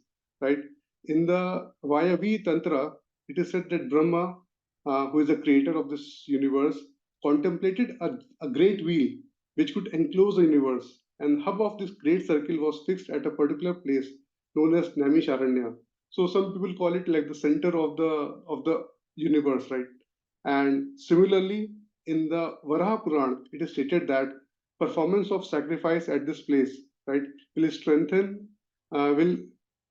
right? In the Vayavi Tantra, it is said that Brahma, who is the creator of this universe, contemplated a great wheel which could enclose the universe, and hub of this great circle was fixed at a particular place known as Naimisharanya. So some people call it like the center of the universe, right? And similarly, in the Varaha Purana, it is stated that performance of sacrifice at this place, right, will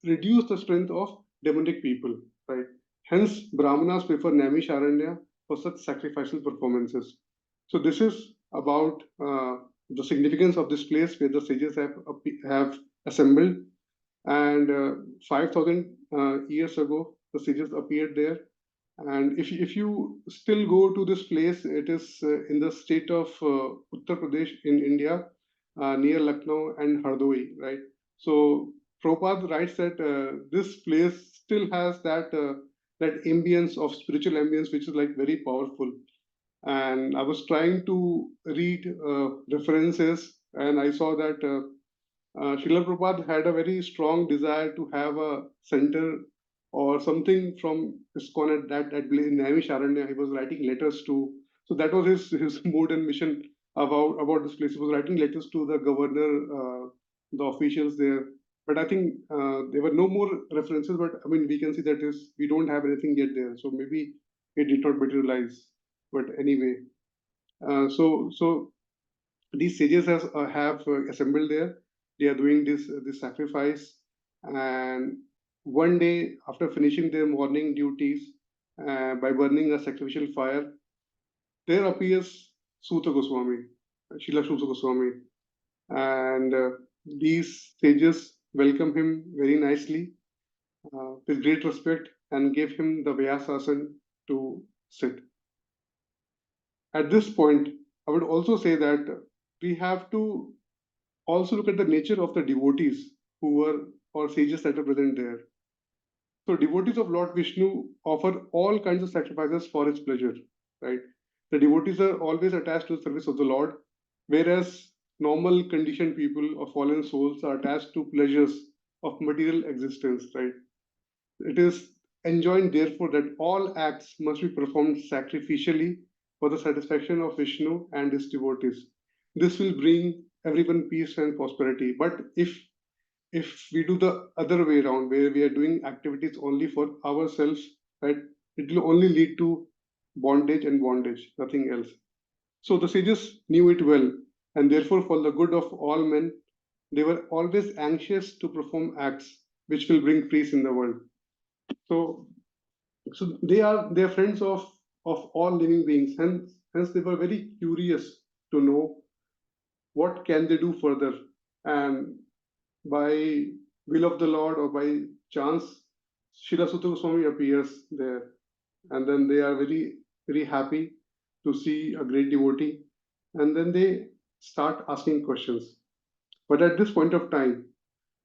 reduce the strength of demonic people, right? Hence, Brahmanas prefer Naimisharanya for such sacrificial performances. So this is about the significance of this place where the sages have assembled, and 5,000 years ago, the sages appeared there. And if you still go to this place, it is in the state of Uttar Pradesh in India, near Lucknow and Hardoi, right? So Prabhupada writes that this place still has that ambience of spiritual ambience, which is like very powerful. And I was trying to read references, and I saw that Srila Prabhupada had a very strong desire to have a center or something from ISKCON at Naimisharanya. He was writing letters to. So that was his mood and mission about this place. He was writing letters to the governor, the officials there. But I think there were no more references. But I mean, we can see that is we don't have anything yet there. So maybe it did not materialize. But anyway, so these sages have assembled there. They are doing this sacrifice, and one day after finishing their morning duties by burning a sacrificial fire, there appears Suta Goswami, Srila Suta Goswami, and these sages welcome him very nicely with great respect and gave him the Vyasasana to sit. At this point, I would also say that we have to also look at the nature of the devotees who were or sages that are present there. So devotees of Lord Vishnu offer all kinds of sacrifices for his pleasure, right? The devotees are always attached to the service of the Lord, whereas normal conditioned people or fallen souls are attached to pleasures of material existence, right? It is enjoined, therefore, that all acts must be performed sacrificially for the satisfaction of Vishnu and his devotees. This will bring everyone peace and prosperity. But if we do the other way around, where we are doing activities only for ourselves, right, it will only lead to bondage, nothing else. So the sages knew it well, and therefore, for the good of all men, they were always anxious to perform acts which will bring peace in the world. So they are friends of all living beings, hence they were very curious to know what can they do further, and by will of the Lord or by chance, Srila Sutta Goswami appears there, and then they are very happy to see a great devotee, and then they start asking questions. But at this point of time,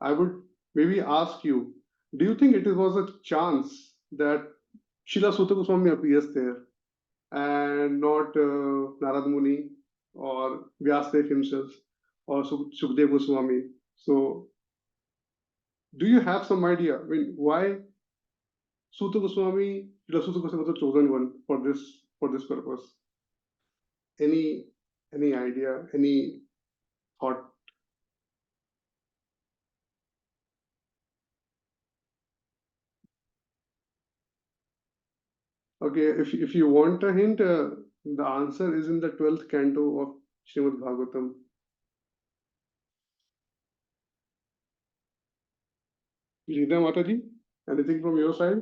I would maybe ask you, do you think it was a chance that Srila Sutta Goswami appears there and not Narad Muni or Vyasadeva himself or Sukdev Goswami? So, do you have some idea? I mean, why Sutta Goswami, Srila Sutta Goswami was the chosen one for this purpose? Any idea? Any thought? Okay, if you want a hint, the answer is in the 12th canto of Srimad Bhagavatam. Rita Mataji, anything from your side?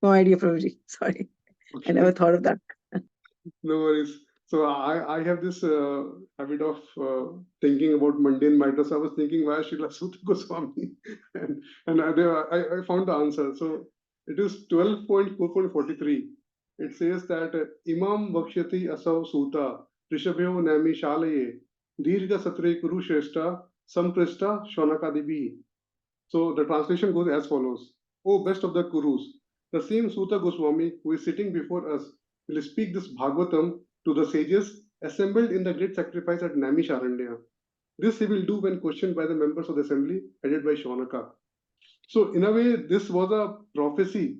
No idea, Prabhuji. Sorry. Okay. I never thought of that. No worries. So I have this habit of thinking about mundane matters. I was thinking why Srila Sutta Goswami, and I found the answer. So it is 12.4.43. It says that Imam Vakshati Asav Suta Rishabhyo Nami Shalaye Dirga Satre Kuru Shrestha Samprishta Shonaka Devi. So the translation goes as follows: O best of the Kurus, the same Suta Goswami who is sitting before us will speak this Bhagavatam to the sages assembled in the great sacrifice at Naimisharanya. This he will do when questioned by the members of the assembly headed by Shaunaka. So in a way, this was a prophecy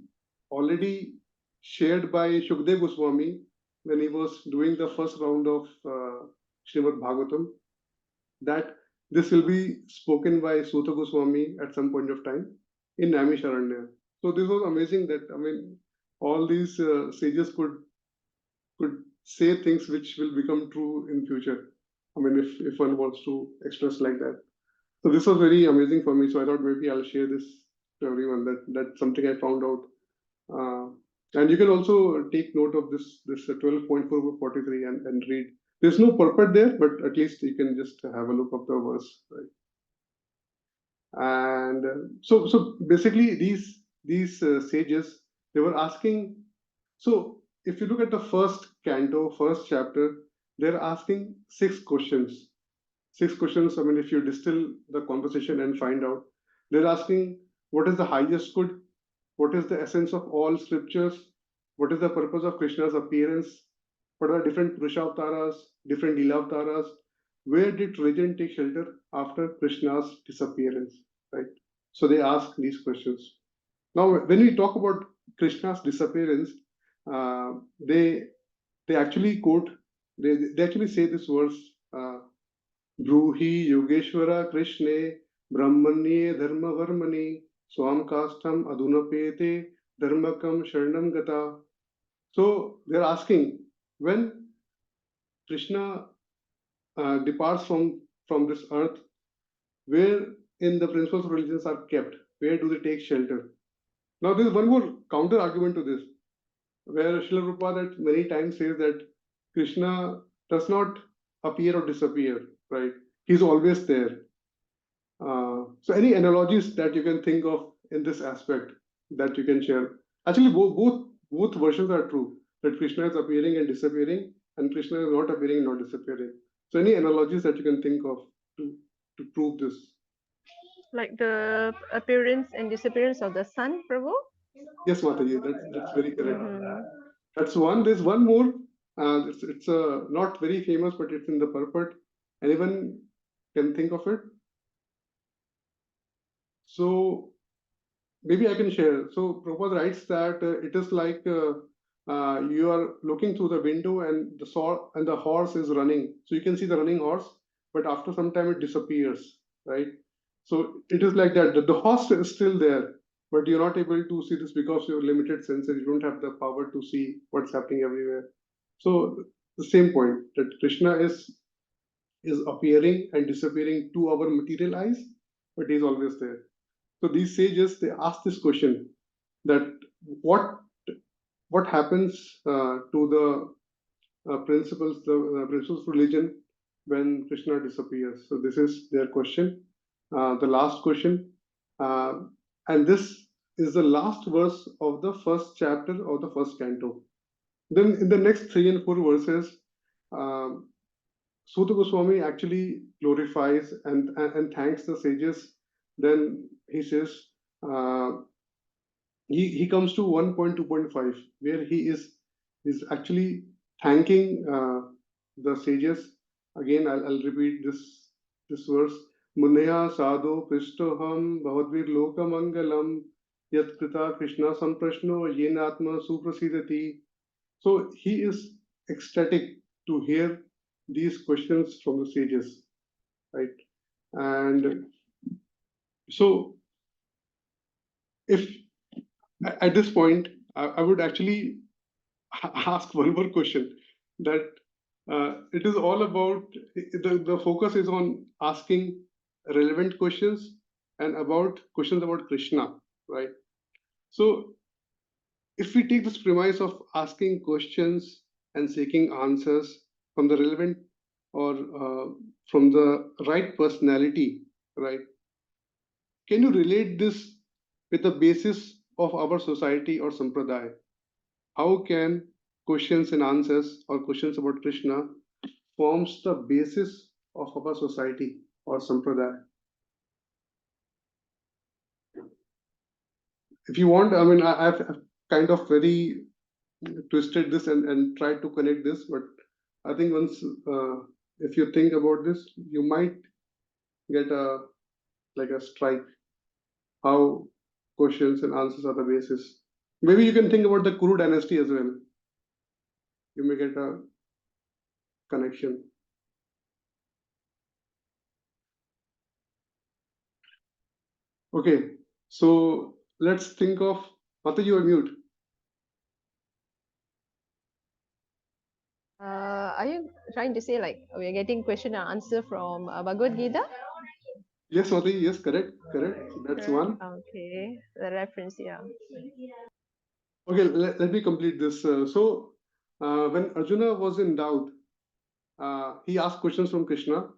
already shared by Shukdev Goswami when he was doing the first round of Srimad Bhagavatam, that this will be spoken by Suta Goswami at some point of time in Naimisharanya. So this was amazing that, I mean, all these sages could say things which will become true in future. I mean, if one wants to express like that. So this was very amazing for me. So I thought maybe I'll share this to everyone. That's something I found out. And you can also take note of this 12.443 and read. There's no purport there, but at least you can just have a look of the verse, right? And so basically these sages, they were asking. So if you look at the first canto, first chapter, they're asking 6 questions. 6 questions. I mean, if you distill the conversation and find out, they're asking, what is the highest good? What is the essence of all scriptures? What is the purpose of Krishna's appearance? What are the different Purusha avatars, different Leela avatars? Where did religion take shelter after Krishna's disappearance? Right. So they ask these questions. Now, when we talk about Krishna's disappearance, they actually quote, they actually say this verse, Bruhi Yogeshwara Krishne Brahmanye Dharma Varmani Swam Kastam Adunapete Dharmakam Sharanam Gata. So they're asking, when Krishna departs from this earth, where in the principles of religions are kept? Where do they take shelter? Now, there is one more counter argument to this, where Srila Prabhupada many times says that Krishna does not appear or disappear, right? He's always there. So any analogies that you can think of in this aspect that you can share? Actually, both versions are true, that Krishna is appearing and disappearing, and Krishna is not appearing and not disappearing. So any analogies that you can think of to prove this? Like the appearance and disappearance of the sun, Prabhu? Yes, Mataji, that's very correct. Mhm. That's one. There's one more. It's not very famous, but it's in the purport. Anyone can think of it? So maybe I can share. So Prabhupada writes that it is like you are looking through the window and the horse is running. So you can see the running horse, but after some time it disappears, right? So it is like that. The horse is still there, but you're not able to see this because you're limited senses. You don't have the power to see what's happening everywhere. So the same point, that Krishna is appearing and disappearing to our material eyes, but he's always there. So these sages, they ask this question, that what happens to the principles of religion when Krishna disappears. So this is their question, the last question, and this is the last verse of the first chapter of the first canto. Then in the next 3 and 4 verses, Suta Goswami actually glorifies and thanks the sages. Then he says, he comes to 1.2.5, where he is actually thanking the sages. Again, I'll repeat this verse. Munaya sadho prishtoham bhavadvir loka mangalam yat krita Krishna samprashno yenatma suprasidati. So he is ecstatic to hear these questions from the sages, right? And so, if at this point, I would actually ask one more question, that it is all about, the focus is on asking relevant questions and about questions about Krishna, right? So if we take this premise of asking questions and seeking answers from the relevant or from the right personality, right? Can you relate this with the basis of our society or sampradaya? How can questions and answers or questions about Krishna forms the basis of our society or sampradaya? If you want, I mean, I've kind of very twisted this and tried to connect this, but I think once, if you think about this, you might get a strike, how questions and answers are the basis. Maybe you can think about the Kuru dynasty as well. You may get a connection. Okay, so let's think of, Mata, you are mute. Are you trying to say like we are getting question and answer from Bhagavad Gita? Yes, Mata, yes, correct. That's one. Okay, the reference, yeah. Okay, let me complete this. When Arjuna was in doubt, he asked questions from Krishna.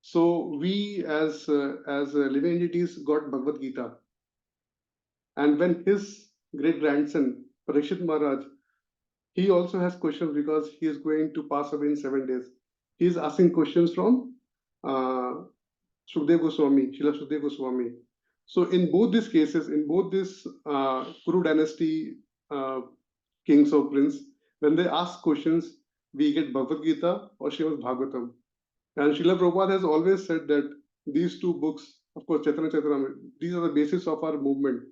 So we as living entities got Bhagavad Gita. And when his great grandson, Parikshit Maharaj, he also has questions because he is going to pass away in 7 days. He is asking questions from Sukdev Goswami, Srila Sukdev Goswami. So in both these cases, in both this Kuru dynasty kings or prince, when they ask questions, we get Bhagavad Gita or Srimad Bhagavatam. And Srila Prabhupada has always said that these two books, of course, Chaitanya Charitamrita, these are the basis of our movement.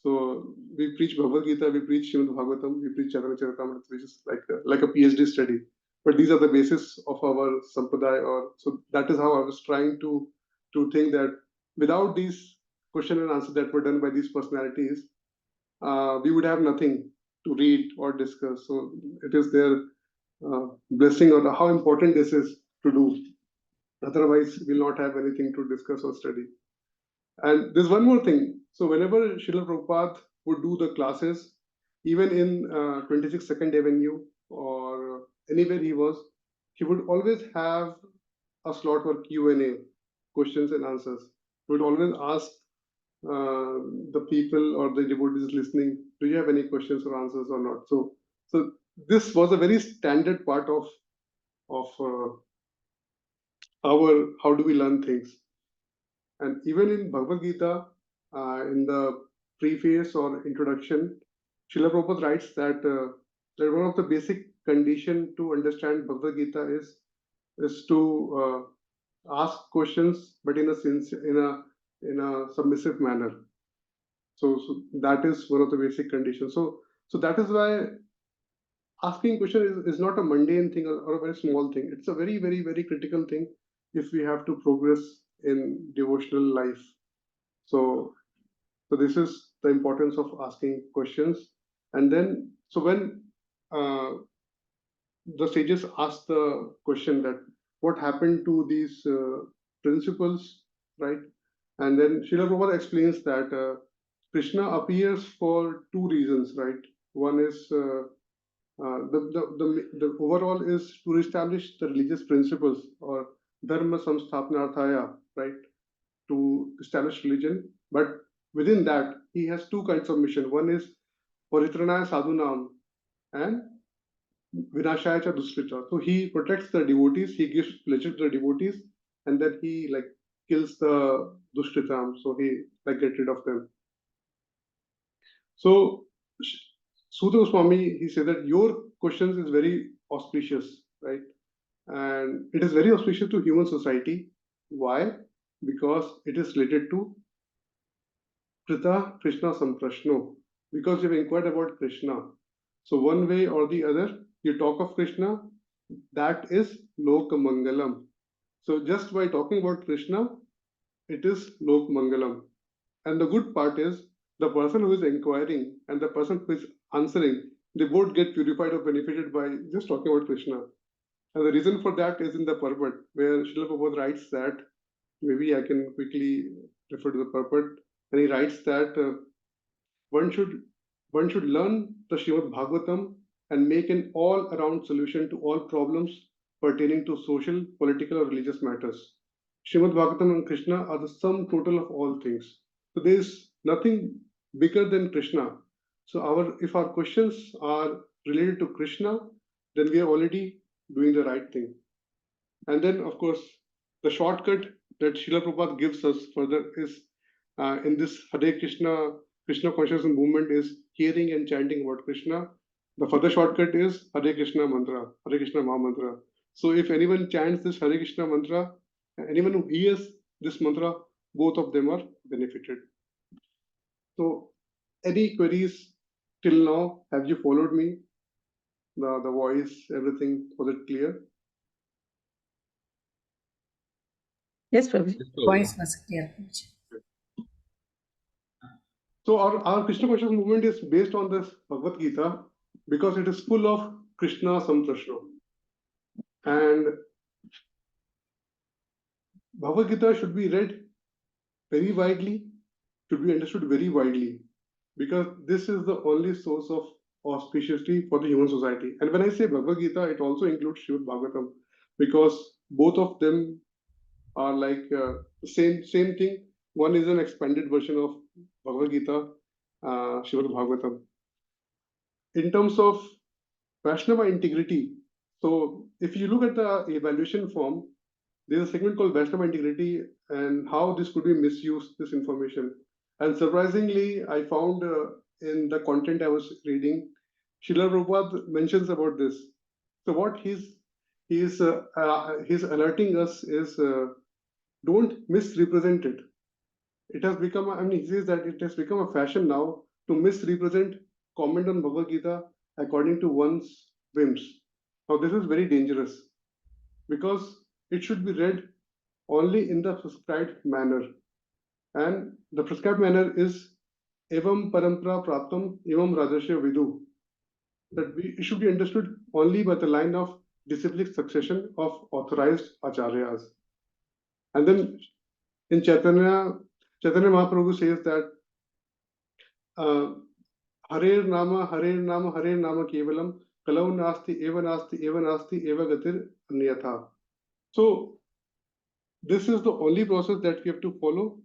So we preach Bhagavad Gita, we preach Srimad Bhagavatam, we preach Chaitanya Charitamrita, which is like a PhD study. But these are the basis of our sampradaya. Or so that is how I was trying to think that without these question and answer that were done by these personalities, we would have nothing to read or discuss. So it is their blessing or how important this is to do. Otherwise, we'll not have anything to discuss or study. And there's one more thing. So whenever Srila Prabhupada would do the classes, even in 26 Second Avenue or anywhere he was, he would always have a slot for Q&A, questions and answers. He would always ask the people or the devotees listening, do you have any questions or answers or not? So this was a very standard part of our how do we learn things. And even in Bhagavad Gita, in the preface or introduction, Srila Prabhupada writes that that one of the basic condition to understand Bhagavad Gita is to ask questions, but in a submissive manner. So that is one of the basic conditions. So that is why asking question is not a mundane thing or a very small thing. It's a very, very, very critical thing if we have to progress in devotional life. So this is the importance of asking questions. And then, so when the sages ask the question that what happened to these principles, right? And then Srila Prabhupada explains that Krishna appears for two reasons, right? One is the overall is to establish the religious principles or dharma samsthapanarthaya, right? To establish religion, but within that he has two kinds of mission. One is paritranaya sadhunam and vinashaya cha duskrita. So he protects the devotees, he gives pleasure to the devotees, and then he like kills the dushkritam, so he like get rid of them. So Sudha Swami, he said that your questions is very auspicious, right? And it is very auspicious to human society. Why? Because it is related to Krita Krishna Samprashno, because you've inquired about Krishna. So one way or the other, you talk of Krishna, that is Lok Mangalam. So just by talking about Krishna, it is Lok Mangalam. And the good part is the person who is inquiring and the person who is answering, they both get purified or benefited by just talking about Krishna. And the reason for that is in the purport, where Srila Prabhupada writes that, maybe I can quickly refer to the purport, and he writes that one should learn the Srimad Bhagavatam and make an all-around solution to all problems pertaining to social, political, or religious matters. Srimad Bhagavatam and Krishna are the sum total of all things. So there is nothing bigger than Krishna. So if our questions are related to Krishna, then we are already doing the right thing. And then, of course, the shortcut that Srila Prabhupada gives us further is in this Hare Krishna consciousness movement is hearing and chanting about Krishna. The further shortcut is Hare Krishna mantra, Hare Krishna Maha mantra. So if anyone chants this Hare Krishna mantra, anyone who hears this mantra, both of them are benefited. So any queries till now? Have you followed me? The voice, everything, was it clear? Yes, Prabhuji. Voice was clear. So our Krishna consciousness movement is based on this Bhagavad Gita because it is full of Krishna Samprashna. And Bhagavad Gita should be read very widely, should be understood very widely, because this is the only source of auspiciously for the human society. And when I say Bhagavad Gita, it also includes Srimad Bhagavatam, because both of them are like same thing. One is an expanded version of Bhagavad Gita, Srimad Bhagavatam. In terms of Vaishnava integrity, so if you look at the evaluation form, There's a segment called Vaishnava integrity and how this could be misused, this information. And surprisingly, I found in the content I was reading, Srila Prabhupada mentions about this. So what he's alerting us is don't misrepresent it. It has become, I mean, he says that it has become a fashion now to misrepresent, comment on Bhagavad Gita according to one's whims. Now, this is very dangerous because it should be read only in the prescribed manner. And the prescribed manner is evam parampara praptam evam radhasya vidu. That it should be understood only by the line of disciplic succession of authorized acharyas. And then in Chaitanya Mahaprabhu says that Harer Nama Kevalam Kalau Nasti Eva Gatir Anyatha. So this is the only process that we have to follow,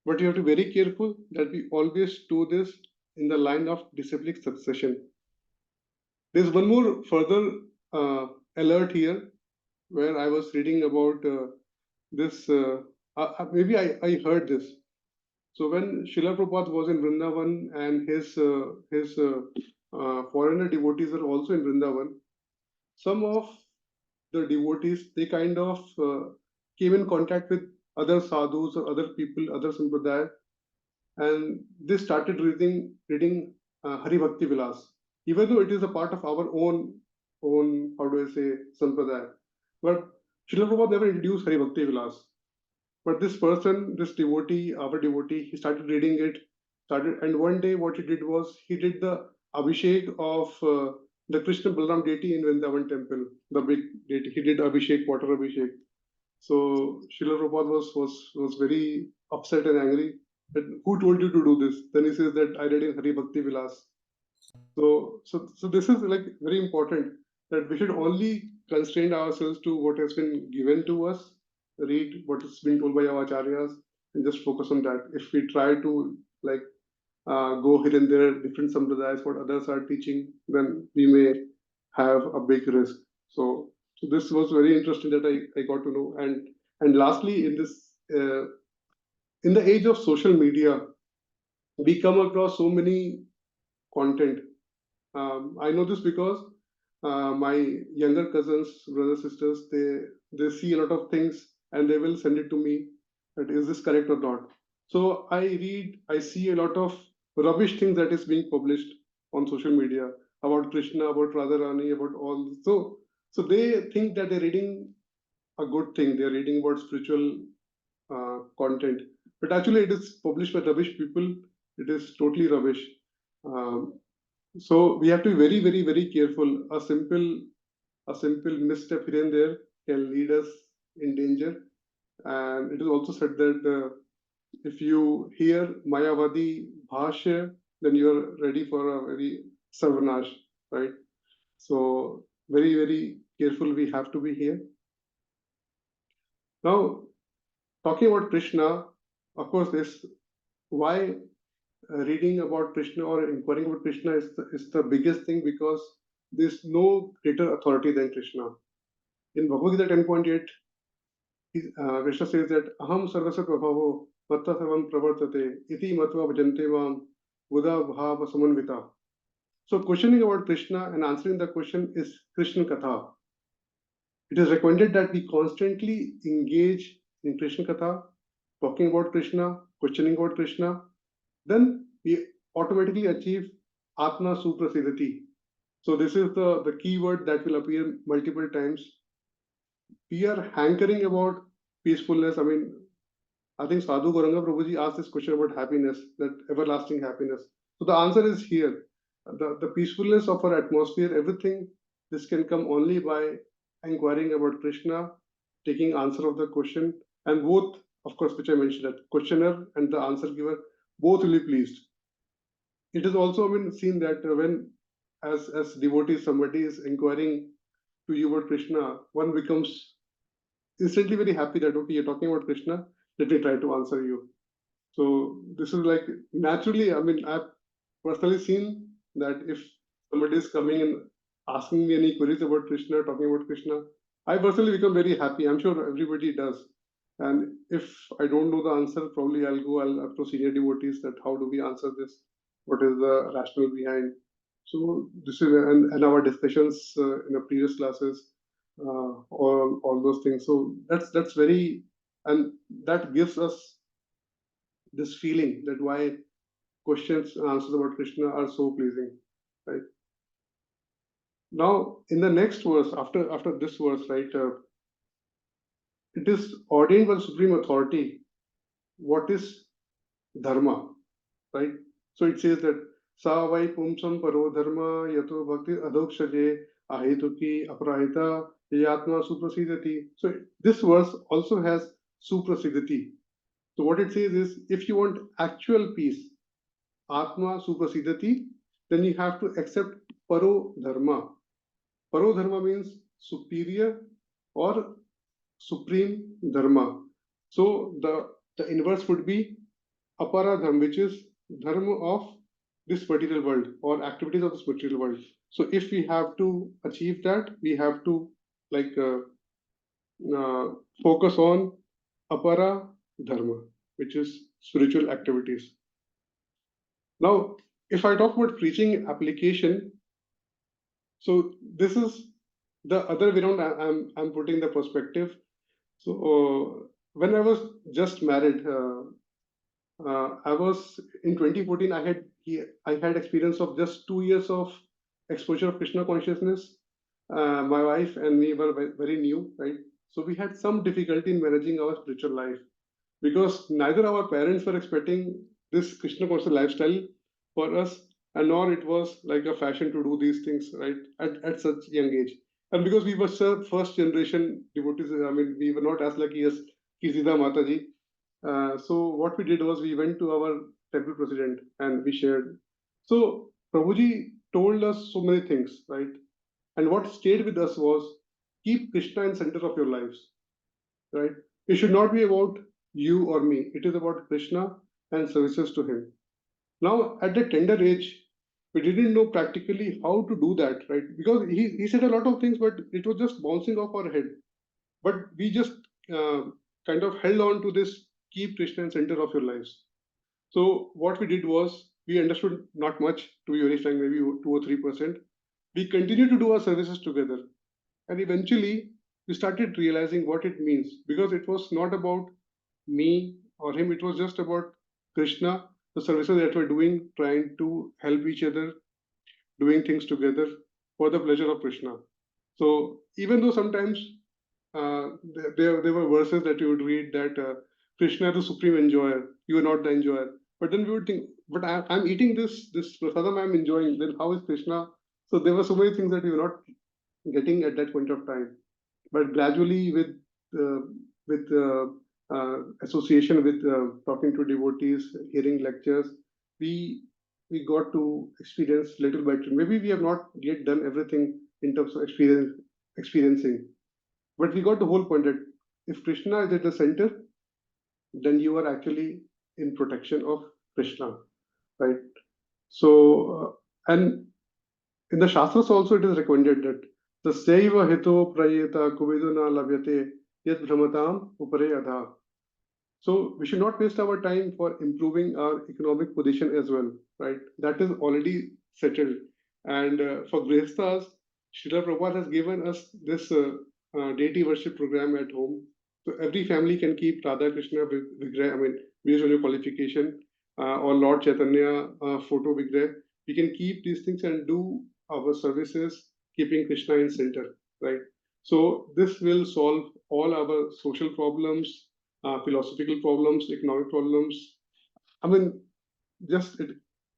but you have to be very careful that we always do this in the line of disciplic succession. There's one more further alert here where I was reading about this. Maybe I heard this. So when Srila Prabhupada was in Vrindavan and his foreigner devotees are also in Vrindavan, some of the devotees, they kind of came in contact with other sadhus or other people, other sampradaya, and they started reading Hari Bhakti Vilas, even though it is a part of our own how do I say sampradaya. But Srila Prabhupada never introduced Hari Bhakti Vilas. But this person, this devotee, our devotee, he started reading it. And one day what he did was he did the Abhishek of the Krishna Balaram deity in Vrindavan temple, the big deity. He did Abhishek, water Abhishek. So Srila Prabhupada was very upset and angry. That, who told you to do this? Then he says that I read in Hari Bhakti Vilas. So this is like very important that we should only constrain ourselves to what has been given to us, read what is being told by our acharyas, and just focus on that. If we try to like go here and there, different sampradayas, what others are teaching, then we may have a big risk. So this was very interesting that I got to know. And lastly, in this in the age of social media, we come across so many content. I know this because my younger cousins, brothers, sisters, they see a lot of things and they will send it to me. That is this correct or not? So I see a lot of rubbish things that is being published on social media about Krishna, about Radharani, about all. So they think that they're reading a good thing. They're reading about spiritual content, but actually it is published by rubbish people. It is totally rubbish. So we have to be very, very, very careful. A simple misstep here and there can lead us in danger. And it is also said that if you hear Mayavadi Bhashya, then you are ready for a very Sarvanash, right? So very, very careful we have to be here. Now, talking about Krishna, of course, this why reading about Krishna or inquiring about Krishna is the biggest thing, because there's no greater authority than Krishna. In Bhagavad Gita 10.8, Krishna says that Aham sarvasya prabhavo matta sarvam pravartate iti matva bhajante mam buddha bhava samanvita. So questioning about Krishna and answering the question is Krishna Katha. It is recommended that we constantly engage in Krishna Katha, talking about Krishna, questioning about Krishna. Then we automatically achieve Atma Suprasidhati. So this is the key word that will appear multiple times. We are hankering about peacefulness. I mean, I think Sadhu Gauranga Prabhuji asked this question about happiness, that everlasting happiness. So the answer is here. The peacefulness of our atmosphere, everything, this can come only by inquiring about Krishna, taking answer of the question, and both, of course, which I mentioned, that questioner and the answer giver, both will be pleased. It has also been seen that when, as devotees, somebody is inquiring to you about Krishna, one becomes instantly very happy that, okay, you're talking about Krishna, let me try to answer you. So this is like naturally, I mean, I've personally seen that if somebody is coming and asking me any queries about Krishna, talking about Krishna, I personally become very happy. I'm sure everybody does. And if I don't know the answer, probably I'll approach senior devotees that how do we answer this? What is the rationale behind? So this is and our discussions in the previous classes, all those things. So that's very, and that gives us this feeling that why questions and answers about Krishna are so pleasing, right? Now, in the next verse, after this verse, right, it is ordained by the supreme authority. What is dharma, right? So it says that sa vai pumsam paro dharma yato bhakti adhokshaje ahituki aprahita yatma suprasidati. So this verse also has suprasidati. So what it says is, if you want actual peace, atma suprasidati, then you have to accept paro dharma. Paro dharma means superior or supreme dharma. So the inverse would be apara dharma, which is dharma of this material world or activities of this material world. So if we have to achieve that, we have to like focus on apara dharma, which is spiritual activities. Now, if I talk about preaching application, so this is the other way around. I'm putting the perspective. So when I was just married, I was in 2014. I had experience of just 2 years of exposure of Krishna consciousness. My wife and me were very new, right? So we had some difficulty in managing our spiritual life because neither our parents were expecting this Krishna conscious lifestyle for us, and nor it was like a fashion to do these things, right? At such young age, and because we were first generation devotees, I mean, we were not as lucky as Kisida Mataji. So what we did was we went to our temple president and we shared. So Prabhuji told us so many things, right? And what stayed with us was keep Krishna in center of your lives, right? It should not be about you or me. It is about Krishna and services to him. Now, at the tender age, we didn't know practically how to do that, right? Because he said a lot of things, but it was just bouncing off our head. But we just kind of held on to this keep Krishna in center of your lives. So what we did was we understood not much, to be very frank, maybe 2 or 3%. We continued to do our services together. And eventually we started realizing what it means, because it was not about me or him, it was just about Krishna, the services that we're doing, trying to help each other, doing things together for the pleasure of Krishna. So even though sometimes there were verses that you would read that Krishna is the supreme enjoyer, you are not the enjoyer. But then we would think, but I'm eating this prasadam I'm enjoying, then how is Krishna? So there were so many things that we were not getting at that point of time. But gradually with association with talking to devotees, hearing lectures, we got to experience little better. Maybe we have not yet done everything in terms of experiencing, but we got the whole point that if Krishna is at the center, then you are actually in protection of Krishna, right? So, and in the Shastras also it is recommended that the Saiva Hito Prayeta Kuveduna Lavyate Yat Brahmatam Upare Adha. So we should not waste our time for improving our economic position as well, right? That is already settled. And for Grihasthas, Srila Prabhupada has given us this deity worship program at home. So every family can keep Radha Krishna Vigrah, I mean, based on your qualification, or Lord Chaitanya photo Vigrah. We can keep these things and do our services, keeping Krishna in center, right? So this will solve all our social problems, philosophical problems, economic problems. I mean, just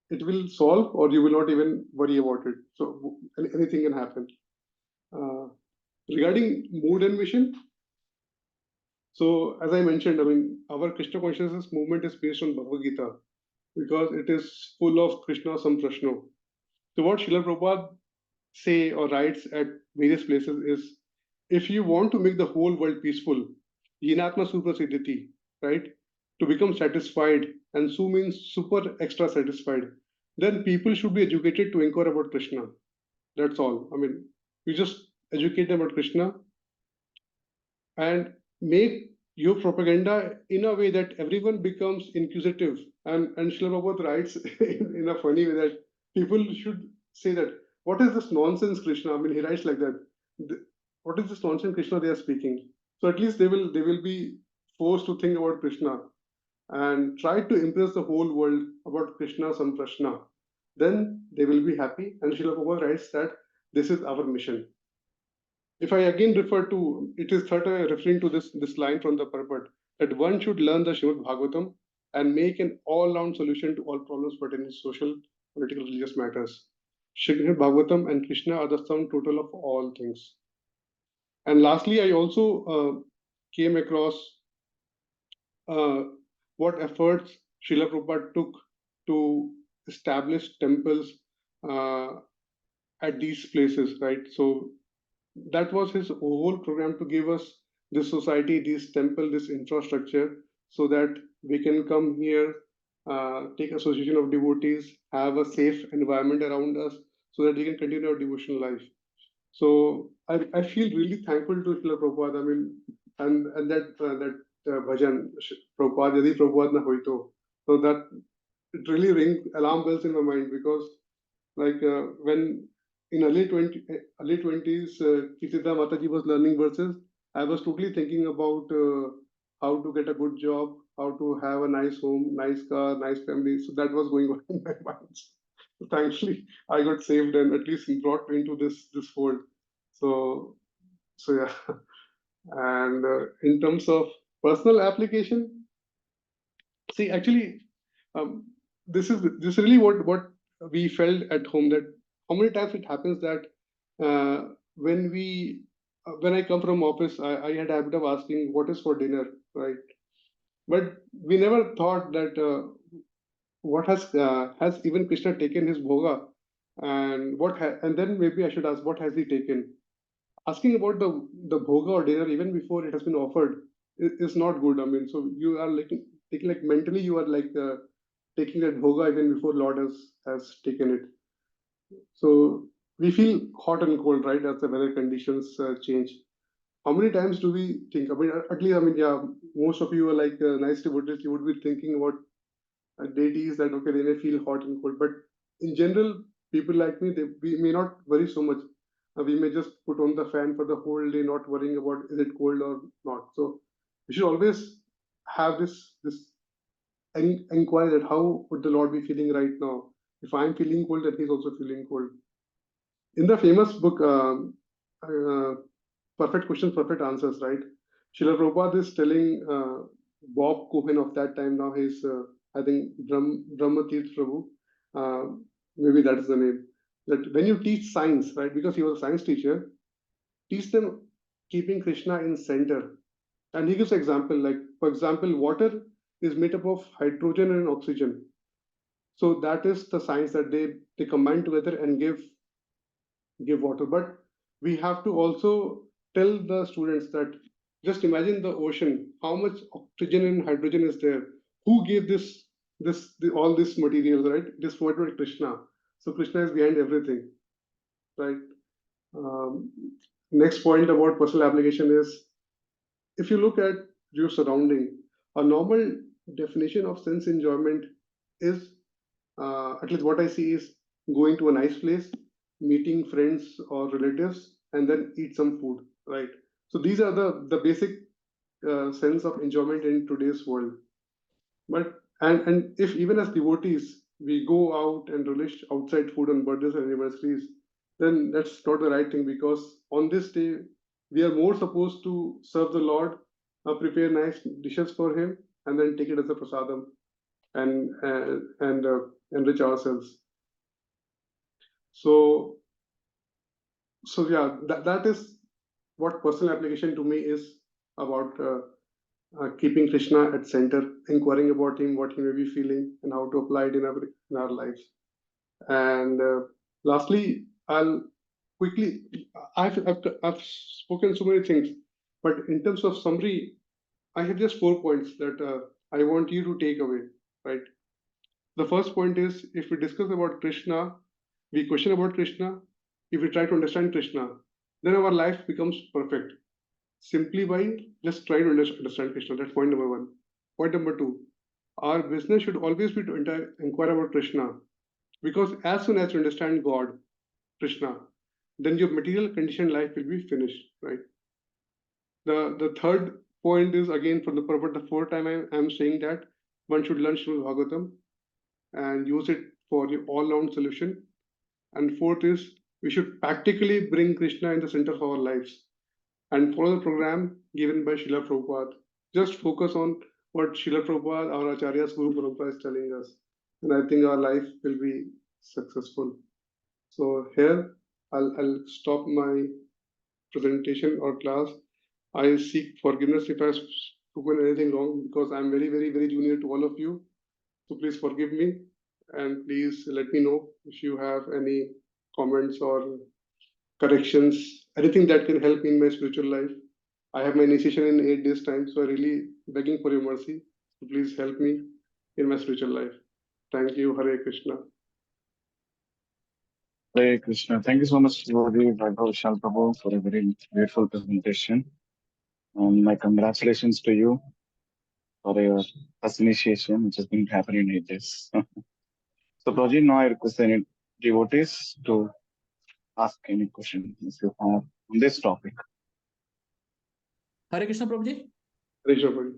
it will solve, or you will not even worry about it. So anything can happen. Regarding mood and mission, so as I mentioned, I mean, our Krishna consciousness movement is based on Bhagavad Gita because it is full of Krishna Samprashno. So what Srila Prabhupada say or writes at various places is, if you want to make the whole world peaceful, Yinatma Suprasiddhiti, right? To become satisfied, and Su means super extra satisfied, then people should be educated to inquire about Krishna. That's all. I mean, you just educate them about Krishna, and make your propaganda in a way that everyone becomes inquisitive. And Srila Prabhupada writes in a funny way that people should say that, what is this nonsense, Krishna? I mean, he writes like that. What is this nonsense, Krishna, they are speaking? So at least they will be forced to think about Krishna and try to impress the whole world about Krishna Samprashna. Then they will be happy. And Srila Prabhupada writes that this is our mission. If I again refer to, it is third referring to this line from the purport, that one should learn the Srimad Bhagavatam and make an all-round solution to all problems pertaining to social, political, religious matters. Srimad Bhagavatam and Krishna are the sum total of all things. And lastly, I also came across what efforts Srila Prabhupada took to establish temples at these places, right? So that was his whole program, to give us this society, this temple, this infrastructure, so that we can come here, take association of devotees, have a safe environment around us, so that we can continue our devotional life. So I feel really thankful to Srila Prabhupada. I mean, and that bhajan, Prabhupada, Yadi Prabhupada na hoito. So that it really rings alarm bells in my mind, because like when in early 20s, Kisida Mataji was learning verses, I was totally thinking about how to get a good job, how to have a nice home, nice car, nice family. So that was going on in my mind. So thankfully, I got saved and at least brought me into this fold. So yeah. And in terms of personal application, see, actually, this is really what we felt at home, that how many times it happens that when I come from office, I had a habit of asking what is for dinner, right? But we never thought that what has even Krishna taken his bhoga, and and then maybe I should ask, what has he taken? Asking about the bhoga or dinner even before it has been offered is not good. I mean, so you are like taking, like, mentally you are like taking that bhoga even before Lord has taken it. So we feel hot and cold, right, as the weather conditions change. How many times do we think? I mean, at least, I mean, yeah, most of you are like nice devotees. You would be thinking about deities that, okay, they may feel hot and cold, but in general, people like me, we may not worry so much. We may just put on the fan for the whole day, not worrying about is it cold or not. So we should always have this inquiry that how would the Lord be feeling right now? If I'm feeling cold, then He's also feeling cold. In the famous book, Perfect Questions, Perfect Answers, right? Srila Prabhupada is telling Bob Cohen of that time, now he's, I think, Brahmatirth Prabhu, maybe that is the name, that when you teach science, right, because he was a science teacher, teach them keeping Krishna in center. And he gives example, like, for example, water is made up of hydrogen and oxygen. So that is the science that they combine together and give water. But we have to also tell the students that just imagine the ocean, how much oxygen and hydrogen is there. Who gave all this materials, right? It is provided by Krishna. So Krishna is behind everything, right? Um, Next point about personal application is, if you look at your surrounding, a normal definition of sense enjoyment is, at least what I see, is going to a nice place, meeting friends or relatives, and then eat some food, right? So these are the basic sense of enjoyment in today's world. But and if even as devotees we go out and relish outside food on birthdays and anniversaries, then that's not the right thing, because on this day we are more supposed to serve the Lord, prepare nice dishes for Him, and then take it as a prasadam and enrich ourselves. So yeah, that is what personal application to me is about. Keeping Krishna at center, inquiring about him, what he may be feeling, and how to apply it in our lives. And lastly, I'll quickly, I've spoken so many things, but in terms of summary, I have just 4 points that I want you to take away, right? The first point is, if we discuss about Krishna, we question about Krishna, if we try to understand Krishna, then our life becomes perfect. simply by just trying to understand Krishna. That's point number one. Point number two, our business should always be to inquire about Krishna, because as soon as you understand God, Krishna, then your material conditioned life will be finished, right? The third point is again from the Prabhupada, the fourth time I'm saying that one should learn Srimad Bhagavatam and use it for the all-round solution. And fourth is we should practically bring Krishna in the center of our lives and follow the program given by Srila Prabhupada. Just focus on what Srila Prabhupada, our Acharya's Guru Parampara is telling us. And I think our life will be successful. So here I'll stop my presentation or class. I seek forgiveness if I've spoken anything wrong, because I'm very, very, very junior to all of you. So please forgive me, and please let me know if you have any comments or corrections, anything that can help me in my spiritual life. I have my initiation in 8 days' time, so I really begging for your mercy. So please help me in my spiritual life. Thank you. Hare Krishna. Hare Krishna. Thank you so much, Bhakti Vaibhava Module Prabhu, for a very beautiful presentation. My congratulations to you for your first initiation, which has been happening in 8 days. So, Prabhuji, now I request any devotees to ask any question if you have on this topic. Hare Krishna, Prabhuji. Hare Krishna, Prabhuji.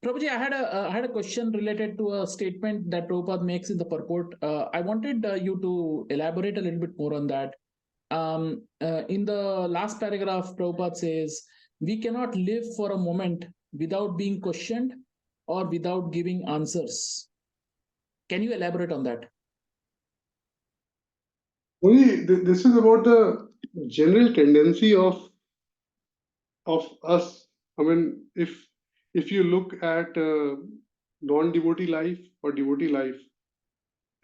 Prabhuji, I had a question related to a statement that Prabhupada makes in the purport. I wanted you to elaborate a little bit more on that. In the last paragraph, Prabhupada says, we cannot live for a moment without being questioned or without giving answers. Can you elaborate on that? This is about the general tendency of us. I mean, if you look at non-devotee life or devotee life,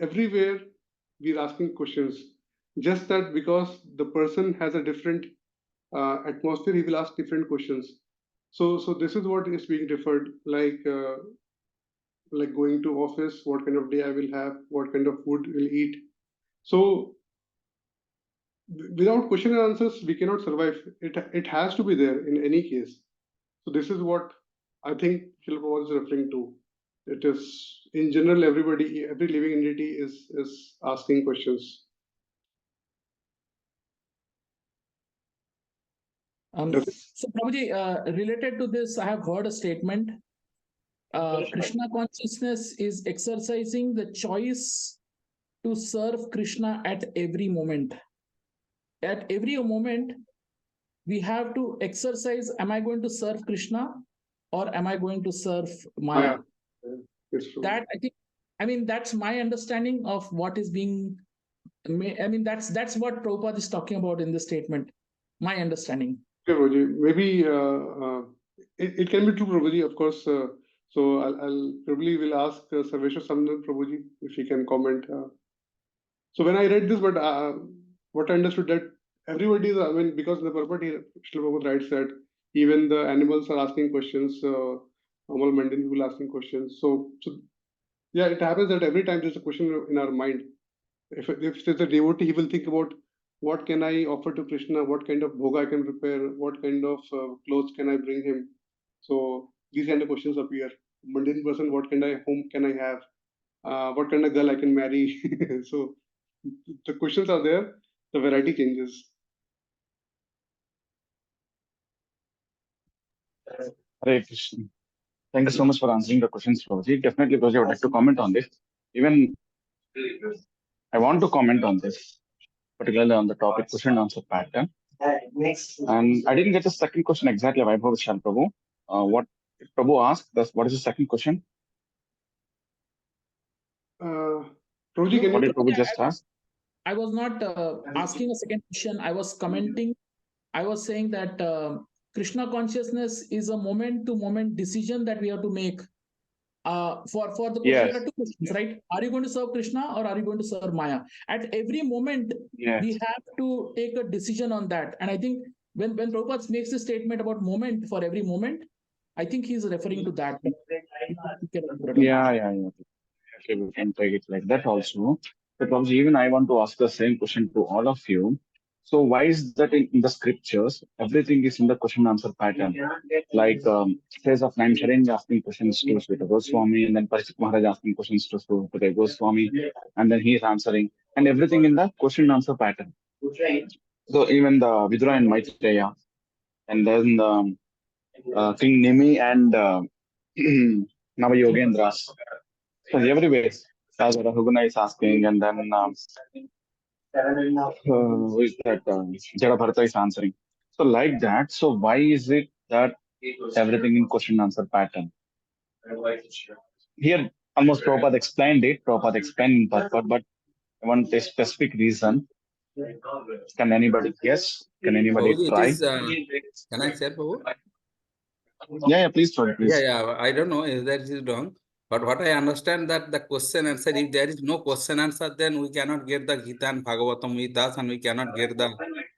everywhere we're asking questions. Just that because the person has a different atmosphere, he will ask different questions. So this is what is being referred, like going to office, what kind of day I will have, what kind of food we'll eat. So without question and answers, we cannot survive. It has to be there in any case. So this is what I think Srila Prabhupada is referring to. It is in general, everybody, every living entity is asking questions. So Prabhuji, related to this, I have heard a statement. Krishna consciousness is exercising the choice to serve Krishna at every moment. At every moment, we have to exercise, am I going to serve Krishna or am I going to serve Maya? That I mean, that's my understanding of what is being, I mean, that's what Prabhupada is talking about in this statement, my understanding. Okay, Prabhuji, maybe it can be true, Prabhuji, of course. So I'll probably will ask Sarveshwar Samdan Prabhuji if he can comment. So when I read this, but what I understood that everybody is, I mean, because the purport here, Srila Prabhupada writes that even the animals are asking questions, normal mundane people asking questions. So yeah, it happens that every time there's a question in our mind. If there's a devotee, he will think about what can I offer to Krishna, what kind of bhoga I can prepare, what kind of clothes can I bring him. So these kind of questions appear. Mundane person, what kind of home can I have? What kind of girl I can marry? So the questions are there, the variety changes. Hare Krishna. Thank you so much for answering the questions, Prabhuji. Definitely, Prabhuji, I would like to comment on this. Even I want to comment on this, particularly on the topic question and answer pattern. And I didn't get the second question exactly, Vaibhava Module Prabhu. What Prabhu asked, what is the second question? Prabhuji, What did Prabhu just ask? I was not asking a second question. I was commenting. I was saying that Krishna consciousness is a moment-to-moment decision that we have to make. For the question, there are two questions, right? Are you going to serve Krishna or are you going to serve Maya? At every moment, we have to take a decision on that. And I think when Prabhupada makes a statement about moment for every moment, I think he's referring to that. Yeah. Okay, we can take it like that also. But Prabhuji, even I want to ask the same question to all of you. So why is that in the scriptures, everything is in the question answer pattern? Like says of nine Sharan asking questions to Srita Goswami, and then Parikshit Maharaj asking questions to Srita Goswami, and then he is answering, and everything in the question answer pattern. So even the Vidura and Maitreya, and then King Nimi and Navayogendras. So everywhere, as Rahuguna is asking, and then who is that? Jada Bharata is answering. So like that. So why is it that everything in question answer pattern? Here, almost Prabhupada explained it. Prabhupada explained in purport, but I want a specific reason. Can anybody guess? Can anybody Prabhuji, it try? is, can I share, Prabhu? Yeah, please, sorry, please. Yeah, I don't know if that is wrong. But what I understand that the question answer, if there is no question answer, then we cannot get the Gita and Bhagavatam with us, and we cannot get the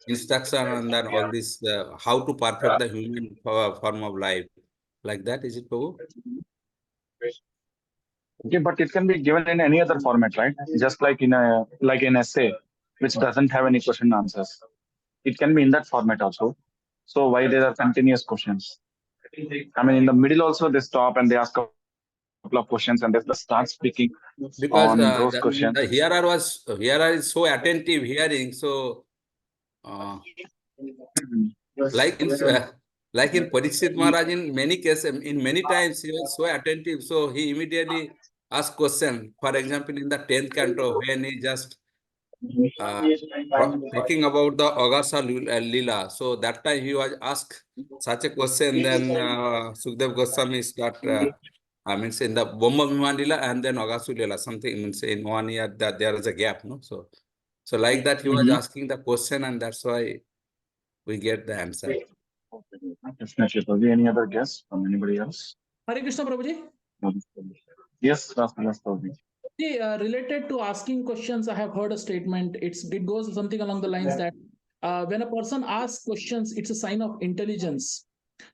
instruction and then all this, how to perfect the human form of life. Like that, is it, Prabhu? Okay, but it can be given in any other format, right? Just like in an essay, which doesn't have any question answers. It can be in that format also. So why there are continuous questions? I mean, in the middle also they stop and they ask a couple of questions and they just start speaking on Because those questions. the hearer is so attentive hearing, so like in like in Parikshit Maharaj, in many cases, in many times he was so attentive, so he immediately asked question. For example, in the 10th canto, when he just uh, talking about the Agasa Lila, so that time he was asked such a question, then Sukdev Goswami start, I mean, in the Bomba Viman Lila and then Agasu Lila, something means in 1 year that there is a gap, no? So like that he was asking the question, and that's why we get the answer. Definitely. Prabhu. Any other guess from anybody else? Hare Krishna, Prabhuji. Yes, Prabhu. See, related to asking questions, I have heard a statement. It goes something along the lines that when a person asks questions, it's a sign of intelligence.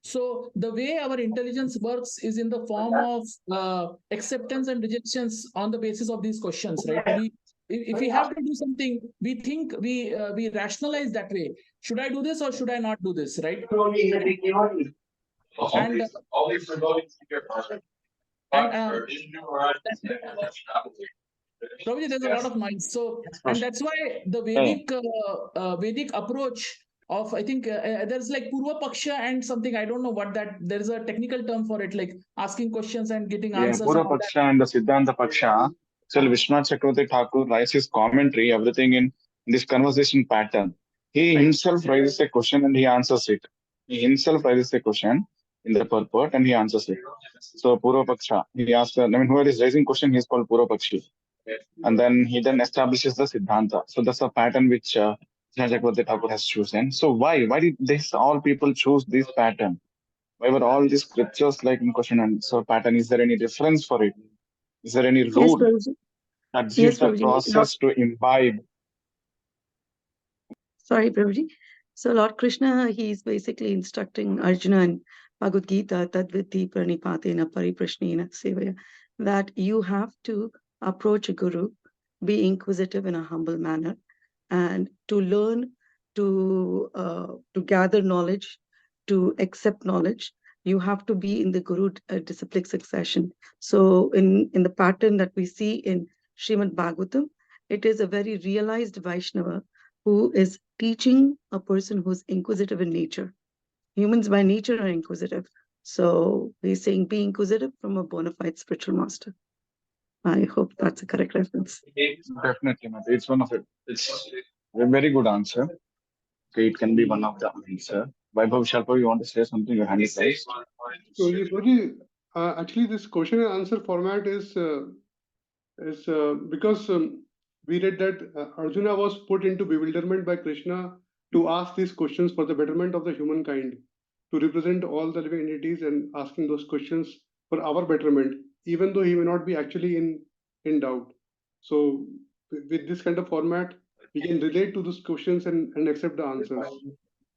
So the way our intelligence works is in the form of acceptance and rejections on the basis of these questions, right? If we have to do something, we think we rationalize that way. Should I do this or should I not do this, right? And Prabhuji, there's a lot of noise. So, and that's why the Vedic approach of, I think there's like Purva Paksha and something, I don't know what that, there's a technical term for it, like asking questions and getting Yeah, answers Pura and all that. Paksha and the Siddhanta Paksha. So Vishwanath Chakravarti Thakur writes his commentary, everything in this conversation pattern. He himself raises a question and he answers it. He himself raises a question in the purport and he answers it. So Pura Paksha, he asks, I mean, whoever is raising question, he's called Pura Pakshi. And then he then establishes the Siddhanta. So that's a pattern which Vishwanath Chakravarti Thakur has chosen. So why? Why did this all people choose this pattern? Why were all these scriptures like in question and answer pattern? Is there any difference for it? Is there any Yes, rule Prabhuji. that Yes, gives the Prabhuji. process to imbibe? Sorry, Prabhuji. So Lord Krishna, he's basically instructing Arjuna in Bhagavad Gita, Tadviti Pranipatena Pariprashnena Sevaya, that you have to approach a guru, be inquisitive in a humble manner, and to learn, to gather knowledge, to accept knowledge. You have to be in the guru disciplic succession. So in the pattern that we see in Srimad Bhagavatam, it is a very realized Vaishnava who is teaching a person who's inquisitive in nature. Humans by nature are inquisitive. So he's saying be inquisitive from a bona fide spiritual master. I hope that's a correct reference. Definitely, Mati. It's one of it. It's a very good answer. Okay, it can be one of the answer. Vaibhav Sharpa, you want to say something? Your hand is raised. So, Guruji, actually, this question and answer format is because we read that Arjuna was put into bewilderment by Krishna to ask these questions for the betterment of the humankind, to represent all the living entities and asking those questions for our betterment, even though he may not be actually in doubt. So, with this kind of format, we can relate to those questions and accept the answers.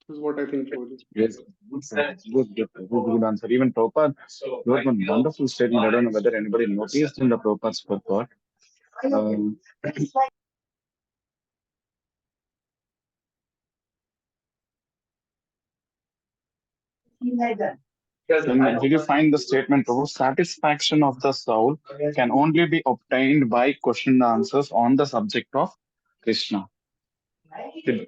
This is what I think, Guruji. Yes, good answer. Even Prabhupada wrote one wonderful statement. I don't know whether anybody noticed in the Prabhupada's purport. Um, Did you find the statement, Prabhu? Satisfaction of the soul can only be obtained by question and answers on the subject of Krishna. Did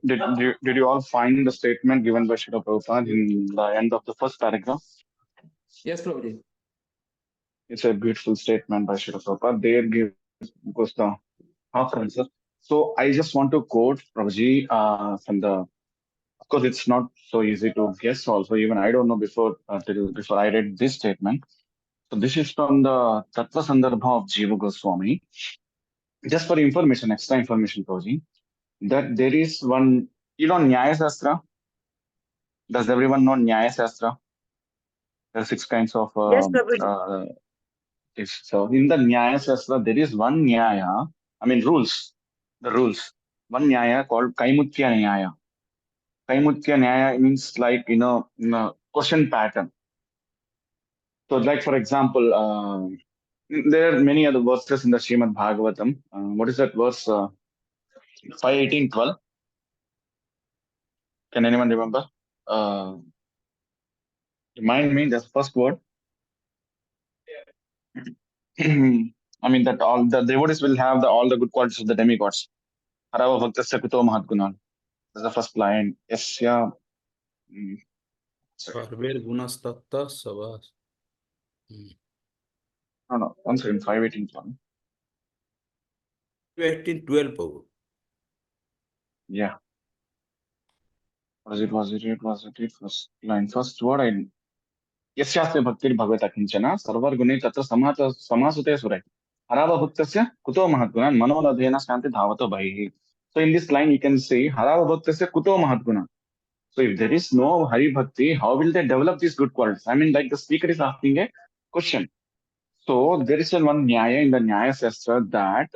you all find the statement given by Srila Prabhupada in the end of the first paragraph? Yes, Prabhuji. It's a beautiful statement by Srila Prabhupada. There goes the half answer. So I just want to quote Prabhuji from the. Of course, it's not so easy to guess. Also, even I don't know before I read this statement. So this is from the Tattva Sandarbha of Jiva Goswami. Just for information, extra information, Prabhuji, that there is one. You know Nyaya Shastra. Does everyone know Nyaya Shastra? There are 6 kinds of. Yes, Prabhuji. So in the Nyaya Shastra, there is one Nyaya. I mean rules. The rules. One Nyaya called Kaimutya Nyaya. Kaimutya Nyaya means like question pattern. So like for example, there are many other verses in the Srimad Bhagavatam. What is that verse? 5:18:12. Can anyone remember? Remind me, the first word. I mean that all the devotees will have all the good qualities of the demigods. Harava Bhaktasya Kuto Mahatgunan. That's the first line. Yes, yeah. Sarver gunastatta savas. No. One second. 5:18:12. 1812, Prabhu. Yeah. Was it? First line. First word. Yasyaste bhaktir bhagavata kinchana sarvar gune tatra samasute surai. Harava bhaktasya kuto mahatgunan manoladhena shanti dhavato bhaihi. So in this line you can say Harava bhaktasya kuto mahatguna. So if there is no Hari Bhakti, how will they develop these good qualities? I mean, like the speaker is asking a question. So there is one Nyaya in the Nyaya Shastra that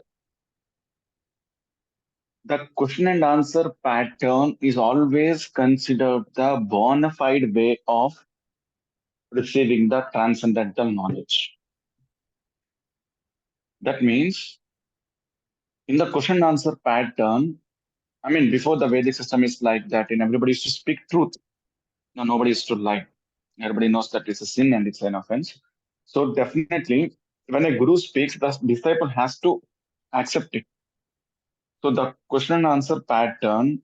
the question and answer pattern is always considered the bona fide way of receiving the transcendental knowledge. That means in the question and answer pattern, I mean, before the Vedic system is like that, and everybody used to speak truth. No, nobody used to lie. Everybody knows that it's a sin and it's an offense. So definitely, when a guru speaks, the disciple has to accept it. So the question and answer pattern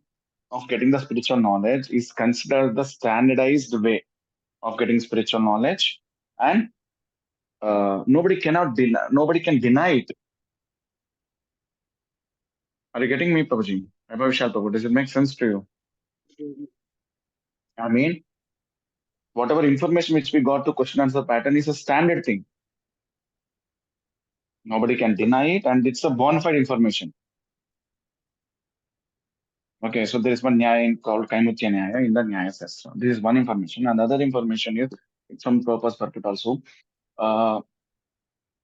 of getting the spiritual knowledge is considered the standardized way of getting spiritual knowledge, and nobody can deny it. Are you getting me, Prabhuji? Prabhu, does it make sense to you? I mean, whatever information which we got to question answer pattern is a standard thing. Nobody can deny it, and it's a bona fide information. Okay, so there is one Nyaya called Kaimutya Nyaya in the Nyaya Shastra. This is one information. And other information is some purpose for it also.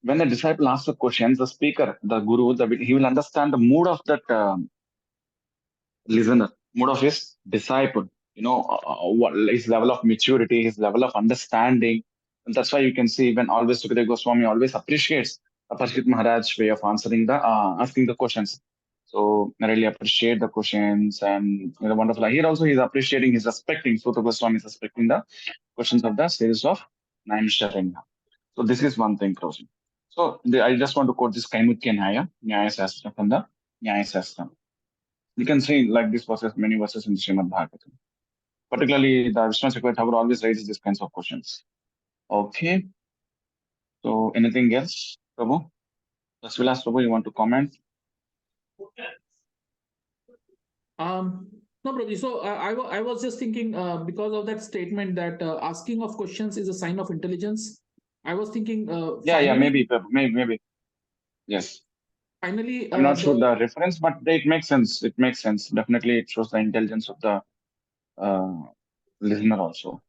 When the disciple asks a question, the speaker, the guru, he will understand the mood of that listener, mood of his disciple. What his level of maturity, his level of understanding. And that's why you can see when always Sukadeva Goswami always appreciates Parikshit Maharaj's way of asking the questions. So I really appreciate the questions and wonderful. Here also he's appreciating, he's respecting, Sukadeva Goswami is respecting the questions of the series of Naimisharanya. So this is one thing, Rosie. So I just want to quote this Kaimutya Nyaya Shastra from the Nyaya Shastra. You can see like this verses, many verses in Srimad Bhagavatam. Particularly, the Vishnu Chakravarti Thakur always raises these kinds of questions. Okay. So, anything else, Prabhu? Vilas Prabhu, you want to comment? No, Prabhu. So I was just thinking because of that statement that asking of questions is a sign of intelligence. I was thinking. Maybe. Yes. Finally, I'm not sure the reference, but it makes sense. It makes sense. Definitely, it shows the intelligence of the listener also.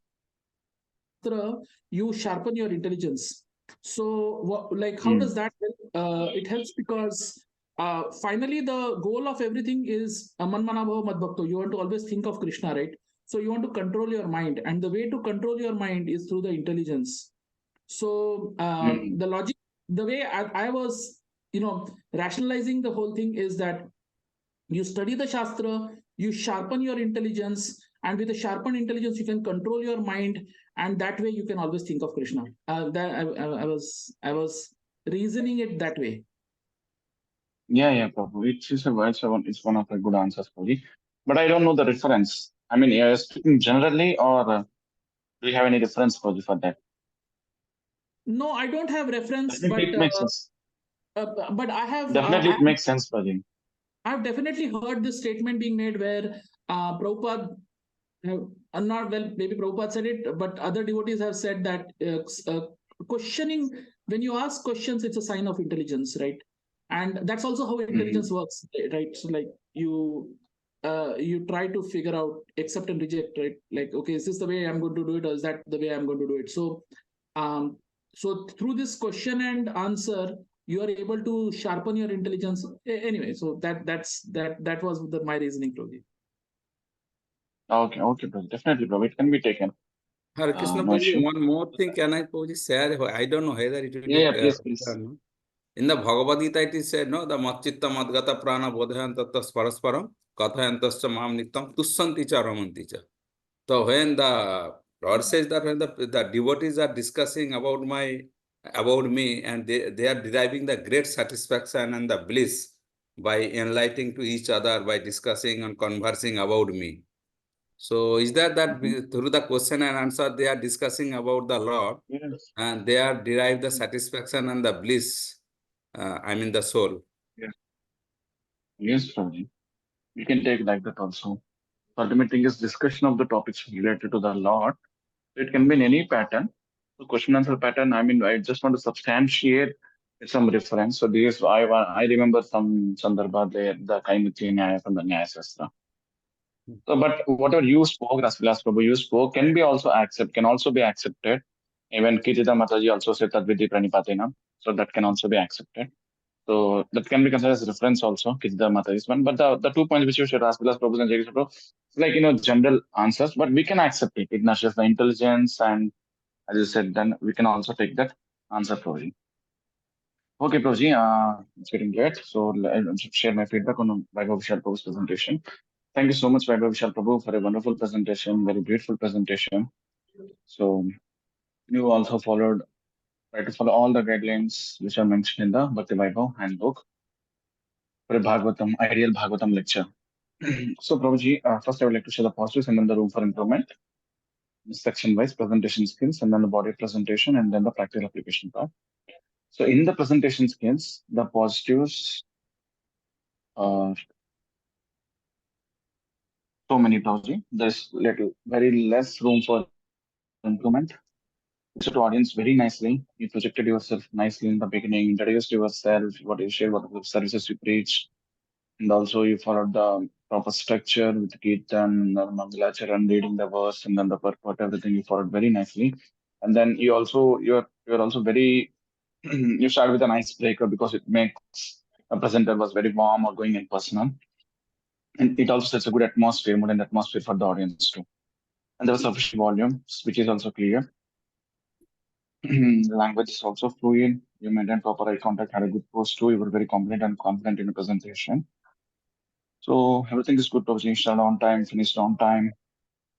You sharpen your intelligence. So, how does that help? It helps because finally the goal of everything is manmanabhava madbhakto. You want to always think of Krishna, right? So you want to control your mind, and the way to control your mind is through the intelligence. So the logic, the way I was, rationalizing the whole thing is that you study the Shastra, you sharpen your intelligence, and with a sharpened intelligence, you can control your mind, and that way you can always think of Krishna. I was reasoning it that way. Yeah, Prabhu. It's one of the good answers, Prabhu. But I don't know the reference. I mean, are you speaking generally, or do you have any reference, Prabhu, for that? No, I don't have reference, Definitely, it makes sense. but I have Definitely, it makes sense, Prabhu. I've definitely heard this statement being made where Prabhupada not well, maybe Prabhupada said it, but other devotees have said that questioning, when you ask questions, it's a sign of intelligence, right? And that's also how intelligence works, right? So like you try to figure out accept and reject, right? Like, okay, is this the way I'm going to do it, or is that the way I'm going to do it? So so through this question and answer, you are able to sharpen your intelligence. Anyway, so that was my reasoning, Prabhuji. Okay, Prabhu. Definitely, Prabhu. It can be taken. Hare Krishna No Prabhuji, issue. one more thing can I Prabhuji share? I don't know whether it will be Please, okay please. or not. In the Bhagavad Gita, it is said, no, the matchitta madgata prana bodhayantatas parasparam kathayantascha mam nityam tussanti cha ramanti cha. So when the Lord says that when the devotees are discussing about me, and they are deriving the great satisfaction and the bliss by enlightening to each other, by discussing and conversing about me. So is that through the question and answer they are discussing about the Lord, Yes. and they are derive the satisfaction and the bliss, the soul. Yes, Prabhu. You can take like that also. Ultimate thing is discussion of the topics related to the Lord. It can be in any pattern. So question answer pattern. I mean, I just want to substantiate with some reference. So this I remember some sandarbha there, the Kaimutri Nyaya from the Nyaya Sastra. So, but whatever you spoke, Rasvilas Prabhu, you spoke can also be accepted. Even Kirtida Mataji also said that with the Pranipatina. So that can also be accepted. So that can be considered as reference also, Kirtida Mataji's one. But the 2 points which you shared, Rasvilas Prabhu and Jagdish Prabhu, it's like, general answers, but we can accept it. It nurtures the intelligence, and as you said, then we can also take that answer, Prabhu. Okay, Prabhu, it's getting late. So I'll share my feedback on Vaibhav Vishal Prabhu's presentation. Thank you so much, Vaibhav Vishal Prabhu, for a wonderful presentation, very beautiful presentation. So you also try to follow all the guidelines which are mentioned in the Bhakti Vaibhav handbook for a ideal Bhagavatam lecture. So, Prabhuji, first I would like to share the positives and then the room for improvement, section-wise presentation skills, and then the body presentation, and then the practical application part. So, in the presentation skills, the positives are so many, Prabhuji. There's very less room for improvement. To audience very nicely. You projected yourself nicely in the beginning, introduced yourself, what you share, what the services you preach, and also you followed the proper structure with Kirtan, Mangalacharan, reading the verse, and then the purport, everything you followed very nicely. And then you're also very you start with an icebreaker because it makes a presenter was very warm or going in personal. And it also sets a good atmosphere, mood and atmosphere for the audience too. And there was sufficient volume, which is also clear. The language is also fluid. You maintained proper eye contact, had a good pose too. You were very competent and confident in the presentation. So everything is good. Proposition started on time, finished on time,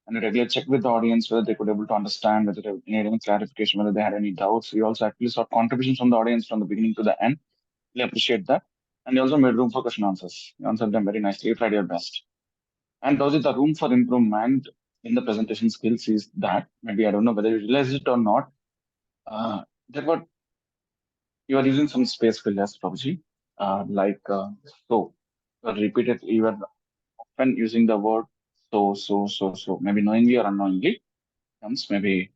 and you regularly check with the audience whether they could able to understand, whether they needed any clarification, whether they had any doubts. You also actually sought contributions from the audience from the beginning to the end. We appreciate that. And you also made room for question answers. You answered them very nicely. You tried your best. And those is the room for improvement in the presentation skills is that maybe I don't know whether you realize it or not. There were you are using some space fillers, Prabhuji. So. You are repeatedly, you are often using the word so, maybe knowingly or unknowingly comes, maybe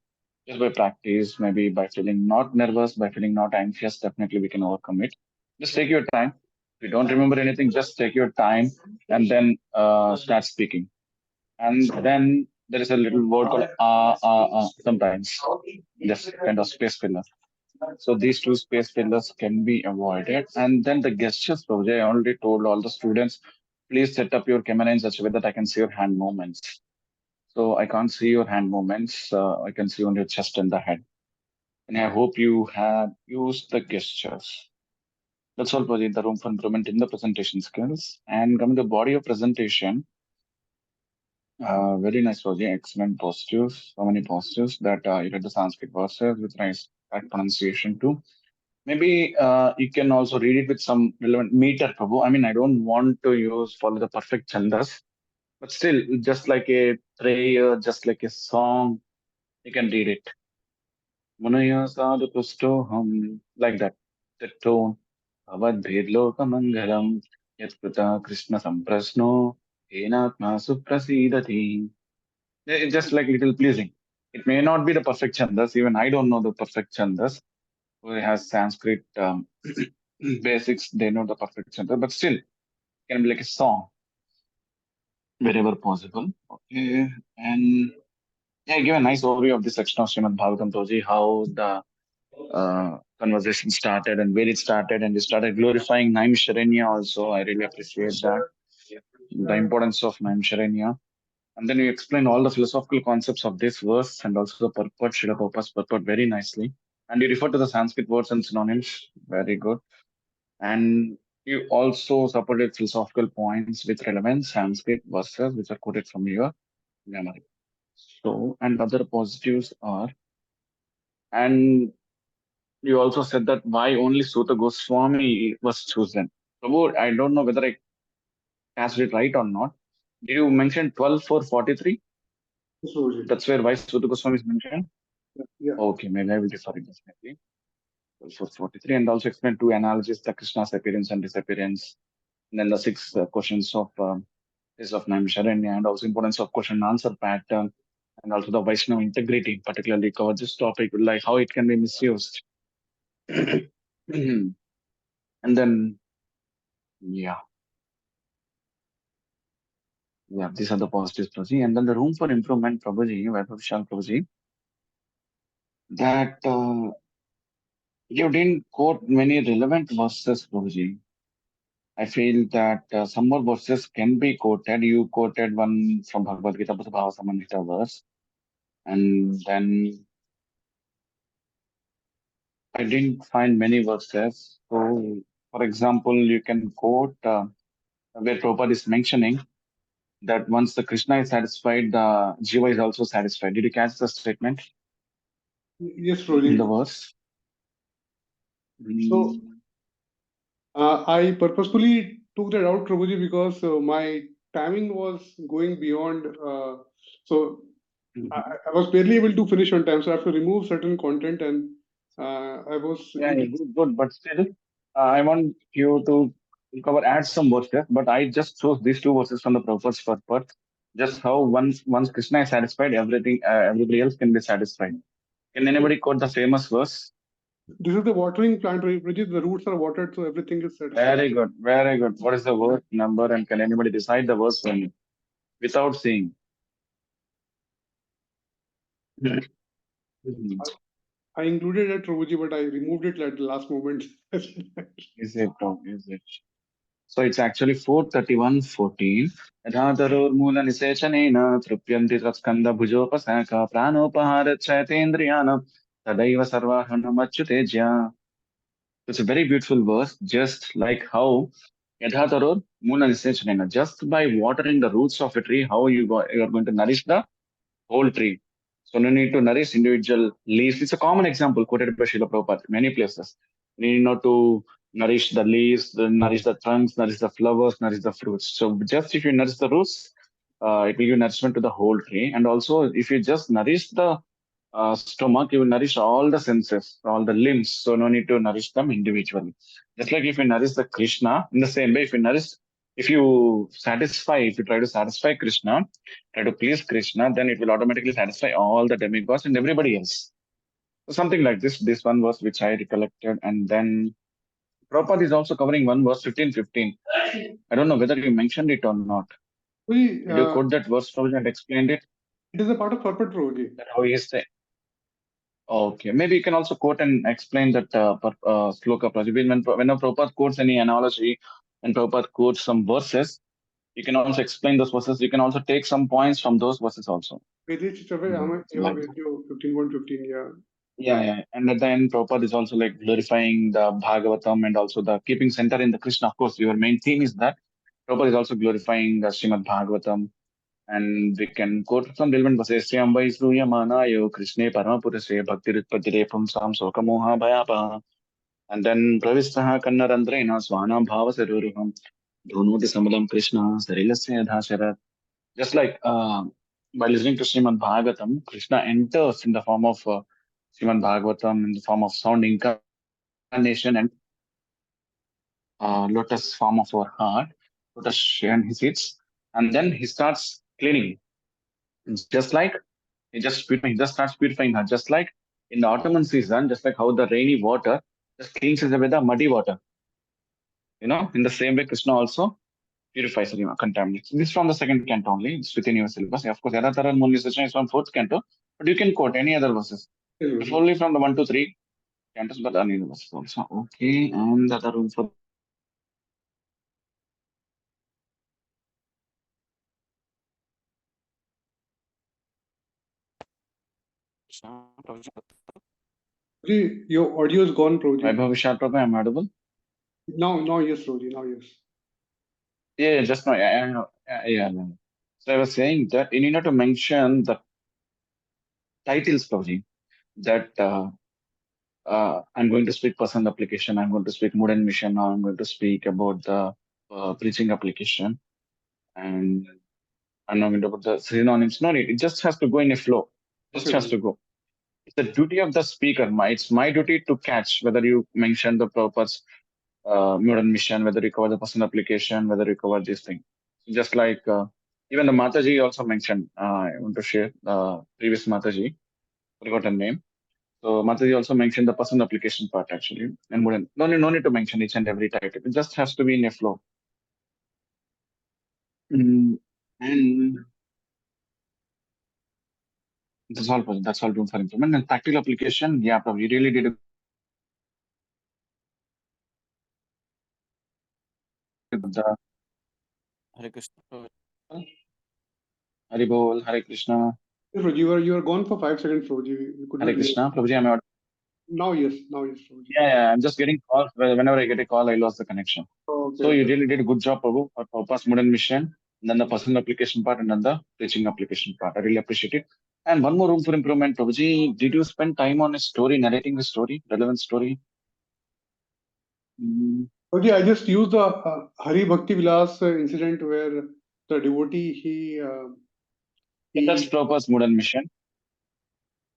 just by practice, maybe by feeling not nervous, by feeling not anxious, definitely we can overcome it. Just take your time. If you don't remember anything, just take your time and then start speaking. And then there is a little word called sometimes, just kind of space filler. So these two space fillers can be avoided. And then the gestures project, I already told all the students, please set up your camera in such a way that I can see your hand movements. So I can't see your hand movements. I can see only your chest and the head. And I hope you have used the gestures. That's all, Project. The room for improvement in the presentation skills. And coming to the body of presentation, Very nice, Roji. Excellent positives. So many positives that you read the Sanskrit verses with nice correct pronunciation too. Maybe you can also read it with some relevant meter, Prabhu. I mean, I don't want to use follow the perfect chandas, but still, just like a prayer, just like a song, you can read it. Munaya sadhu pustoham, like that. The tone. Avadbhedlokamangalam, yatkrita Krishna samprasno, enatma suprasidati. It's just like little pleasing. It may not be the perfect chandas. Even I don't know the perfect chandas. Who has Sanskrit basics, they know the perfect chandas, but still, it can be like a song wherever possible. Okay. And yeah, give a nice overview of this section of Srimad Bhagavatam, Toji, how the conversation started and where it started, and you started glorifying Naim also. I really appreciate that. The importance of Naim. And then you explain all the philosophical concepts of this verse and also the purport, Srila Prabhupada's purport very nicely. And you refer to the Sanskrit words and synonyms. Very good. And you also supported philosophical points with relevant Sanskrit verses which are quoted from your memory. So, and other positives are, and you also said that why only Sutta Goswami was chosen. Prabhu, I don't know whether I cast it right or not. Did you mention 12 for 43? Yes, Roji. That's where why Sutta Goswami is mentioned? Yeah. Okay, maybe I will refer it definitely. 12 for 43, and also explain two analogies, the Krishna's appearance and disappearance. And then the six questions of is of Naimisharanya, and also importance of question and answer pattern, and also the Vaishnava integrity, particularly cover this topic, like how it can be misused. And then, yeah, these are the positives, Prabhuji. And then the room for improvement, Prabhuji, Vaibhav Prabhuji, that you didn't quote many relevant verses, Prabhuji. I feel that some more verses can be quoted. You quoted one from Bhagavad Gita, Bhava Samandita verse, and then I didn't find many verses. So, for example, you can quote where Prabhupada is mentioning that once the Krishna is satisfied, the Jiva is also satisfied. Did you catch the statement Yes, in the Roji. verse? So I purposefully took that out, Prabhuji, because my timing was going beyond. So I was barely able to finish on time, so I have to remove certain content, and I was. Yeah, yeah, good, good. But still, I want you to add some verses. But I just chose these two verses from the Prabhupada's purport. Just how once Krishna is satisfied, everybody else can be satisfied. Can anybody quote the famous verse? This is the watering plant, Prabhuji. The roots are watered, so everything is satisfied. Very good, very good. What is the verse number, and can anybody decide the verse for me without seeing? I included it, Prabhuji, but I removed it at the last moment. Is it? Oh, is it? So it's actually 431:14. यथातरोर्मूल निषेचनेन तृप्यन्ति तत्स्कन्द भुजोपशाखा प्राणोपहारच्छतेन्द्रियाणां तदैव सर्वाहरणमच्युतेज्य. It's a very beautiful verse, just like how yathataror mula nisechanena, just by watering the roots of a tree, how you are going to nourish the whole tree. So no need to nourish individual leaves. It's a common example quoted by Srila Prabhupada many places. You need not to nourish the leaves, nourish the trunks, nourish the flowers, nourish the fruits. So just if you nourish the roots, it will give nourishment to the whole tree. And also if you just nourish the stomach, you will nourish all the senses, all the limbs. So no need to nourish them individually. Just like if you nourish the Krishna, in the same way, if you try to satisfy Krishna, try to please Krishna, then it will automatically satisfy all the demigods and everybody else. So something like this one verse which I recollected, and then Prabhupada is also covering one verse 15:15. I don't know whether you mentioned it or not. Prabhuji, Did you quote that verse, Prabhuji, and explained it? it is a part of purport, Prabhuji. That how he is saying. Okay, maybe you can also quote and explain that sloka, Prabhuji. When Prabhupada quotes any analogy and Prabhupada quotes some verses, you can also explain those verses. You can also take some points from those verses also. Vedic Like, 15:15, yeah. yeah. And at the end, Prabhupada is also like glorifying the Bhagavatam and also the keeping center in the Krishna. Of course, your main theme is that Prabhupada is also glorifying the Srimad Bhagavatam And we can quote some relevant verses. Yamba Isruya Manayo Krishne Paramapurase Bhakti Ritpadire Pumsam Sokamoha Bhayapa. And then Pravistaha Kannarandrena Swana Bhava Saruruham Dhunoti Samalam Krishna Sarilasya Dhasharat. Just like by listening to Srimad Bhagavatam, Krishna enters in the form of Srimad Bhagavatam, in the form of sound incarnation and lotus form of our heart, lotus and he sits, and then he starts cleaning. Just like he just starts purifying her. Just like in the autumn season, just like how the rainy water just cleans away the muddy water. In the same way, Krishna also purifies or contaminates. This is from the second canto only. It's within your syllabus. Of course, Yadataran Munisachan is from fourth canto, but you can quote any other verses. If only from the 1 to 3 cantos, but any other verses also. Okay, and the other room for Prabhuji, your audio is gone, Prabhuji. Vaibhava Vishal Prabhu, am I audible? Now, yes, Prabhuji, now, yes. Yeah, just now. Yeah. So I was saying that you need to mention the titles, Prabhuji, that I'm going to speak personal application, I'm going to speak mood and mission, now I'm going to speak about the preaching application, and I'm not going to put the synonyms. No need. It just has to go in a flow. Just Okay, has to go. It's the duty of the speaker. It's my duty to catch whether you mention the purpose, mood and mission, whether you cover the personal application, whether you cover this thing. Just like even the Mataji also mentioned, I want to share the previous Mataji, forgot her name. So Mataji also mentioned the personal application part actually, and no need to mention each and every title. It just has to be in a flow. And that's all. That's all room for improvement. And practical application, yeah, probably you really did a good job. Hare Krishna. Hare Bol, Hare Krishna. Yes, Prabhuji, you are gone for 5 seconds, Prabhuji. We could Hare not hear. Krishna. Prabhuji, am I audible? Now, yes, Prabhuji. Yeah, I'm just getting calls. Whenever I get a call, I lost the connection. Okay, So you okay. really did a good job, Prabhu, for purpose, mood and mission, and then the personal application part, and then the preaching application part. I really appreciate it. And one more room for improvement, Prabhuji. Did you spend time on a story, narrating the story, relevant story? Prabhuji, I just used the Hari Bhakti Vilas incident where the devotee, That's purpose, mood and mission.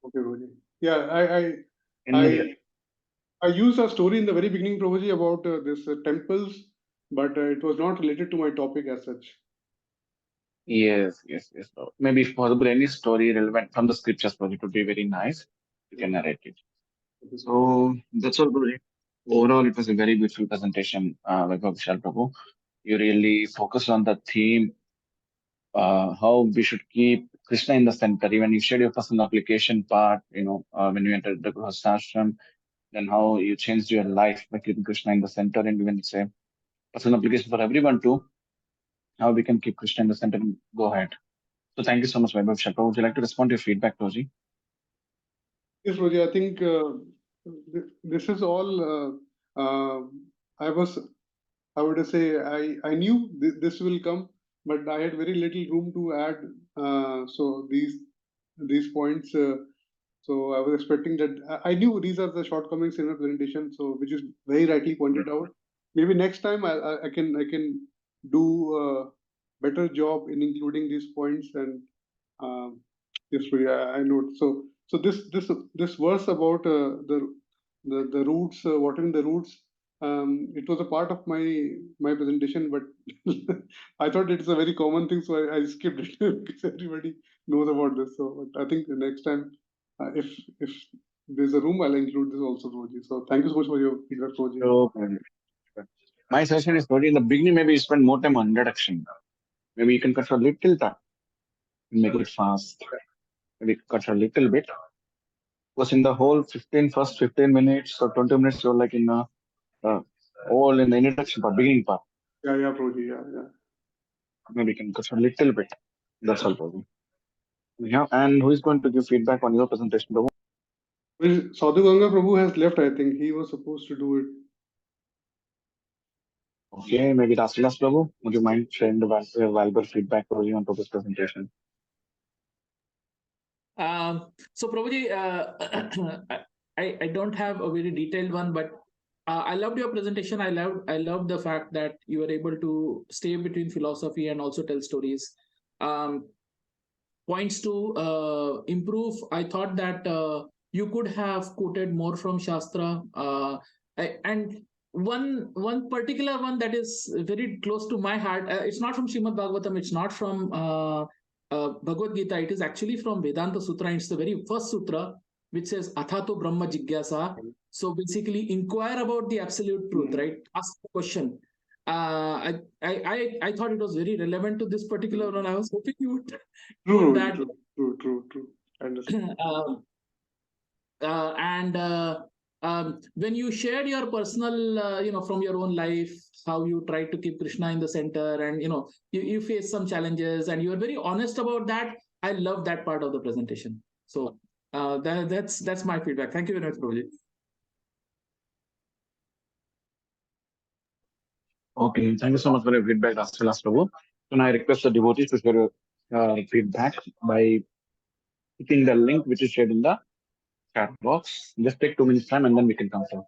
Okay, Prabhuji. Yeah, In I used a story in the very beginning, Prabhuji, about this temples, but it was not related to my topic as such. Yes. Maybe if possible, any story relevant from the scriptures, Prabhuji, it would be very nice. You can narrate it. So that's all, Prabhuji. Overall, it was a very beautiful presentation, Vaibhav Vishal Prabhu. You really focused on the theme, how we should keep Krishna in the center. Even you shared your personal application part, when you entered the Grihastashram, then how you changed your life by keeping Krishna in the center, and even it's a personal application for everyone too, how we can keep Krishna in the center and go ahead. So thank you so much, Vaibhav Vishal Prabhu. Would you like to respond to your feedback, Roji? Yes, Prabhuji, I think this is all. I would say, I knew this will come, but I had very little room to add. So these points. So I was expecting that. I knew these are the shortcomings in the presentation. So which is very rightly pointed out. Maybe next time I can do a better job in including these points, and yes, Prabhuji, I know. So this verse about the roots, watering the roots. It was a part of my presentation, but I thought it's a very common thing, so I skipped it because everybody knows about this. So I think the next time, if there's a room, I'll include this also, Roji. So thank you so much for your feedback, Roji. So, my suggestion is, Roji, in the beginning, maybe you spend more time on introduction. Maybe you can cut a little time, make it fast. Maybe cut a little bit. Because in the whole first 15 minutes or 20 minutes, you're like in all in the introduction part, beginning part. Yeah, Prabhuji, yeah. Maybe you can cut a little bit. That's all, Prabhu. Yeah, and who is going to give feedback on your presentation, Prabhu? Well, Sadhu Ganga Prabhu has left, I think. He was supposed to do it. Okay, maybe Rasilas Prabhu, would you mind sharing the valuable feedback for you on Prabhu's presentation? So Prabhuji, I don't have a very detailed one, but I loved your presentation. I loved the fact that you were able to stay between philosophy and also tell stories. Points to improve. I thought that you could have quoted more from Shastra, and one particular one that is very close to my heart. It's not from Srimad Bhagavatam. It's not from Bhagavad Gita. It is actually from Vedanta Sutra. And it's the very first sutra which says Athato Brahma Jigyasa. So basically, inquire about the absolute truth, right? Ask the question. I thought it was very relevant to this particular one. I was hoping you would put that. True. I understand. When you shared your personal, from your own life, how you try to keep Krishna in the center, and you face some challenges, and you are very honest about that. I love that part of the presentation. So that's my feedback. Thank you very much, Prabhuji. Okay, thank you so much for your feedback, Rasilas Prabhu. So now I request the devotees to share your feedback by clicking the link which is shared in the chat box. Just take 2 minutes time and then we can confirm.